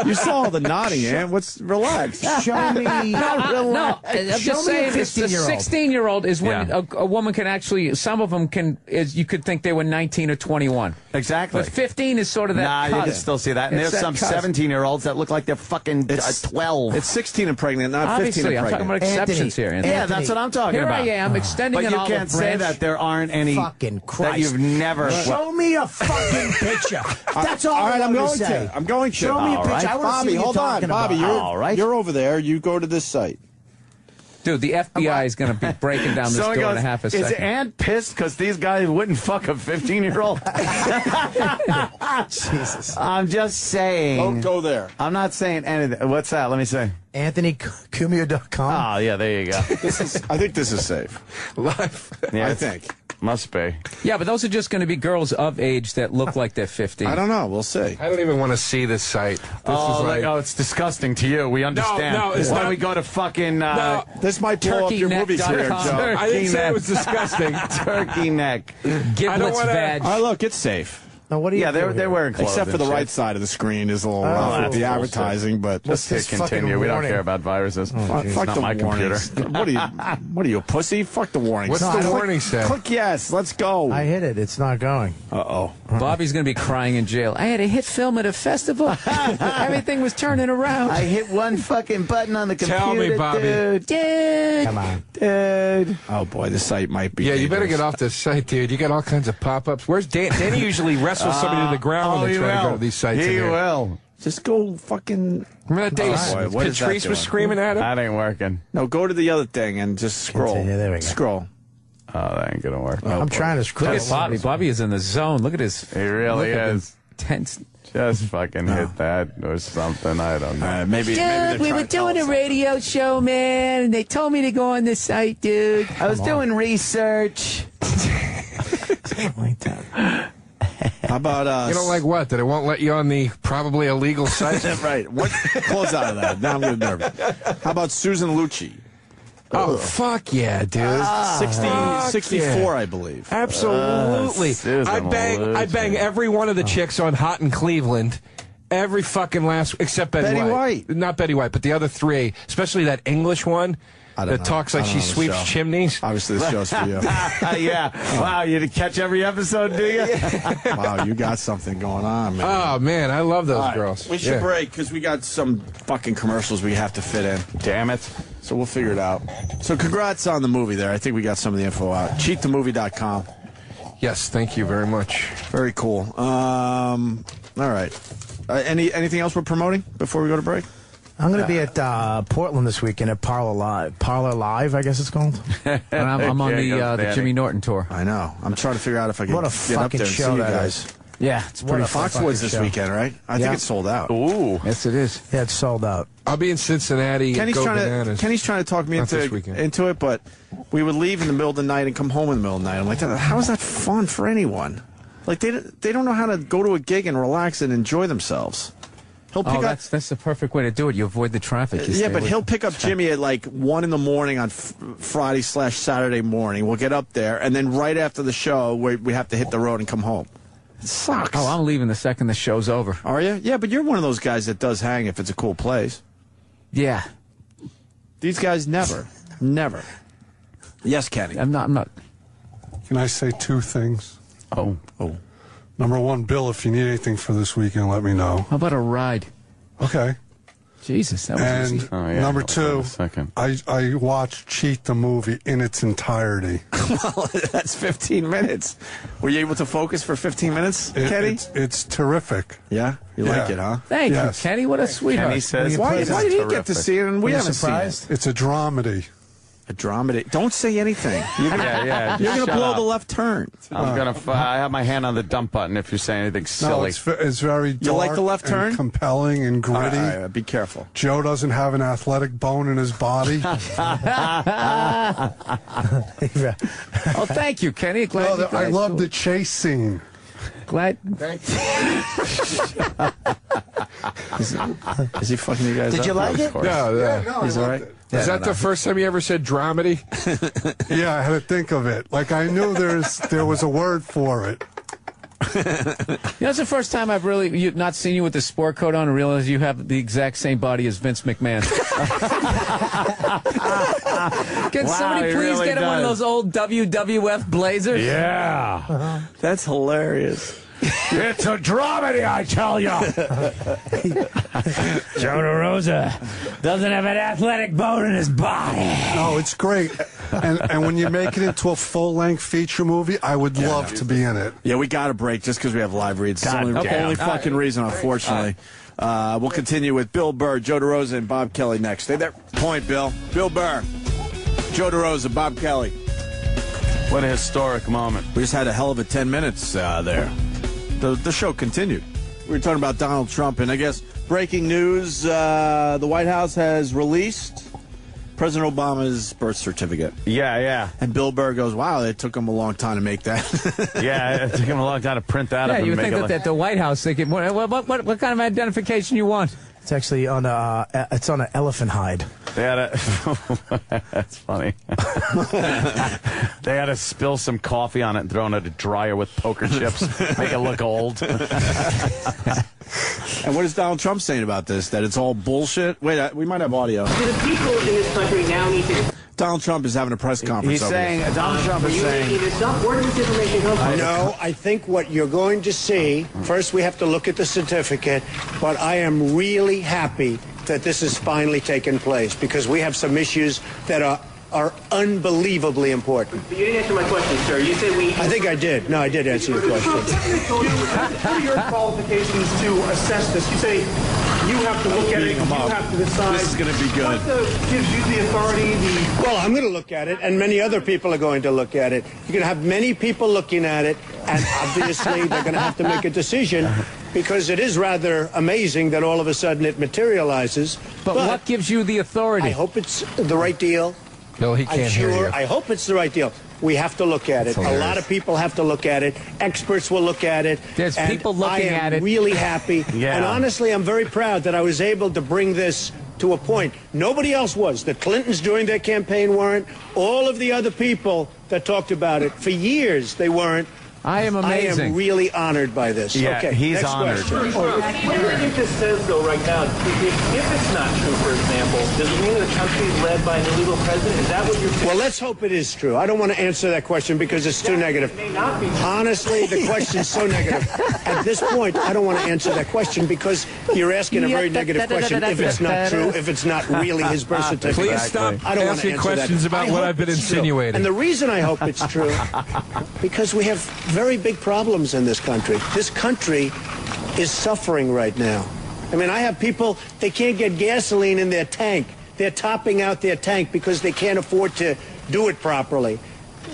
You saw all the nodding, man. Relax. Show me. No. I'm just saying, the 16-year-old is when a woman can actually. Some of them can. You could think they were 19 or 21. Exactly. But 15 is sort of that. Nah, you can still see that. And there's some 17-year-olds that look like they're fucking 12. It's 16 and pregnant, not Obviously, 15 and I'm pregnant. talking about exceptions here. Anthony. Yeah, that's what I'm talking Here about. I am extending but an you olive can't say branch. that there aren't any Fucking Christ. that you've never. Show me a fucking picture. That's all. All right, I'm going say. to. I'm going to. Show me a All picture. right. I want to Bobby, see what hold you're on. talking Bobby, about. you're over there. You go to this site. Dude, the FBI is going to be breaking down this door in a half a second. Is Aunt pissed because these guys wouldn't fuck a 15-year-old? Jesus. I'm just saying. Don't go there. I'm not saying anything. What's that? Let me see. AnthonyCumio.com. Oh, yeah, there you go. I think this is safe. Live. Yeah, I think. Must be. Yeah, but those are just going to be girls of age that look like they're 15. I don't know. We'll see. I don't even want to see this site. This is like, it's disgusting to you. We understand. No, it's Why not. don't we go to fucking This might blow up your movie career, turkeyneck.com. Joe. I didn't say it was disgusting. Turkey neck. Giblets wanna- vag. All right, look, it's safe. Now, what do you Yeah, do they're wearing clothes. Except for and the right shit. side of the screen is a little rough with the advertising, but Just hit this fucking continue. We don't warning? care about viruses. fuck It's the not my computer. warnings. What are you, a pussy? Fuck the warnings. What's the warning say? Click yes. Let's go. I hit it. It's not going. Uh-oh. Bobby's going to be crying in jail. I had a hit film at a festival. Everything was turning around. I hit one fucking button on the computer. Tell me, Bobby. Dude. Come on. Dude. Oh, boy, the site might be Yeah, you better dangerous. get off this site, dude. You got all kinds of pop-ups. Where's Dan? Danny usually wrestles somebody to the ground when they try to go to these sites. He in here. will. Just go fucking... Remember that day Oh, boy, what is that Patrice was doing? screaming at him? That ain't working. No, go to the other thing and just scroll. Continue. There we go. Scroll. Oh, that ain't gonna work. I'm trying to scroll. Look at Bobby. Bobby is in the zone. Look at his. He really look at is. his tense. Just fucking hit that or something. I don't know. Maybe We were doing a radio show, man, and they told me to go on this site, dude. I was doing research. How about You don't like what? That it won't let you on the probably illegal site? right. What? Close out of that. Now I'm getting nervous. How about Susan Lucci? Oh, fuck yeah, dude. 64, I believe. Absolutely. Susan I'd bang every one of the chicks on Hot in Cleveland. Every fucking last, except Betty White. Not Betty White, but the other three, especially that English one that talks like she sweeps chimneys. Obviously, this show's for you. Yeah. Wow, you catch every episode, do you? Wow, you got something going on, man. Oh, man, I love those All right, girls. We should break because we got some fucking commercials we have to fit in. Damn it. So we'll figure it out. So congrats on the movie there. I think we got some of the info out. Cheatthemovie.com. Yes, thank you very much. Very cool. All right. Anything else we're promoting before we go to break? I'm going to be at Portland this weekend at Parlor Live, I guess it's called. And I'm on the Jimmy Norton tour. I know. I'm trying to figure out if I can What a get up fucking there and show see you that guys. is. Yeah, it's What pretty a fun. Foxwoods this show. weekend, right? I think it's sold out. Ooh. Yes, it is. Yeah, it's sold out. I'll be in Cincinnati. Kenny's Go trying Bananas. to talk me Not this weekend. into it, but we would leave in the middle of the night and come home in the middle of the night. I'm like, how is that fun for anyone? Like they don't know how to go to a gig and relax and enjoy themselves. He'll pick up. That's the perfect way to do it. You avoid the traffic. Yeah, but he'll pick up Jimmy at like 1 in the morning on Friday/Saturday morning. We'll get up there, and then right after the show, we have to hit the road and come home. It sucks. Oh, I'm leaving the second the show's over. Are you? Yeah, but you're one of those guys that does hang if it's a cool place. Yeah. These guys never. Never. Yes, Kenny. I'm not. Can I say two things? Oh. Number one, Bill, if you need anything for this weekend, let me know. How about a ride? Okay. Jesus, that was And easy. number two, I watched Cheat the movie in its entirety. Well, that's 15 minutes. Were you able to focus for 15 minutes, Kenny? It's terrific. Yeah? You like it, huh? Thank Yes. you, Kenny. What a sweetheart. Kenny says Why it's did he get terrific. to see it and we haven't seen it? It's a dramedy. A dramedy. Don't say anything. You're gonna, Yeah, you're gonna shut blow up. the left turn. I'm gonna. I have my hand on the dump button if you say anything No, silly. it's very dark You like the left and turn? compelling and gritty. All right, be careful. Joe doesn't have an athletic bone in his body. Oh, thank you, Kenny. Glad you I love the chase scene. Glad. Is he fucking you guys Did up? you like it? No, He's all right. Is that the first time you ever said dramedy? Yeah, I had to think of it. Like I knew there was a word for it. That's the first time I've really not seen you with the sport coat on and realized you have the exact same body as Vince McMahon. Can somebody he please really get him one of does. those old WWF blazers? Yeah. That's hilarious. It's a dramedy, I tell ya. Joe DeRosa doesn't have an athletic bone in his body. No, it's great. And when you make it into a full-length feature movie, I would love to be in it. Yeah, we got to break just because we have live reads. It's the God only, damn. only fucking reason, unfortunately. We'll continue with Bill Burr, Joe DeRosa, and Bob Kelly next. Stay there. Point, Bill. Bill Burr, Joe DeRosa, Bob Kelly. What a historic moment. We just had a hell of a 10 minutes there. The show continued. We were talking about Donald Trump, and I guess breaking news, the White House has released President Obama's birth certificate. Yeah. And Bill Burr goes, wow, it took him a long time to make that. Yeah, it took him a long time to print that up Yeah, and you would make think it that at the White House they could. What kind of identification you want? It's actually on it's on an elephant hide. They had to. That's funny. They had to spill some coffee on it and throw it in a dryer with poker chips, make it look old. And what is Donald Trump saying about this? That it's all bullshit? Wait, we might have audio. Do the people in this country now need to... Donald Trump is having a press conference. He's over saying, here. Donald Trump is saying, Either stop, where does this information come from? No, I think what you're going to see, first we have to look at the certificate, but I am really happy that this has finally taken place because we have some issues that are unbelievably important. But you didn't answer my question, sir. You said we... I think I did. No, I did answer your question. What are your qualifications to assess this? You say you have to look at it, you have to decide. This is going to be good. What gives you the authority, Well, I'm going to look at it, and many other people are going to look at it. You're going to have many people looking at it, and obviously they're going to have to make a decision because it is rather amazing that all of a sudden it materializes. But what gives you the authority? I hope it's the right deal. Bill, he can't hear you. I hope it's the right deal. We have to look at it. A lot of people have to look at it. Experts will look at it. There's and people looking at it. I am really happy. Yeah. And honestly, I'm very proud that I was able to bring this to a point. Nobody else was. The Clintons during their campaign weren't. All of the other people that talked about it, for years they weren't. I am amazing. I am really honored by this. Yeah, okay, he's next honored. question. What do you think this says, though, right now? If it's not true, for example, does it mean the country is led by an illegal president? Is that what you're saying? Well, let's hope it is true. I don't want to answer that question because it's too negative. It may not be true. Honestly, the question's so negative. At this point, I don't want to answer that question because you're asking a very negative question if it's not true, if it's not really his birth certificate. Please stop I don't want to asking answer questions that. about I what hope I've been it's true. insinuating. And the reason I hope it's true, because we have very big problems in this country. This country is suffering right now. I mean, I have people, they can't get gasoline in their tank. They're topping out their tank because they can't afford to do it properly.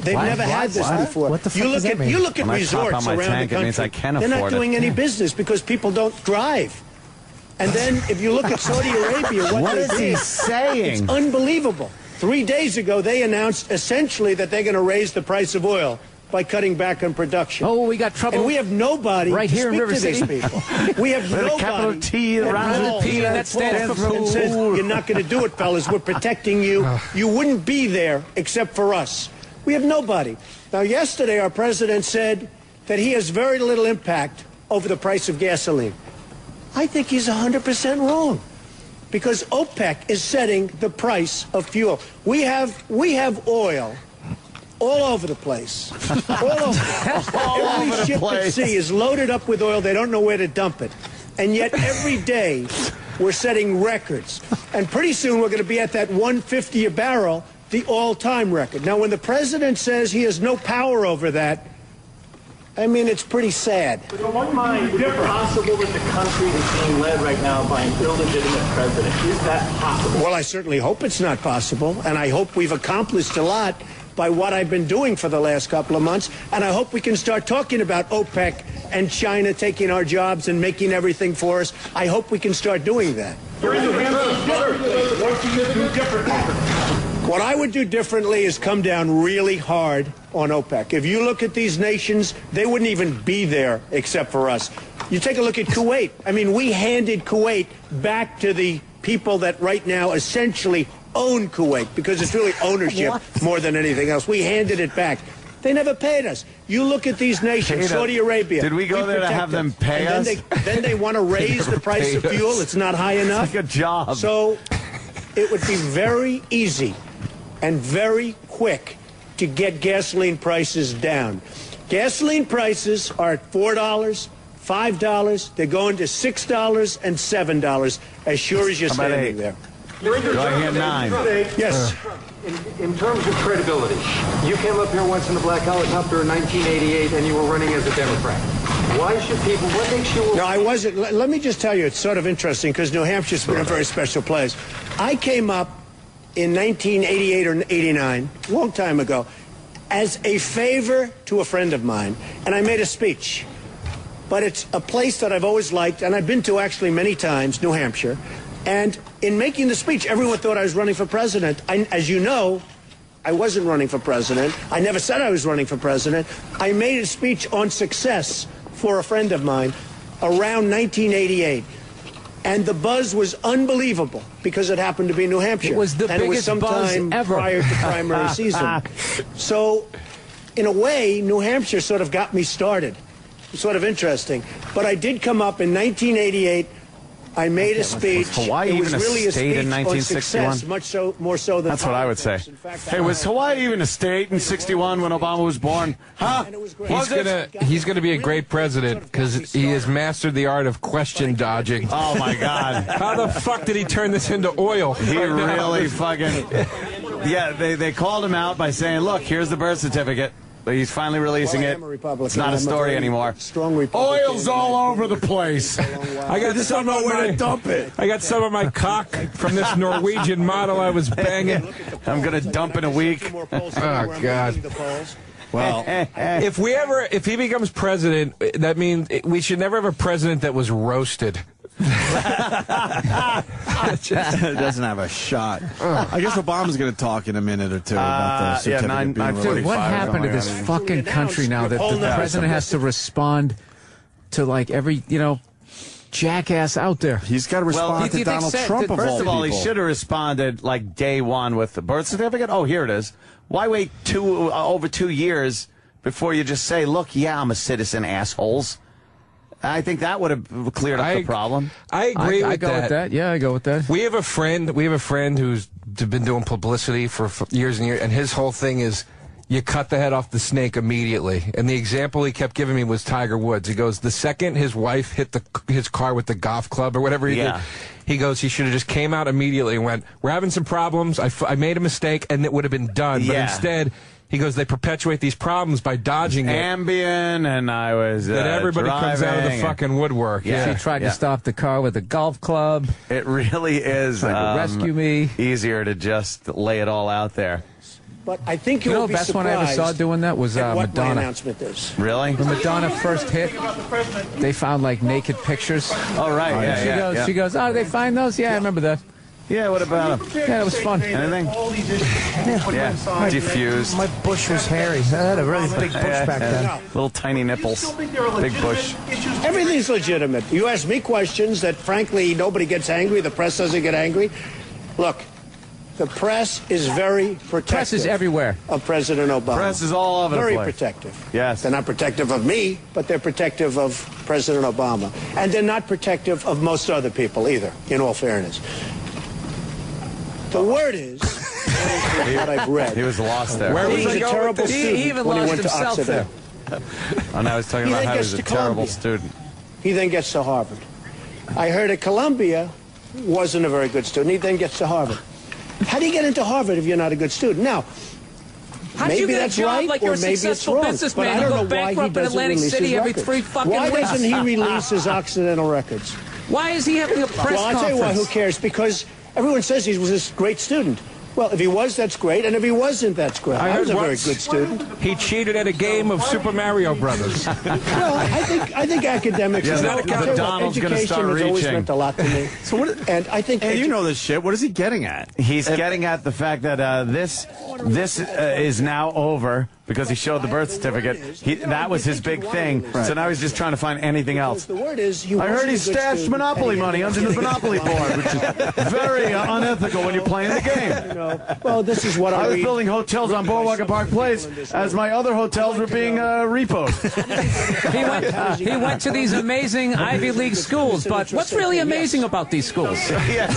They've never had this before. What the fuck does that mean? You look at When I top resorts out my around tank, the it country. means I can they're not afford it. doing any business because people don't drive. And then if you look at Saudi Arabia, what is he did, saying? It's unbelievable. 3 days ago, they announced essentially that they're going to raise the price of oil by cutting back on production. Oh, we got trouble. And we have nobody right to here in speak River to these City. people. We have With a nobody. capital T around calls P, and that stands for and says, fool. you're not going to do it, fellas. We're protecting you. You wouldn't be there except for us. We have nobody. Now, yesterday, our president said that he has very little impact over the price of gasoline. I think he's 100% wrong. Because OPEC is setting the price of fuel. We have oil all over the place. All over the place. Every ship at sea is loaded up with oil. They don't know where to dump it. And yet every day we're setting records. And pretty soon we're going to be at that 150 a barrel, the all-time record. Now, when the president says he has no power over that, I mean, it's pretty sad. But in one mind, is it possible that the country is being led right now by an illegitimate president? Is that possible? Well, I certainly hope it's not possible, and I hope we've accomplished a lot by what I've been doing for the last couple of months, and I hope we can start talking about OPEC and China taking our jobs and making everything for us. I hope we can start doing that. What do you do differently? What I would do differently is come down really hard on OPEC. If you look at these nations, they wouldn't even be there except for us. You take a look at Kuwait. I mean, we handed Kuwait back to the people that right now essentially own Kuwait because it's really ownership more than anything else. We handed it back. They never paid us. You look at these nations, Saudi Arabia. Did we go there to protect have them pay us? Then they want to raise the price of fuel. It's not high enough. It's like a job. So it would be very easy and very quick to get gasoline prices down. Gasoline prices are at $4, $5. They're going to $6 and $7 as sure as you're standing there. Do I hear 9? Yes. In terms of credibility, you came up here once in a black helicopter in 1988 and you were running as a Democrat. Why should people, what makes you... No, I wasn't. Let me just tell you, it's sort of interesting because New Hampshire's been a very special place. I came up in 1988 or 89, a long time ago, as a favor to a friend of mine, and I made a speech. But it's a place that I've always liked, and I've been to actually many times, New Hampshire. And in making the speech, everyone thought I was running for president. As you know, I wasn't running for president. I never said I was running for president. I made a speech on success for a friend of mine around 1988. And the buzz was unbelievable because it happened to be New Hampshire. It was the biggest buzz ever. Prior to primary season. So, in a way, New Hampshire sort of got me started. Sort of interesting. But I did come up in 1988. I made a speech. Was Hawaii it was even a really a state speech in on 1961? success, much so, more so than That's what I would say. Hey, was Hawaii even a state in 61 when Obama was born? Huh? He's gonna be a great president because he has mastered the art of question dodging. Oh my God! How the fuck did he turn this into oil? He really fucking. Yeah, they called him out by saying, "Look, here's the birth certificate." But he's finally releasing it. It's not a story anymore. Oil's all over the place. I got some of my dump it. I got some of my cock from this Norwegian model I was banging. I'm gonna dump in a week. Oh God. Well, if he becomes president, that means we should never have a president that was roasted. It doesn't have a shot. I guess Obama's going to talk in a minute or two about the certificate being released. Dude, what happened to this fucking country now that the president has to respond to like every, jackass out there? He's got to respond to Donald Trump of all First of all, he people. should have responded like day one with the birth certificate. Oh, here it is. Why wait over 2 years before you just say, look, yeah, I'm a citizen, assholes. I think that would have cleared up the problem. I agree I go with that. Yeah, I go with that. We have a friend who's been doing publicity for years and years, and his whole thing is you cut the head off the snake immediately. And the example he kept giving me was Tiger Woods. He goes, the second his wife hit his car with the golf club or whatever he did, he goes, he should have just came out immediately and went, we're having some problems. I made a mistake, and it would have been done. But instead, he goes, they perpetuate these problems by dodging it. Ambien, and I was that everybody comes out of the fucking woodwork. She tried to stop the car with a golf club. It really is trying to rescue me. Easier to just lay it all out there. But I think you you'll know be the best one I ever saw doing that was what my Madonna. announcement is. Really? When Madonna first hit, they found like naked pictures. Oh, right. She goes, oh, they find those? Yeah, I remember that. Yeah, what about them? Yeah, it was fun. Anything? Yeah. Diffused. My bush was hairy. I had a really big bush back then. Little tiny nipples. Big bush. Everything's legitimate. You ask me questions that, frankly, nobody gets angry. The press doesn't get angry. Look, the press is very protective. Press is everywhere. Of President Obama. Press is all over the place. Very protective. Yes. They're not protective of me, but they're protective of President Obama. And they're not protective of most other people either, in all fairness. The word is, what I've read. He was lost there. Where was a terrible student he even when he lost went to himself Occidental. And I was talking He about then how he gets was a to terrible Columbia. student. He then gets to Harvard. I heard at Columbia wasn't a very good student. He then gets to Harvard. How do you get into Harvard if you're not a good student? Now, How'd you maybe get a that's job right, like or you're a maybe it's successful wrong. businessman? But I You don't go know why he bankrupt in doesn't Atlantic release City his every records. 3 fucking Why weeks. doesn't he release his Occidental records? Why is he having a press Well, I'll tell you why. Who cares? Because everyone says he was this great student. Well, if he was, that's great, and if he wasn't, that's great. I was a very good student. He cheated at a game of Super Mario Brothers. Well, I think academics. Yeah, is the Donald's gonna education start has always reaching. meant a lot to me. So what? And I think. And you know this shit. What is he getting at? He's getting at the fact that this is now over because he showed the birth certificate. That was his big thing. Right. So now he's just trying to find anything else. The word is, I heard he stashed Monopoly money under the Monopoly board, which is very unethical when you're playing the game. Well, this is what I was read. building hotels on Boardwalk and Park Place as my other hotels were being repoed. He went to these amazing Ivy League schools, but what's really amazing about these schools? yeah.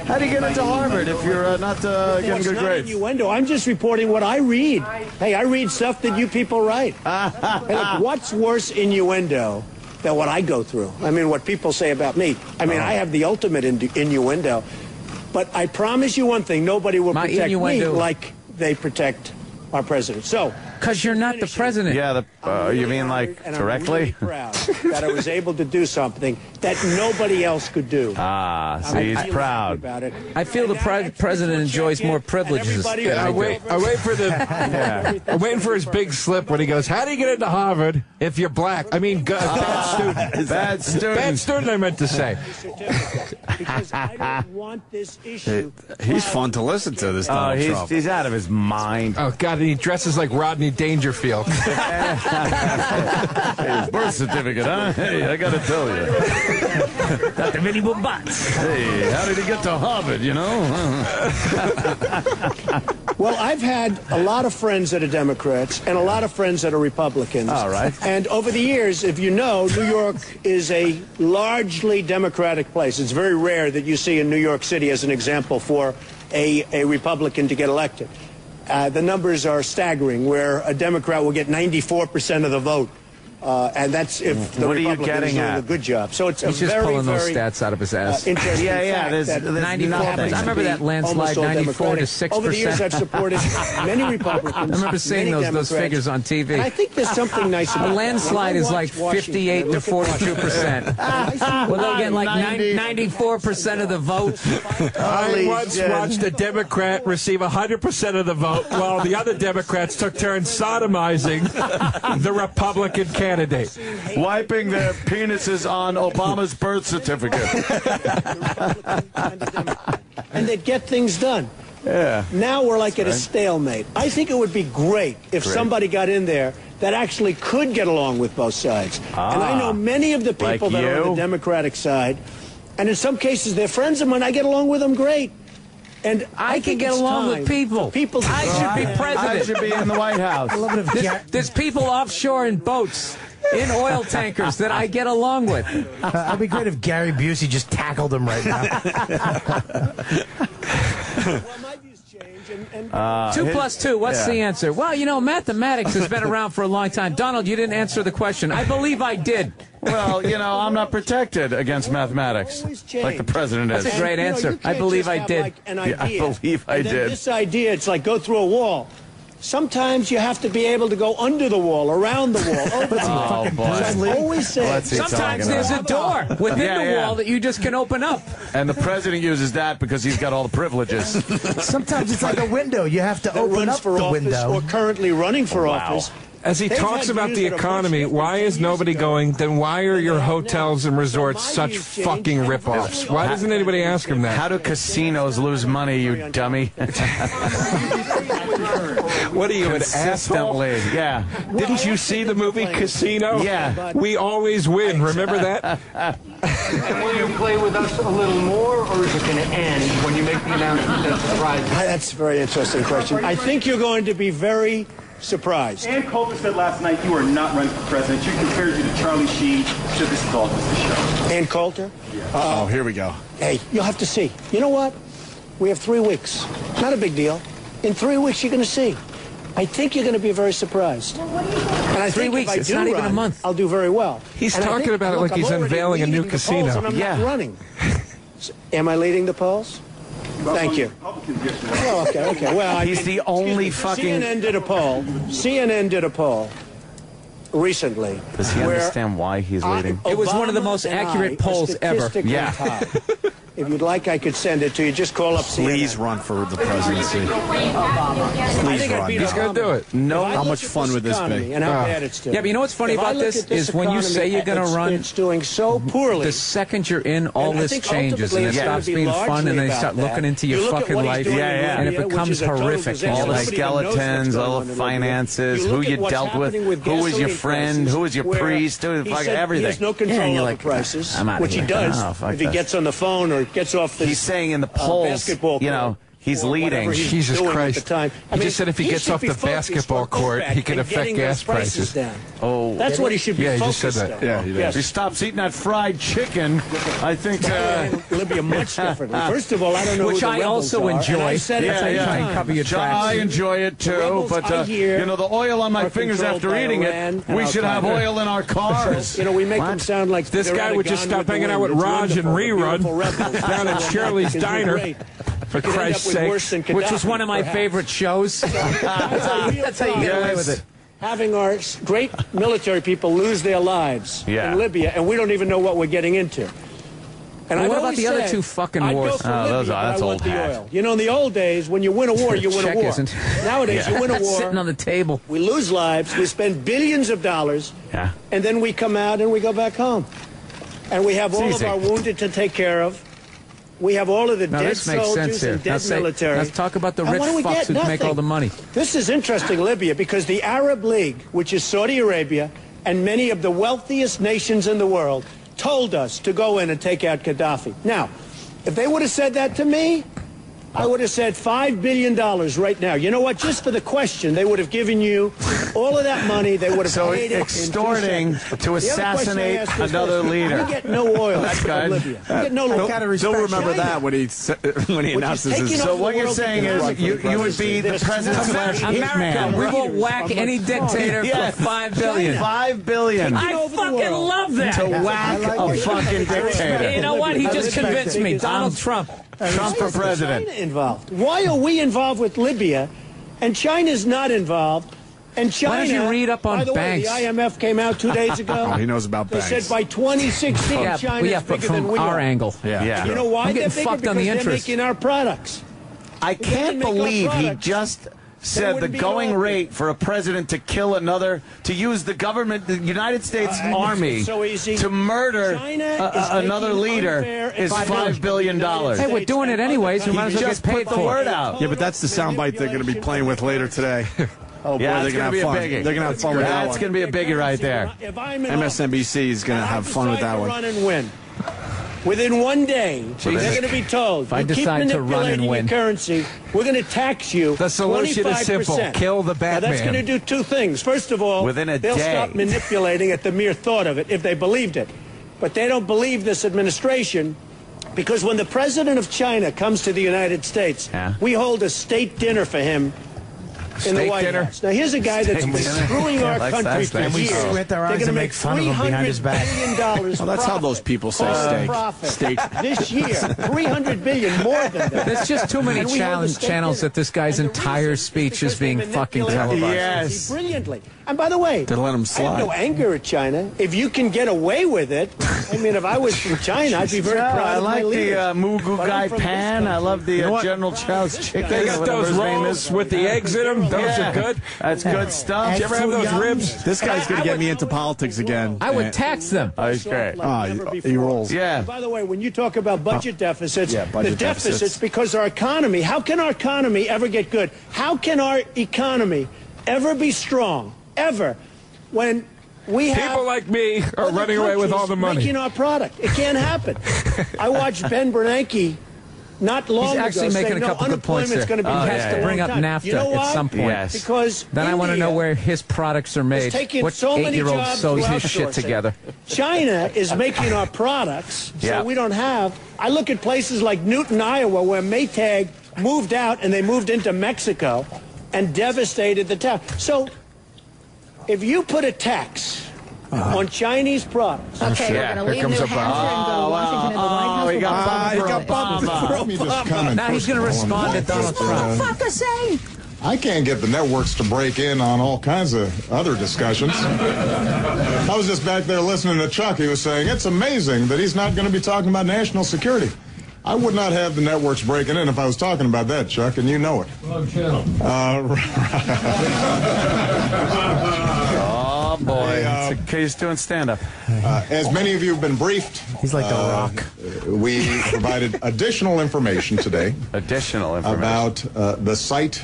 How do you get into Harvard if you're not getting good grades? Innuendo. I'm just reporting what I read. Hey, I read stuff that you people write. Hey, look, what's worse innuendo than what I go through? I mean, what people say about me. I mean, I have the ultimate innuendo. But I promise you one thing, nobody will protect me like they protect our president. So, because you're not the president. Yeah, you mean like directly? I'm really proud that I was able to do something that nobody else could do. So he's proud. About it. I feel the president enjoys more privileges than I do. I wait for I'm waiting for his big slip when he goes, how do you get into Harvard if you're black? I mean, bad student. Bad student. Bad student, I meant to say. Because I don't want this issue. He's fun to listen to, this Donald Trump. He's out of his mind. Oh, God, and he dresses like Rodney Dangerfield. His birth certificate, huh? Hey, I gotta tell you. Got the minimal butts. Hey, how did he get to Harvard, you know? Well, I've had a lot of friends that are Democrats and a lot of friends that are Republicans. All right. And over the years, if you know, New York is a largely Democratic place. It's very rare that you see in New York City as an example for a Republican to get elected. The numbers are staggering, where a Democrat will get 94% of the vote. And that's if the Republican is doing a good job. So it's He's just pulling those stats out of his ass. Interesting there's 94%. I remember that landslide, 94 to 6%. Over the years, I've supported many Republicans. I remember seeing those figures on TV. And I think there's something nice about a landslide is like 58 to 42%. Well, they'll get like 94% of the vote. I once watched a Democrat receive 100% of the vote while the other Democrats took turns sodomizing the Republican candidate. Wiping their penises on Obama's birth certificate. And they'd get things done. Yeah. Now we're like at a stalemate. I think it would be great if somebody got in there that actually could get along with both sides. And I know many of the people that are on the Democratic side, and in some cases they're friends of mine. I get along with them great. And I can get along with people. I should be president. I should be in the White House. There's people offshore in boats, in oil tankers that I get along with. It'd be great if Gary Busey just tackled him right now. 2 plus 2, what's the answer? Well, you know, mathematics has been around for a long time. Donald, you didn't answer the question. I believe I did. Well, you know, I'm not protected against mathematics like the president is. That's a great answer. I believe I did. Like an idea, I believe I and then did. This idea, it's like go through a wall. Sometimes you have to be able to go under the wall, around the wall, over the wall. boy. So I've always said, Sometimes there's a door within the wall that you just can open up. And the president uses that because he's got all the privileges. Sometimes it's like a window. You have to open up for the office window. or currently running for office. As he They've talks had about views the that are economy, much why is nobody going, then why are your hotels and resorts such views change, fucking and ripoffs? Why doesn't anybody ask him that? How do casinos lose money, you dummy? What are you, an asshole? Consistently, yeah. Didn't you see the movie Casino? Yeah. We always win, remember that? And will you play with us a little more, or is it going to end when you make the announcement that surprises? That's a very interesting question. I think you're going to be very surprised. Ann Coulter said last night you are not running for president. She compared you to Charlie Sheen. So this is all just a show. Ann Coulter? Oh, here we go. Hey, you'll have to see. You know what? We have 3 weeks. Not a big deal. In 3 weeks, you're going to see. I think you're going to be very surprised. And I 3 think weeks, if I it's do not even run, a month. I'll do very well. He's And I talking think- about it look, like he's I'm already unveiling a new leading the polls, casino. and I'm Yeah. not running. Am I leading the polls? Thank you. Well, okay. Well, He's the only fucking. CNN did a poll. CNN did a poll recently. Does he where understand why he's leading? It was one of the Obama most and accurate I polls are ever. statistically Yeah. tied. If you'd like, I could send it to you. Just call up CNN. Please run for the presidency. I Please think I'd run. beat He's going to do it. No, If I how look much at fun this would this economy be? And how bad it's doing. Yeah, but you know what's funny If I about look this at this is when you economy, say you're going to run, it's doing so poorly. the second you're in, all And I this think changes, and ultimately it it's gonna stops be being fun, largely and then you about start that. looking into You your look at fucking what he's life, doing in and it Libya, which becomes is a total horrific. disaster. All the Nobody even knows what's skeletons, going all on the in Libya. finances, You who look you at what's dealt with, happening with who was your gasoline friend, prices, who was your where priest, who he fucking said everything. He has no Yeah, control and you're over like, prices, I'm outta which he here. does Oh, fuck if he this. gets on the phone or gets off this He's saying in the polls, basketball you know, court. he's or leading. whatever he's Jesus doing Christ. At the time. He just said if he gets should off be the focused basketball on court, he can and affect getting gas those prices prices. down. Oh, That's what he should be Yeah, he just focused said that. on. Yeah, he if he stops eating that fried chicken, I think. Libya much differently. First of all, I don't know Which who the I rebels also are, and enjoy. I said it That's how you at the try and time. cover your tracks. I enjoy it too, rebels but I hear you know, the oil on my are fingers controlled after by eating Iran it, and we should have Al-Qaeda. oil in our cars. So, you know, we make them sound like This they're guy out would of just Gone stop with the hanging out Wind. with It's Raj and wonderful. The Rerun beautiful rebels. down at Shirley's Because you're Diner. great. For You could end up Christ's with sake. worse than Which was Gaddafi, one of my perhaps. favorite shows. That's how you get away with it. Having our great military people lose their lives Yeah. in Libya, and we don't even know what we're getting into. And Well, I've what about always the other said, two fucking I'd wars? Go for Oh, Libya, those are- but that's I want old the hat. oil. You know, in the old days, when you win a war, you win a Check war. isn't. Nowadays, you win a That's war. sitting on the table. We lose lives. We spend billions of dollars, Yeah. and then we come out and we go back home, and we have all of easy. our wounded to take care of. We have all of the Now dead this makes soldiers sense here. and Now dead say, military. let's talk about the And rich what do we fucks get? who make all Nothing. the money. This is interesting, Libya, because the Arab League, which is Saudi Arabia, and many of the wealthiest nations in the world, told us to go in and take out Gaddafi. Now, if they would have said that to me, I would have said $5 billion right now. You know what? Just for the question, they would have given you all of that money. They would have So paid it in 2 extorting seconds. to The other question I assassinate ask is another this. leader. We get no oil That's from good. Libya. We get no oil. He'll remember that when he announces his. So what you're saying is you would be the president slash America, hitman. we will whack any dictator Yes. for $5 billion. $5 billion I fucking love that. to whack a fucking dictator. You know what? He just convinced me. Donald Trump. Trump for president. China involved? Why are we involved with Libya, and China's not involved? And China. Why don't you read up on by the banks? Way, the IMF came out 2 days ago. Oh, he knows about They banks. said by 2016, Yeah, China's yeah, but bigger than from we our are. angle. Yeah. You know why I'm they're getting bigger? fucked Because on the they're interest. making our products. I can't make our believe he products, just said the wouldn't be going no rate for a president to kill another, to use the government, the United States Army, it's so easy. to murder China is another making leader unfair and is $5 billion. Hey, we're doing it anyways. We might as well get Just paid put the for word it. out. Yeah, but that's the soundbite they're going to be playing with later today. Oh boy, Yeah, they're that's going to be have a fun. biggie. They're going to have fun with that That's one. going to be a biggie right there. If I'm in office, MSNBC is going to and I have fun with decide that to one. Run and win. Within 1 day, they're going to be told, If I you keep decide to run and manipulating your win. currency, we're going to tax you The solution is 25%. simple. Kill the Now, Batman. that's going to do two things. First of all, Within a they'll day. stop manipulating at the mere thought of it if they believed it. But they don't believe this administration because when the president of China comes to the United States, we hold a state dinner for him in the State White dinner? House. Now, here's a guy that's been screwing our country for And we years. squint our They're eyes going to and make make fun of him behind his back. $300 billion Well, that's how those people say steak. profit Steak. this year. $300 billion more than that. There's just too many And we hold a state channels dinner. that this guy's And the entire reason speech because is being they fucking manipulate televised. our currency brilliantly. And by the way, They let him I have slide. no anger at China. If you can get away with it, I mean, if I was from China, I'd be very proud I of my like the leaders. Mugu But Gai I'm from this pan. I love the General Chow's chicken. They got whatever those his name rolls is. with the eggs in them. Those are good. That's good stuff. Did you ever have those ribs? This guy's going to get me into politics again. I would tax them. Oh, he's great. He rolls. Yeah. And by the way, when you talk about budget deficits, Yeah, budget the deficits deficits. because our economy, how can our economy ever get good? How can our economy ever be strong, ever, when we have People like me are other running away with all countries the money. making our product? It can't happen. I watched Ben Bernanke not long He's actually ago making say, a couple no, good points unemployment's there. going to be He fixed has a to bring long up time. NAFTA You know at why? some point. Yes. Because Then I want to India know where his products are made. taking What so many 8-year-old jobs sews through his shit outsourcing. together? China is making our products, so Yeah. we don't have. I look at places like Newton, Iowa, where Maytag moved out and they moved into Mexico and devastated the town. So, if you put a tax on Chinese products, Okay, Yeah, we're going to here leave comes New Hampshire and go to Washington and the White House. he got bumped for Obama. Let me just comment. Now he's going to respond to Donald Trump. Fucker saying? I can't get the networks to break in on all kinds of other discussions. I was just back there listening to Chuck. He was saying it's amazing that he's not going to be talking about national security. I would not have the networks breaking in if I was talking about that, Chuck, and you know it. Oh boy, he's doing stand-up. As many of you have been briefed, He's like The Rock. we provided additional information today Additional information. about the site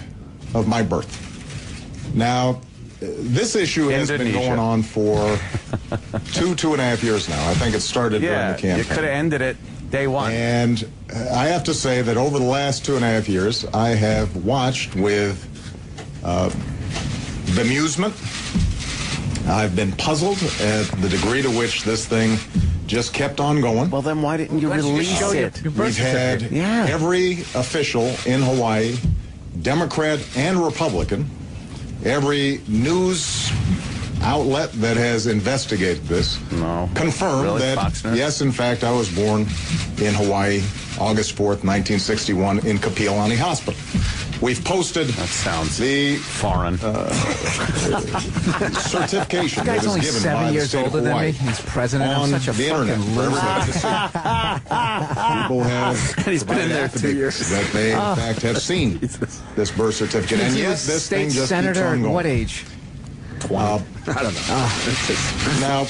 of my birth. Now, this issue has been Indonesia. going on for 2.5 years now. I think it started during Yeah, the campaign. you could have ended it day one. And I have to say that over the last 2.5 years, I have watched with bemusement. I've been puzzled at the degree to which this thing just kept on going. Well, then why didn't you release it? We've had every official in Hawaii, Democrat and Republican, every news outlet that has investigated this confirmed Really? that, Fox News? yes, in fact, I was born in Hawaii, August 4th, 1961, in Kapiolani Hospital. We've posted the foreign certification This that guy's is only given 7 by the years state of older than Hawaii me. He's president. I'm on such a the fucking internet for everybody to see. People have He's been in there 2 years. that they, in fact, have seen this birth certificate. And He yet, was this state thing just senator keeps on at going. what age? I don't know. Now,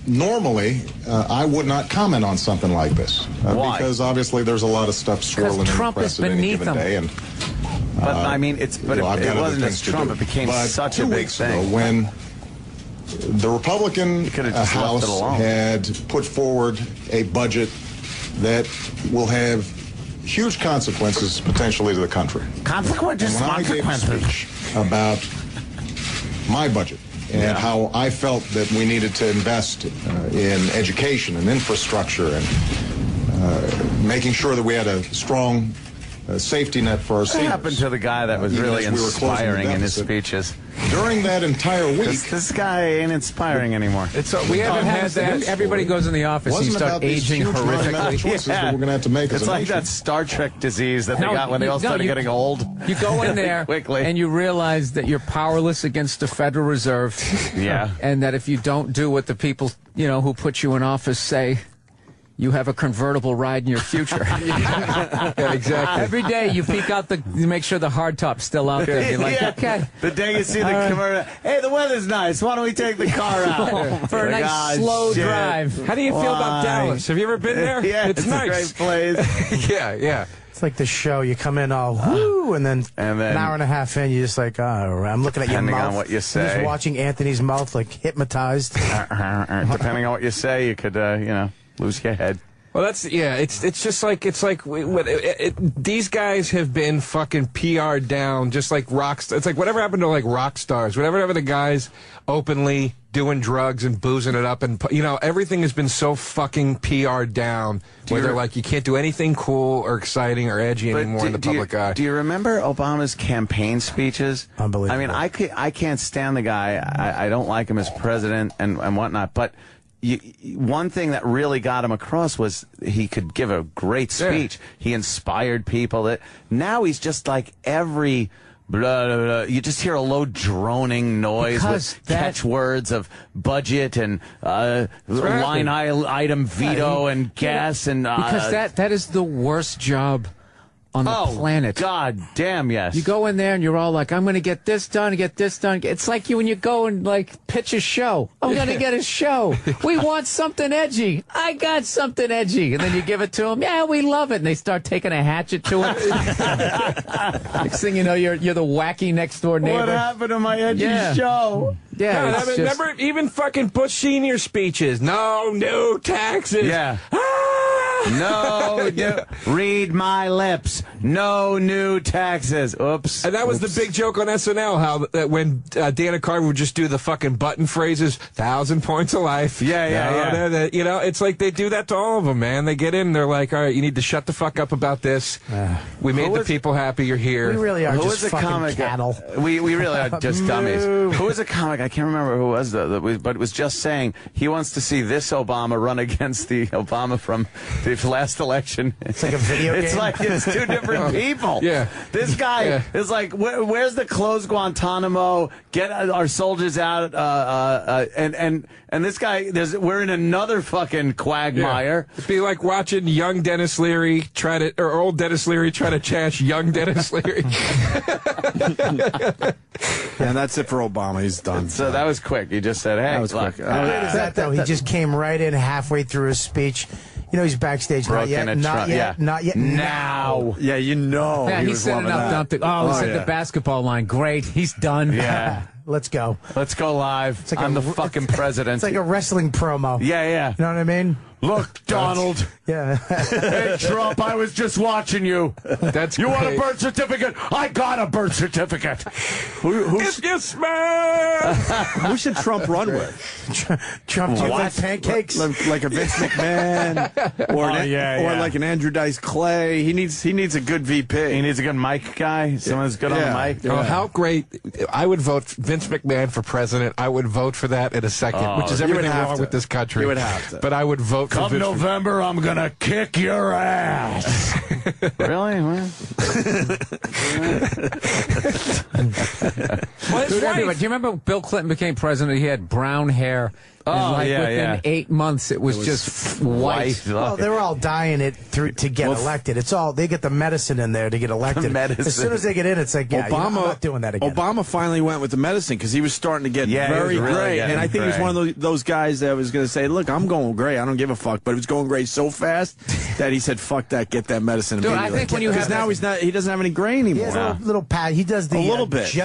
normally, I would not comment on something like this. Why? Because obviously there's a lot of stuff swirling in the Trump press is at any beneath given him. day. And, But I mean, it I've got wasn't other things just to Trump. do. It became But such 2 a big weeks ago, thing. when the Republican could've just left House it alone. had put forward a budget that will have huge consequences potentially to the country. Consequences. And when I gave a speech about my budget and how I felt that we needed to invest in education and infrastructure and making sure that we had a strong safety net for our What seniors. happened to the guy that was Even really as we were closing the inspiring in his deficit. speeches? During that entire week, This guy ain't inspiring anymore. We haven't had that. Everybody goes in the office and you wasn't start about these aging huge monumental horrifically. choices that we're going to have to make as It's a like nation. that Star Trek disease that they No, got when they all started getting old. You go in there quickly. and you realize that you're powerless against the Federal Reserve. Yeah. And that if you don't do what the people, who put you in office say, you have a convertible ride in your future. Yeah, exactly. Every day you peek out you make sure the hardtop's still out there. You're like, Yeah. okay. The day you see the converter, hey, the weather's nice. Why don't we take the car out For a Like, nice "Ah, slow shit. drive. How do you feel about Why?" Dallas? Have you ever been there? Yeah, it's a nice. great place. Yeah. It's like the show. You come in all woo, and then an hour and a half in, you're just like, I'm looking at your Depending mouth. on what you You're say. just watching Anthony's mouth like hypnotized. Depending on what you say, you could, lose your head. Well, it's just like these guys have been fucking PR'd down, just like rock. It's like whatever happened to like rock stars, whatever happened to guys openly doing drugs and boozing it up, and everything has been so fucking PR'd down where they're like, you can't do anything cool or exciting or edgy anymore in the public eye. Do you remember Obama's campaign speeches? Unbelievable. I mean, I can't stand the guy. I don't like him as president and whatnot, but. One thing that really got him across was he could give a great speech. Yeah. He inspired people. Now he's just like every blah, blah, blah. You just hear a low droning noise with catchwords of budget and line item veto and gas and because that is the worst job on the planet. God damn, yes. You go in there and you're all like, I'm going to get this done, get this done. It's like when you go and like pitch a show. I'm going to get a show. We want something edgy. I got something edgy. And then you give it to them. Yeah, we love it. And they start taking a hatchet to it. Next thing you know, you're the wacky next door neighbor. What happened to my edgy show? Yeah, remember even fucking Bush Senior speeches. No new taxes. Yeah. No, read my lips. No new taxes. Oops. And that was the big joke on SNL, how that when Dana Carvey would just do the fucking button phrases, 1,000 points of life. Yeah. It's like they do that to all of them, man. They get in, they're like, all right, you need to shut the fuck up about this. We made the people happy. You're here. We really are just fucking cattle. We really are just dummies. Who was a comic? I can't remember who was but it was just saying he wants to see this Obama run against the Obama from the last election. It's like a video game. It's like it's two different people. Yeah. This guy is like, where's the closed Guantanamo? Get our soldiers out. And this guy, we're in another fucking quagmire. Yeah. It'd be like watching young Dennis Leary or old Dennis Leary try to chash young Dennis Leary. Yeah, and that's it for Obama. He's done. So that was quick. He just said, hey, that was quick. How weird is that, though? He just came right in halfway through his speech. You know, he's backstage. Not yet. Not yet. Not yet. Now. Yeah, you know. Yeah, he said enough dumping. He said the basketball line. Great. He's done. Yeah. Let's go. Let's go live. It's like I'm the fucking president. It's like a wrestling promo. Yeah. You know what I mean? Look, Donald. Yeah. Hey, Trump, I was just watching you. You want a birth certificate? I got a birth certificate. If you smell. Who should Trump run with? Trump, do you like pancakes? Like a Vince McMahon, or like an Andrew Dice Clay. He needs a good VP. He needs a good mic guy. Someone who's good on the mic. Oh, how great! I would vote Vince McMahon for president. I would vote for that in a second, which is everything wrong with this country. You would have to. But I would vote for Come November, I'm gonna kick your ass. Really? Do you remember when Bill Clinton became president? He had brown hair. And within 8 months, it was just white. Well, they were all dying to get elected. It's all they get the medicine in there to get elected. As soon as they get in, it's like, I'm not doing that again. Obama finally went with the medicine because he was starting to get very gray. And I think he was one of those guys that was going to say, look, I'm going gray. I don't give a fuck. But it was going gray so fast that he said, fuck that, get that medicine immediately. I think when you have now he doesn't have any gray anymore. He has a little pad. He does the a little bit.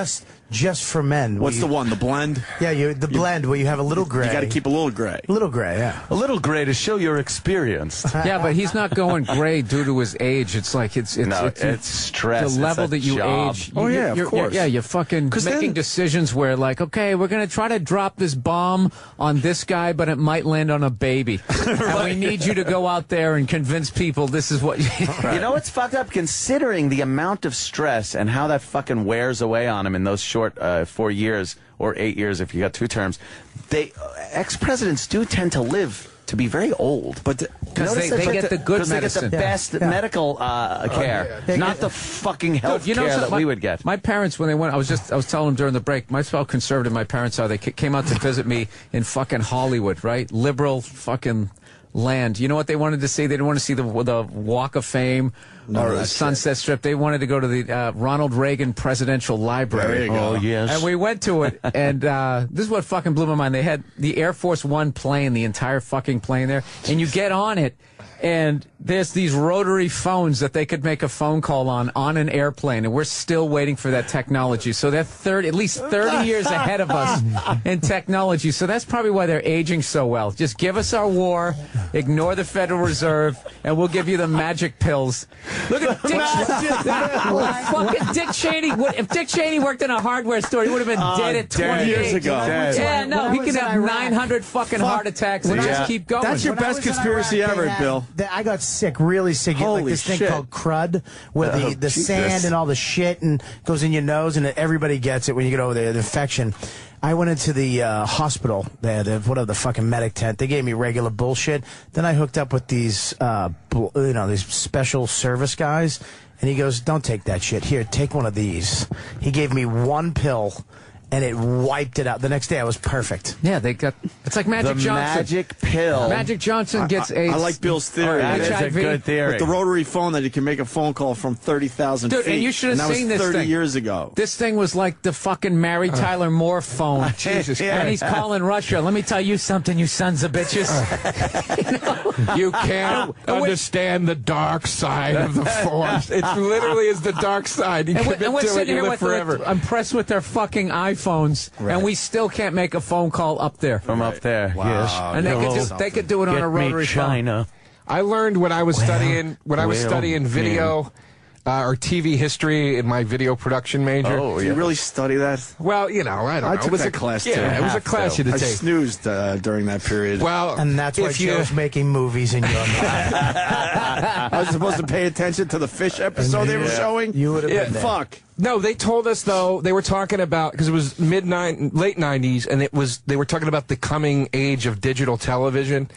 Just for men. What's the one? The blend? Yeah, the blend where you have a little gray. You got to keep a little gray. A little gray, yeah. A little gray to show you're experienced. Yeah, but he's not going gray due to his age. It's like it's stress. The level that you age. Of course. You're fucking making decisions where like, okay, we're going to try to drop this bomb on this guy, but it might land on a baby. And we need you to go out there and convince people this is what You know what's fucked up? Considering the amount of stress and how that fucking wears away on him in those short 4 years or 8 years if you got 2 terms, ex-presidents do tend to live to be very old. But because they get the good medicine. They get the best medical care, not the fucking health care that we would get. My parents, when they went, I was telling them during the break, how conservative my parents are. They came out to visit me in fucking Hollywood, right? Liberal fucking land. You know what they wanted to see? They didn't want to see the Walk of Fame or Sunset Strip. They wanted to go to the Ronald Reagan Presidential Library. There you go. Oh, yes. And we went to it, and this is what fucking blew my mind. They had the Air Force One plane, the entire fucking plane there, and you get on it, and there's these rotary phones that they could make a phone call on an airplane, and we're still waiting for that technology. So they're at least 30 years ahead of us in technology. So that's probably why they're aging so well. Just give us our war. ignore the Federal Reserve, and we'll give you the magic pills. Look at Dick fucking Dick Cheney. If Dick Cheney worked in a hardware store, he would have been dead at 28 years ago. Yeah, no, he could have 900 fucking heart attacks and just keep going. That's your best conspiracy ever, Bill. I got sick, really sick. You get like this thing called crud, where the sand and all the shit and goes in your nose, and everybody gets it when you get over there, the infection. I went into the hospital, whatever, the fucking medic tent. They gave me regular bullshit. Then I hooked up with these, these special service guys, and he goes, "Don't take that shit. Here, take one of these." He gave me one pill, and it wiped it out. The next day, I was perfect. Yeah, it's like Magic Johnson. Magic pill. Magic Johnson gets AIDS. I like Bill's theory. That is HIV. a good theory. With the rotary phone that you can make a phone call from 30,000 feet. Dude, and you should have seen this this 30 thing. years ago. This thing was like the fucking Mary Tyler Moore phone. Jesus And he's calling Russia. Let me tell you something, you sons of bitches. You can't understand the dark side of the force. It literally is the dark side. You commit to it, you live forever. I'm impressed with their fucking iPhones, and we still can't make a phone call up there. From up there, Wow. yes. And they could do it on a rotary phone. I learned when I was studying video or TV history in my video production major. Oh, you really study that? Well, I don't know. I took that class too. Yeah, it was a class you had to I take. snoozed during that period. Well, And that's why Joe's making movies in your life. I was supposed to pay attention to the fish episode they were showing. You would have been there. Fuck. No, they told us though they were talking about because it was late '90s, and they were talking about the coming age of digital television.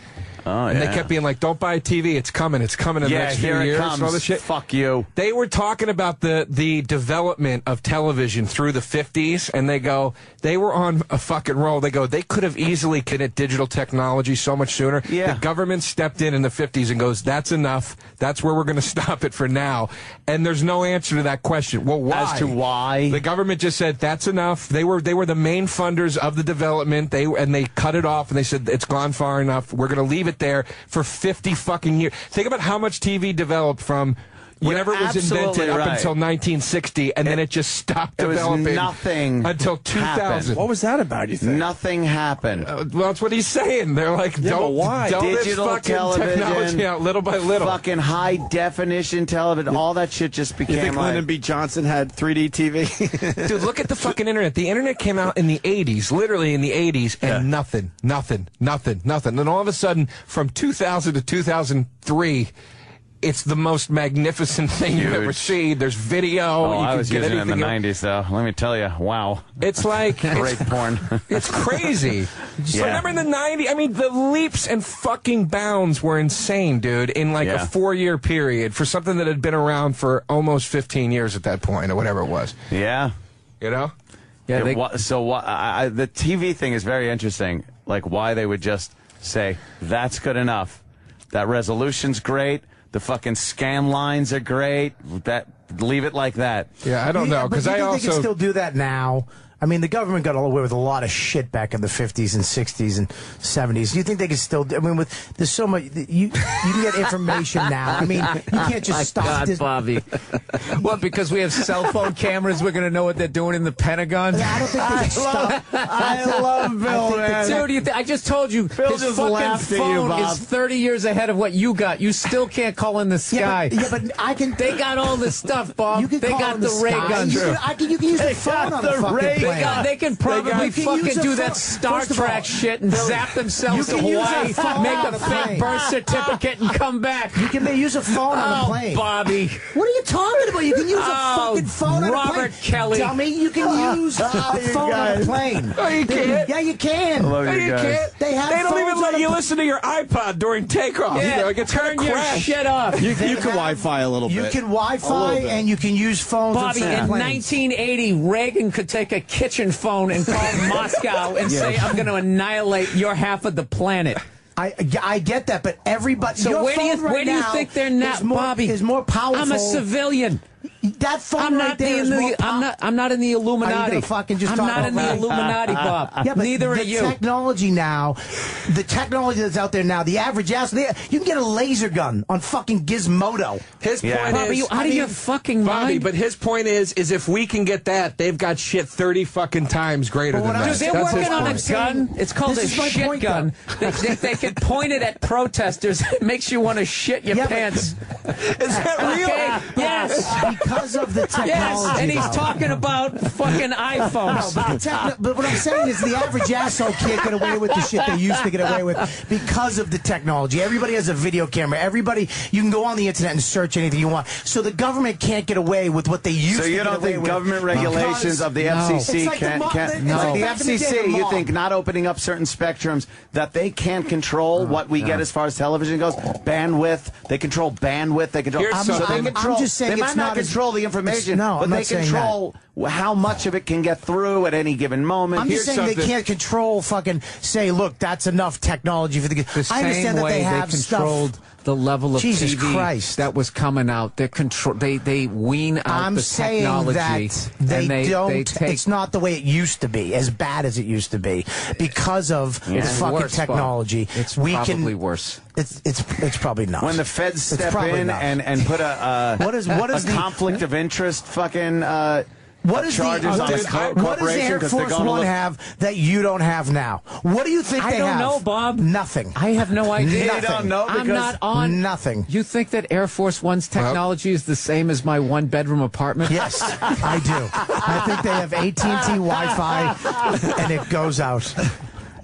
Oh, and they kept being like, "Don't buy a TV, it's coming in the next few years." Comes. And all this shit. Fuck you. They were talking about the development of television through the 50s, and they were on a fucking roll. They could have easily committed digital technology so much sooner. Yeah. The government stepped in the 50s and goes, "That's enough. That's where we're going to stop it for now." And there's no answer to that question. Well, why? As to why? The government just said, "That's enough." They were the main funders of the development. They cut it off, and they said, "It's gone far enough. We're going to leave it there for 50 fucking years." Think about how much TV developed from whenever it was invented up until 1960, and then it just stopped developing. It was nothing until 2000. happened. What was that about, you think? Nothing happened. Well, that's what he's saying. They're like, don't Digital fucking television, technology out little by little. Fucking high definition television, all that shit just became You think Lyndon B. Johnson had 3D TV? Dude, look at the fucking internet. The internet came out in the 80s, literally in the 80s, and nothing. And all of a sudden, from 2000 to 2003, it's the most magnificent thing you've ever seen. There's video. Oh, I was using it in the 90s, though. Let me tell you, wow. It's like great porn. It's crazy. Remember in the 90s? I mean, the leaps and fucking bounds were insane, dude, in like a 4-year period for something that had been around for almost 15 years at that point, or whatever it was. Yeah. You know? Yeah. The TV thing is very interesting. Like why they would just say that's good enough. That resolution's great. The fucking scan lines are great. Leave it like that. Yeah, I don't know because they can still do that now. I mean, the government got away with a lot of shit back in the 50s and 60s and 70s. You think they can still? I mean, there's so much. You can get information now. I mean, you can't just stop this. Bobby. What? Because we have cell phone cameras, we're going to know what they're doing in the Pentagon. I don't think they can stop. I love Bill, man. Dude, I just told you, Bill his just fucking laughed at you, phone Bob. is 30 years ahead of what you got. You still can't call in the sky. Yeah, but I can. They got all this stuff, Bob. You can They call got in the ray sky. guns. You can use the phone on the fucking plane. They can probably fucking do that Star Trek shit and zap themselves to Hawaii, make a fake birth certificate, and come back. You can use a phone on the plane. Bobby. What are you talking about? You can use a fucking phone on a plane. Robert Kelly. Dummy, you can use a phone on a plane. No, you can't. Yeah, you can. No, you can't. They have don't even phones let on you a- listen to your iPod during takeoff. Yeah, It's turn gonna your crash. shit off. You can Wi-Fi a little bit. You can A Wi-Fi little bit. and you can use phones. Bobby, on in planes. 1980, Reagan could take a kitchen phone and call Moscow and say, "I'm going to annihilate your half of the planet." I get that, but everybody. So your where do you phone right where do you now think they're not, is more, Bobby? Is more powerful. I'm a civilian. That phone right there is more I'm not in the Illuminati. Are you gonna fucking just I'm talk not in the about me? Illuminati, Bob. Yeah, but neither are you. Technology now, the technology that's out there now, the average ass, you can get a laser gun on fucking Gizmodo. His point Bobby, is, you out of your fucking Bobby, mind? but his point is if we can get that, they've got shit 30 fucking times greater than that. Dude, they're That's working on a his gun. It's called a shit gun. They could point it at protesters. It makes you want to shit your pants. Is that real? Okay. Yes. Because of the technology. Yes, and he's talking about fucking iPhones. But what I'm saying is the average asshole can't get away with the shit they used to get away with because of the technology. Everybody has a video camera. Everybody, you can go on the internet and search anything you want. So the government can't get away with what they used to get away with. So you don't think government regulations of the FCC can't... The FCC, you think not opening up certain spectrums, that they can't control what we get as far as television goes? Bandwidth, they control bandwidth, they control... I'm just saying they might not control the information, but they control how much of it can get through at any given moment. I'm just saying they can't control fucking say, look, that's enough technology for the same I understand that way they have controlled the level of Jesus TV Christ. that was coming out. They wean out I'm the saying technology. that they don't. They take, it's not the way it used to be, as bad as it used to be, because of It's fucking worse, technology. Bob. It's probably worse. It's probably not. When the feds step in and put a what is the conflict of interest fucking what is charges on the what does Air Force One have that you don't have now? What do you think they have? I don't know, Bob. Nothing. I have no idea. You don't know because I'm not on nothing. You think that Air Force One's technology is the same as my one-bedroom apartment? Yes, I do. I think they have AT&T Wi-Fi, and it goes out.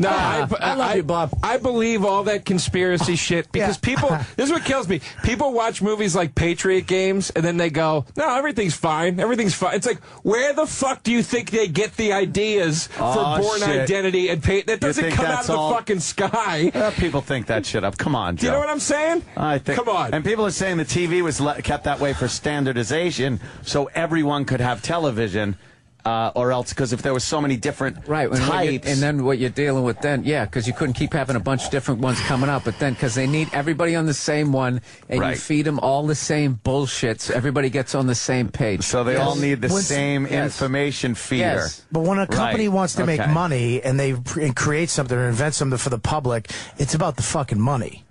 No, I love you, Bob. I believe all that conspiracy shit because people. This is what kills me. People watch movies like Patriot Games and then they go, "No, everything's fine. Everything's fine." It's like, where the fuck do you think they get the ideas for Born Identity and That doesn't come out of the fucking sky. People think that shit up. Come on, Joe. Do you know what I'm saying? I think. Come on. And people are saying the TV was kept that way for standardization, so everyone could have television. Or else, because if there was so many different types, and then what you're dealing with then, because you couldn't keep having a bunch of different ones coming up, but then because they need everybody on the same one, and you feed them all the same bullshit, so everybody gets on the same page. So they all need the same information feeder. Yes. But when a company wants to make money and they create something or invent something for the public, it's about the fucking money.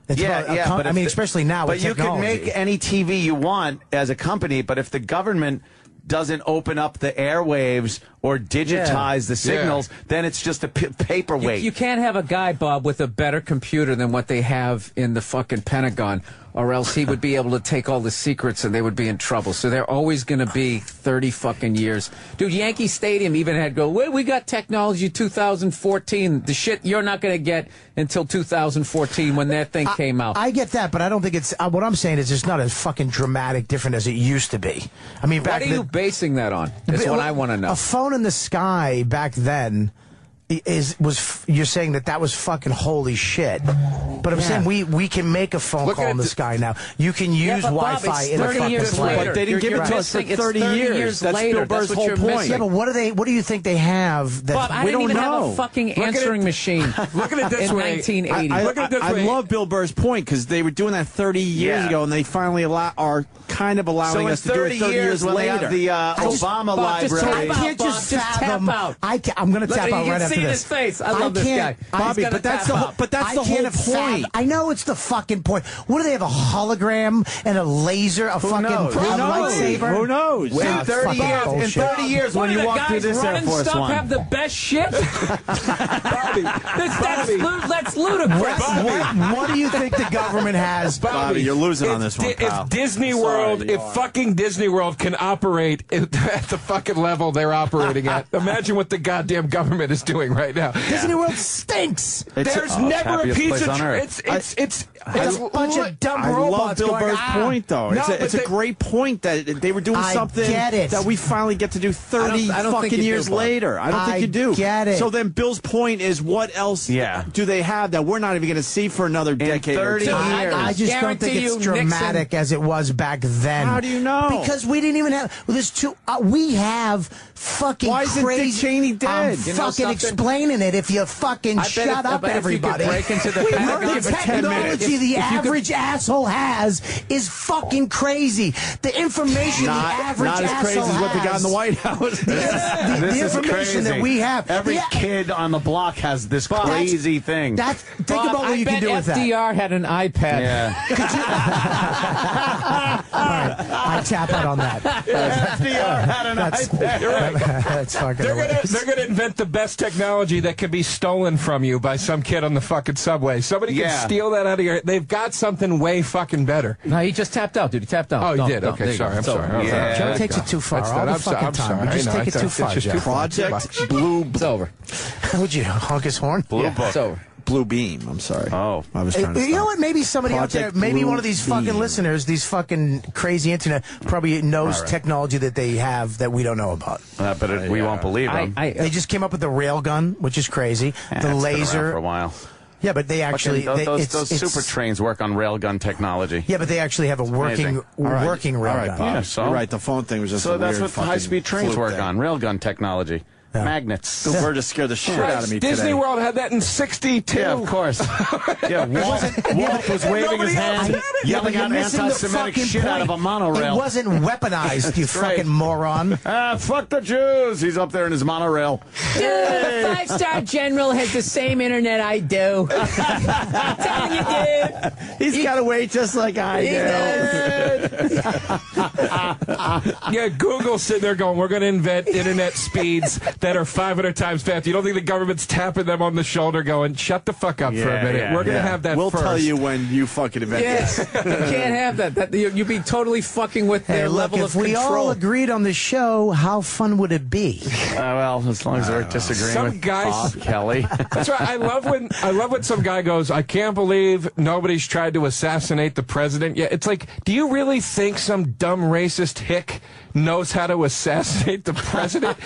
It's but I mean, especially now with technology. You can make any TV you want as a company, but if the government doesn't open up the airwaves or digitize the signals, then it's just a paperweight. You can't have a guy, Bob, with a better computer than what they have in the fucking Pentagon, or else he would be able to take all the secrets and they would be in trouble. So they're always going to be 30 fucking years. Dude, Yankee Stadium even had we got technology 2014. The shit you're not going to get until 2014 when that thing came out. I get that, but I don't think it's... what I'm saying is it's not as fucking dramatic different as it used to be. I mean, what are you basing that on? That's what I want to know. A phone in the sky back then you're saying that was fucking holy shit. But I'm saying we can make a phone call in the sky now. You can use Wi-Fi in a fucking plane. But they didn't give it to us for 30 years. That's later. Bill Burr's whole point. Yeah, but what do you think they have that Bob, we don't even know? Have a fucking answering machine. Look at it this in way. 1980. Look at it this way. I love Bill Burr's point because they were doing that 30 years ago, and they finally are kind of allowing us to do it 30 years when later. They have the Obama library. I can't just fathom. I'm going to tap out right after this. You can see his face. I love this guy. Bobby, but that's the whole point. I know it's the fucking point. What do they have? A hologram and a laser? A fucking lightsaber? Who knows? In 30 years, when you walk through this Air Force One, have the best shit. That's ludicrous. What do you think the government has? Bobby, you're losing on this one, pal. If Disney World, if fucking Disney World can operate at the fucking level they're operating at, imagine what the goddamn government is doing right now. Disney World stinks. There's never a piece of it's a bunch of dumb I robots. love Bill Burr's point, though. It's a great point that they were doing something that we finally get to do 30 fucking years later. I don't think you do. Get it. So then Bill's point is, what else do they have that we're not even going to see for another decade? 30 years. I just don't think it's dramatic as it was back then. How do you know? Because we didn't even have. We have fucking Why isn't crazy. Dick Cheney dead? I'm fucking explaining explaining it if you fucking shut up, everybody. If you could break into the The technology the average asshole has is fucking crazy. The information the average not as asshole crazy as what they got in the has. White House. The information that we have. Every kid on the block has this crazy thing. Think about what you can do with that. FDR had an iPad. Yeah. All right, I tap out on that. FDR had an iPad. You're right. That's fucking They're gonna invent the best technology that can be stolen from you by some kid on the fucking subway. Somebody can steal that out of your. They've got something way fucking better. No, he just tapped out, dude. He tapped out. Oh, he No, did. no, Okay, there you sorry. go. I'm sorry. Yeah. Joe takes it too far all the fucking time. You just take it too far, Joe. Project Blue. It's over. Would you honk his horn? Blue Book. It's over. Blue Beam. I'm sorry. Oh, I was trying to. You know what? Maybe somebody Project out there, maybe Blue one of these fucking Beam. listeners, these fucking crazy internet, probably knows technology that they have that we don't know about. But we won't believe them. They just came up with the rail gun, which is crazy. Yeah, the it's been around laser. for a while. Yeah, but they actually those super trains work on railgun technology. Yeah, but they actually have a working All rail right, gun. Bob. Yeah, so You're right. The phone thing was just So a that's weird what fucking high-speed trains fluke work thing. on, railgun technology. Magnets. The word just scared the shit out of me Disney today. World had that in '62. Yeah, of course. Yeah, Walt was waving his hand, yelling out anti-Semitic shit out of a monorail. It wasn't weaponized, you fucking moron. Fuck the Jews. He's up there in his monorail. Dude, the 5-star general has the same internet I do. I'm telling you, dude. He's got away just like I do. Yeah, Google's sitting there going, we're going to invent internet speeds that are 500 times faster. You don't think the government's tapping them on the shoulder going, shut the fuck up for a minute. We're going to have that We'll first. tell you when you fucking invent this. You can't have that. You'd be totally fucking with their Look, level if of we control. all agreed on the show, how fun would it be? Well, as long as we're disagreeing Some with guys- Bob Kelly. That's right. I love when some guy goes, I can't believe nobody's tried to assassinate the president yet. It's like, do you really think some dumb racist hick knows how to assassinate the president?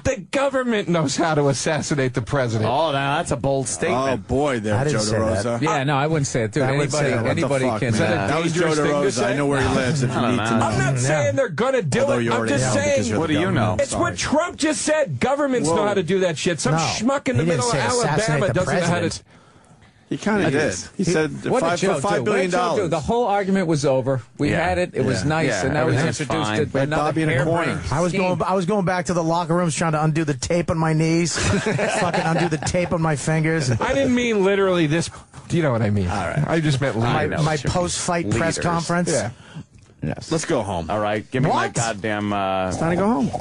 The government knows how to assassinate the president. Oh, now that's a bold statement. Oh, boy, there, I Joe didn't say that. DeRosa. Yeah, no, I wouldn't say it, dude. I wouldn't say that. What the Anybody fuck, can. man? That was Joe dangerous thing to DeRosa. say? I know where he lives if you need to know. I'm not saying they're going to do Although it. you I'm already just know because saying. you're What the do you government. know? It's what Trump just said. Governments know how to do that shit. Some No, schmuck in the he didn't middle of say assassinate Alabama the doesn't know how president. to. He kind of did. He said What did Joe $5 do? billion. What did Joe do? The whole argument was over. We Yeah. had it. It was Yeah. nice, Yeah, and now he's everything's introduced fine. it. Let Another Bobby in a corner. harebrained I was going back to the locker rooms trying to undo the tape on my knees, fucking undo the tape on my fingers. I didn't mean literally this. Do you know what I mean? All right. I just meant My, leaders. my post-fight press Leaders. conference. Yeah. Yes. Let's go home. All right, give me my What? goddamn. It's time to go home.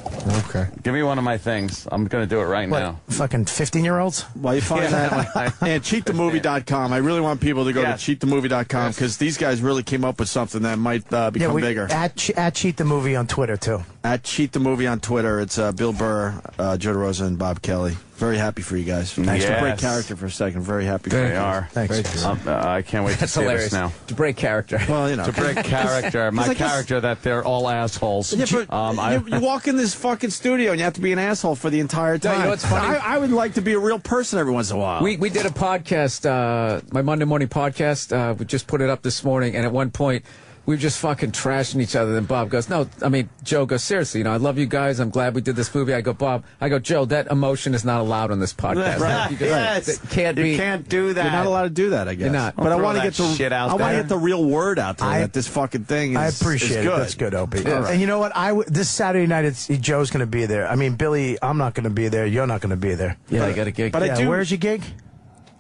Okay. Give me one of my things. I'm going to do it right What, now. fucking 15-year-olds? While you find that, and cheatthemovie.com. I really want people to go Yes. to cheatthemovie.com because these guys really came up with something that might become bigger. At Cheat the Movie on Twitter, too. At Cheat the Movie on Twitter, it's Bill Burr, Joe DeRosa, and Bob Kelly. Very happy for you guys. Thanks for break character for a second. Very happy for you. They are. Thanks. I can't wait to That's see hilarious. this now. To break character. Well, you know. To break character. My I guess- character that they're all assholes. Yeah, but you walk in this fucking studio and you have to be an asshole for the entire time. you know what's funny? I would like to be a real person every once in a while. We did a podcast, my Monday morning podcast. We just put it up this morning, and at one point we were just fucking trashing each other. Then Bob goes, "No, I mean Joe goes seriously. I love you guys. I'm glad we did this movie." I go, "Bob, Joe, that emotion is not allowed on this podcast. Right. You just- Yes. it can't You be. can't do that. You're not allowed to do that, I guess. You're not. But I throw want to that get the shit out I want to there. get the real word out there that this fucking thing is. I appreciate is it. good. That's good, Opie. Yeah. And you know what? This Saturday night, Joe's going to be there. I mean, Billy, I'm not going to be there. You're not going to be there. Yeah, I got a gig. But Yeah, where's your gig?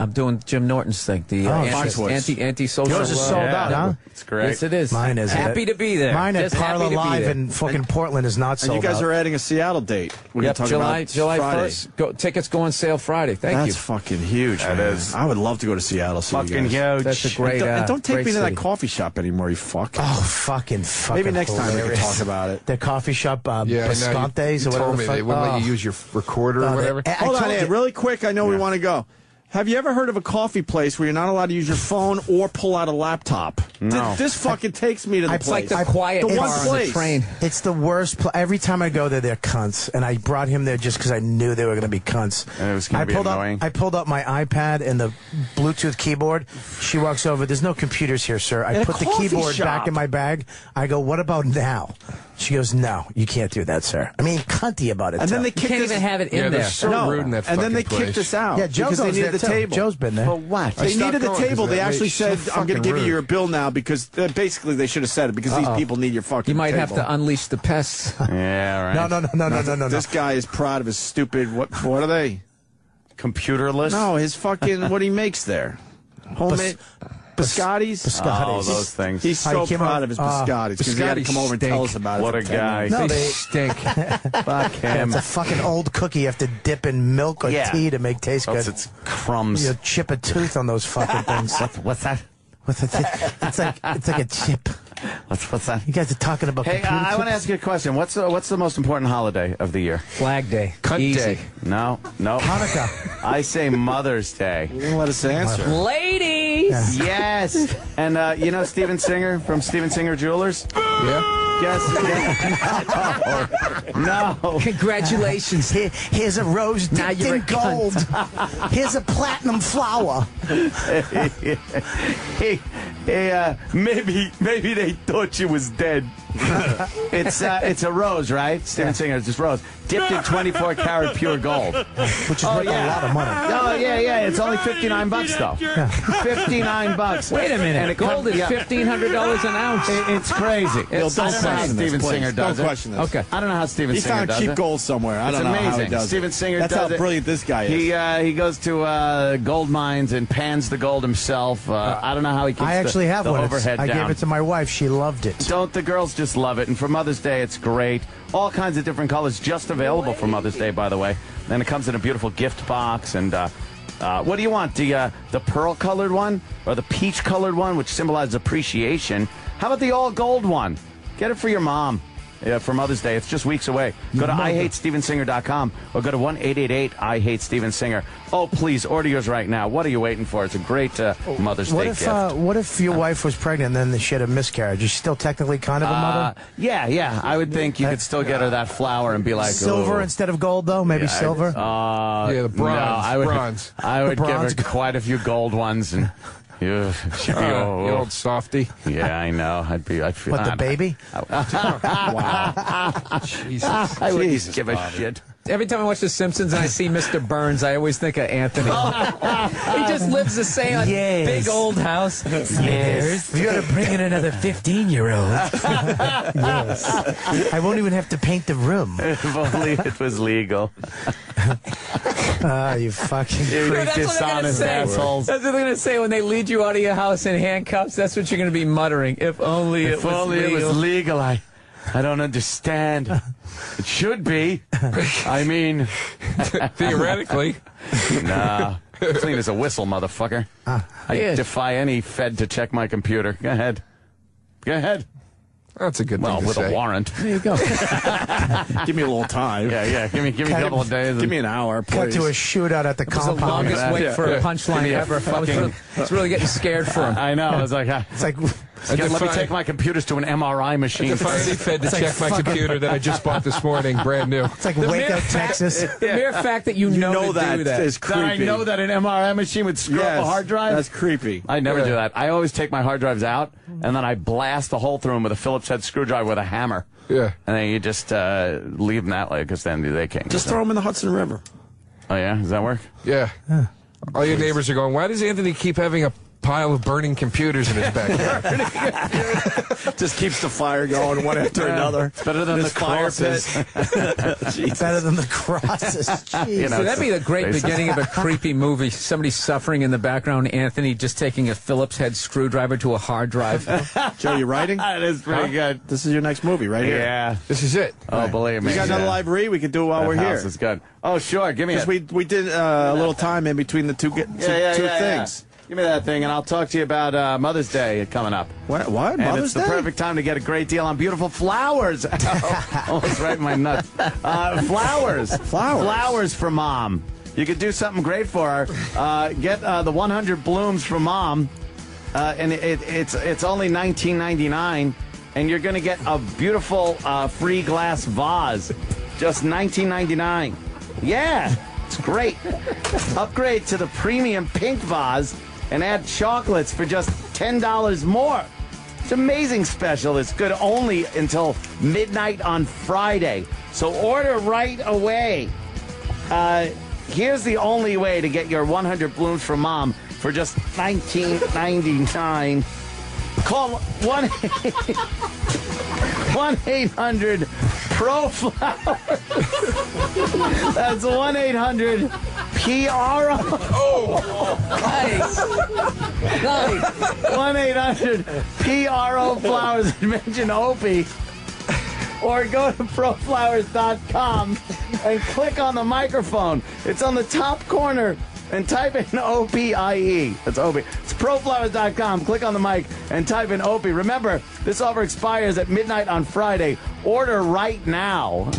I'm doing Jim Norton's thing. The anti-social. Yours is sold out, huh? It's great. Yes, it is. Mine is. Happy to be there. Mine at Just Parlor happy to be Live there. in fucking Portland is not sold And you guys out. are adding a Seattle date. We're Yep, going to talk about July Friday. 1st. Tickets go on sale Friday. Thank you. That's fucking huge. That man. is. I would love to go to Seattle. See you Fucking guys. huge. That's a great. And don't take great me to that city. coffee shop anymore, you fuck. Oh, fucking Maybe next time we can hilarious. talk about it. The coffee shop, Yeah, I know. You Biscontes or whatever told the me fuck. they wouldn't let you use your recorder or whatever. I Hold on, told Ed, you- really quick. I know we want to go. Have you ever heard of a coffee place where you're not allowed to use your phone or pull out a laptop? No. This fucking takes me to the It's place. like the quiet the bar one on place. the train. It's the worst. Every time I go there, they're cunts, and I brought him there just because I knew they were going to be cunts. And it was going to be annoying. I pulled up my iPad and the Bluetooth keyboard. She walks over. There's no computers here, sir. I In a put the coffee keyboard shop. back in my bag. I go, what about now? She goes, no, you can't do that, sir. I mean, cunty about it. And then too. they You kicked can't us. even have it in Yeah, they're there. so rude in that and then they fucking kicked place. us out Yeah, Joe because they goes needed there, the too. table. Joe's been there. For what? They stopped needed the going 'cause table. that They actually makes so said, "I'm going to fucking give you rude. your bill now," because basically they should have said it because these people need your fucking. You might table. have to unleash the pests. Yeah, right. No. This guy is proud of his stupid. What are they? Computerless? No, his fucking what he makes there. Homemade biscottis. Oh, those things. He's so proud of his biscottis because he had to come over and tell us about it. What for a 10 guy. minutes. No, They they stink. Fuck Yeah, him. it's a fucking old cookie you have to dip in milk or Yeah. tea to make taste Else good. it's crumbs. You chip a tooth on those fucking things. What's that? It's like a chip. What's that? You guys are talking about Hey, computer I want to chips? ask you a question. What's the most important holiday of the year? Flag Day. Cunt Easy. Day. No. Hanukkah. I say Mother's Day. You didn't let us answer. Ladies! Yes. And you know Steven Singer from Steven Singer Jewelers? Yeah. Guess. No. Congratulations. Here's a rose Now dipped you're in a cunt. gold. Here's a platinum flower. Maybe they thought she was dead. It's a rose, right? Steven Singer, it's just rose. Dipped in 24 karat pure gold. Which is worth a lot of money. Oh, yeah. It's only $59 though. $59. Wait a minute. And it Gold is $1,500 an ounce. It's crazy. Bill, I don't know how question this, Steven please. Singer does Don't it. question this. Okay. I don't know how Steven He Singer found does cheap it. gold somewhere. I It's don't know how he amazing. does Steven it. Singer That's does how it. brilliant this guy is. He goes to gold mines and pans the gold himself. I don't know how he keeps I actually have the one. overhead I down. gave it to my wife. She loved it. Don't the girls just love it? And for Mother's Day, it's great. All kinds of different colors, just available for Mother's Day, by the way. And it comes in a beautiful gift box. And what do you want? The pearl-colored one or the peach-colored one, which symbolizes appreciation? How about the all-gold one? Get it for your mom. For Mother's Day. It's just weeks away. Go to IHateStevenSinger.com or go to 1-888-I-HATE-STEVEN-SINGER. Oh, please, order yours right now. What are you waiting for? It's a great Mother's Day gift. What if your wife was pregnant and then she had a miscarriage? Is she still technically kind of a mother? Yeah. I would think you could still get her that flower and be like, Silver "Ooh." instead of gold, though? Maybe silver? Yeah, the bronze. No, I would, Bronze. I would The give bronze her quite a few gold ones and. Yeah, she'd be, You old softy. Yeah, I know. I'd feel. What, the baby? Wow. Jesus. I wouldn't give a shit. Every time I watch The Simpsons and I see Mr. Burns, I always think of Anthony. He just lives the same big old house. Yes. You gotta bring in another 15-year-old. Yes. I won't even have to paint the room. If only it was legal. You fucking You creep. That's what they're gonna dishonest say. assholes. That's what they're gonna say when they lead you out of your house in handcuffs. That's what you're gonna be muttering. If only If only it was legal. I don't understand. It should be. I mean, Theoretically. nah. Clean as a whistle, motherfucker. I defy any Fed to check my computer. Go ahead. Go ahead. That's a good thing Well, to with say. a warrant. There you go. Give me a little time. Yeah. Give me a couple of days. Give me an hour, Cut please. to a shootout at the It was the compound. longest wait for a punchline ever. I was really getting scared for him. I know. I was like, It's like let me take my computers to an MRI machine. I finally Fed to check my computer that I just bought this morning, brand new. It's like Waco, Texas. The mere fact that you know to that do that. is creepy. That I know that an MRI machine would screw up a hard drive? That's creepy. I never do that. I always take my hard drives out, and then I blast a hole through them with a Phillips head screwdriver with a hammer. Yeah. And then you just leave them that way, because then they can't. Just throw them in the Hudson River. Oh, yeah? Does that work? Yeah. All your neighbors are going, why does Anthony keep having a pile of burning computers in his backyard? Just keeps the fire going one after another. It's better than the fire crosses. Better than the crosses. Jeez. You know, So that'd be the great Racist. beginning of a creepy movie. Somebody suffering in the background. Anthony just taking a Phillips head screwdriver to a hard drive. Joe, you writing? That is pretty good. This is your next movie right here. Yeah. This is it. Oh, believe me. You got another live read? We could do it while That we're here. house is good. Oh, sure. Give me Because it. we did a little time in between the two things. Give me that thing, and I'll talk to you about Mother's Day coming up. What? And Mother's it's the Day? perfect time to get a great deal on beautiful flowers. Almost right in my nuts. Flowers. Flowers for Mom. you could do something great for her. Get the 100 blooms for Mom, and it's only $19.99, and you're going to get a beautiful free glass vase, just $19.99. Yeah, it's great. Upgrade to the premium pink vase and add chocolates for just $10 more. It's an amazing special. It's good only until midnight on Friday. So order right away. Here's the only way to get your 100 blooms for Mom for just $19.99. Call 1-800-PRO-FLOWERS. That's 1-800-PRO. Oh, nice. 1-800-PRO-FLOWERS and mention Opie. Or go to proflowers.com and click on the microphone. It's on the top corner. And type in OPIE. That's Opie. It's proflowers.com. Click on the mic and type in Opie. Remember, this offer expires at midnight on Friday. Order right now.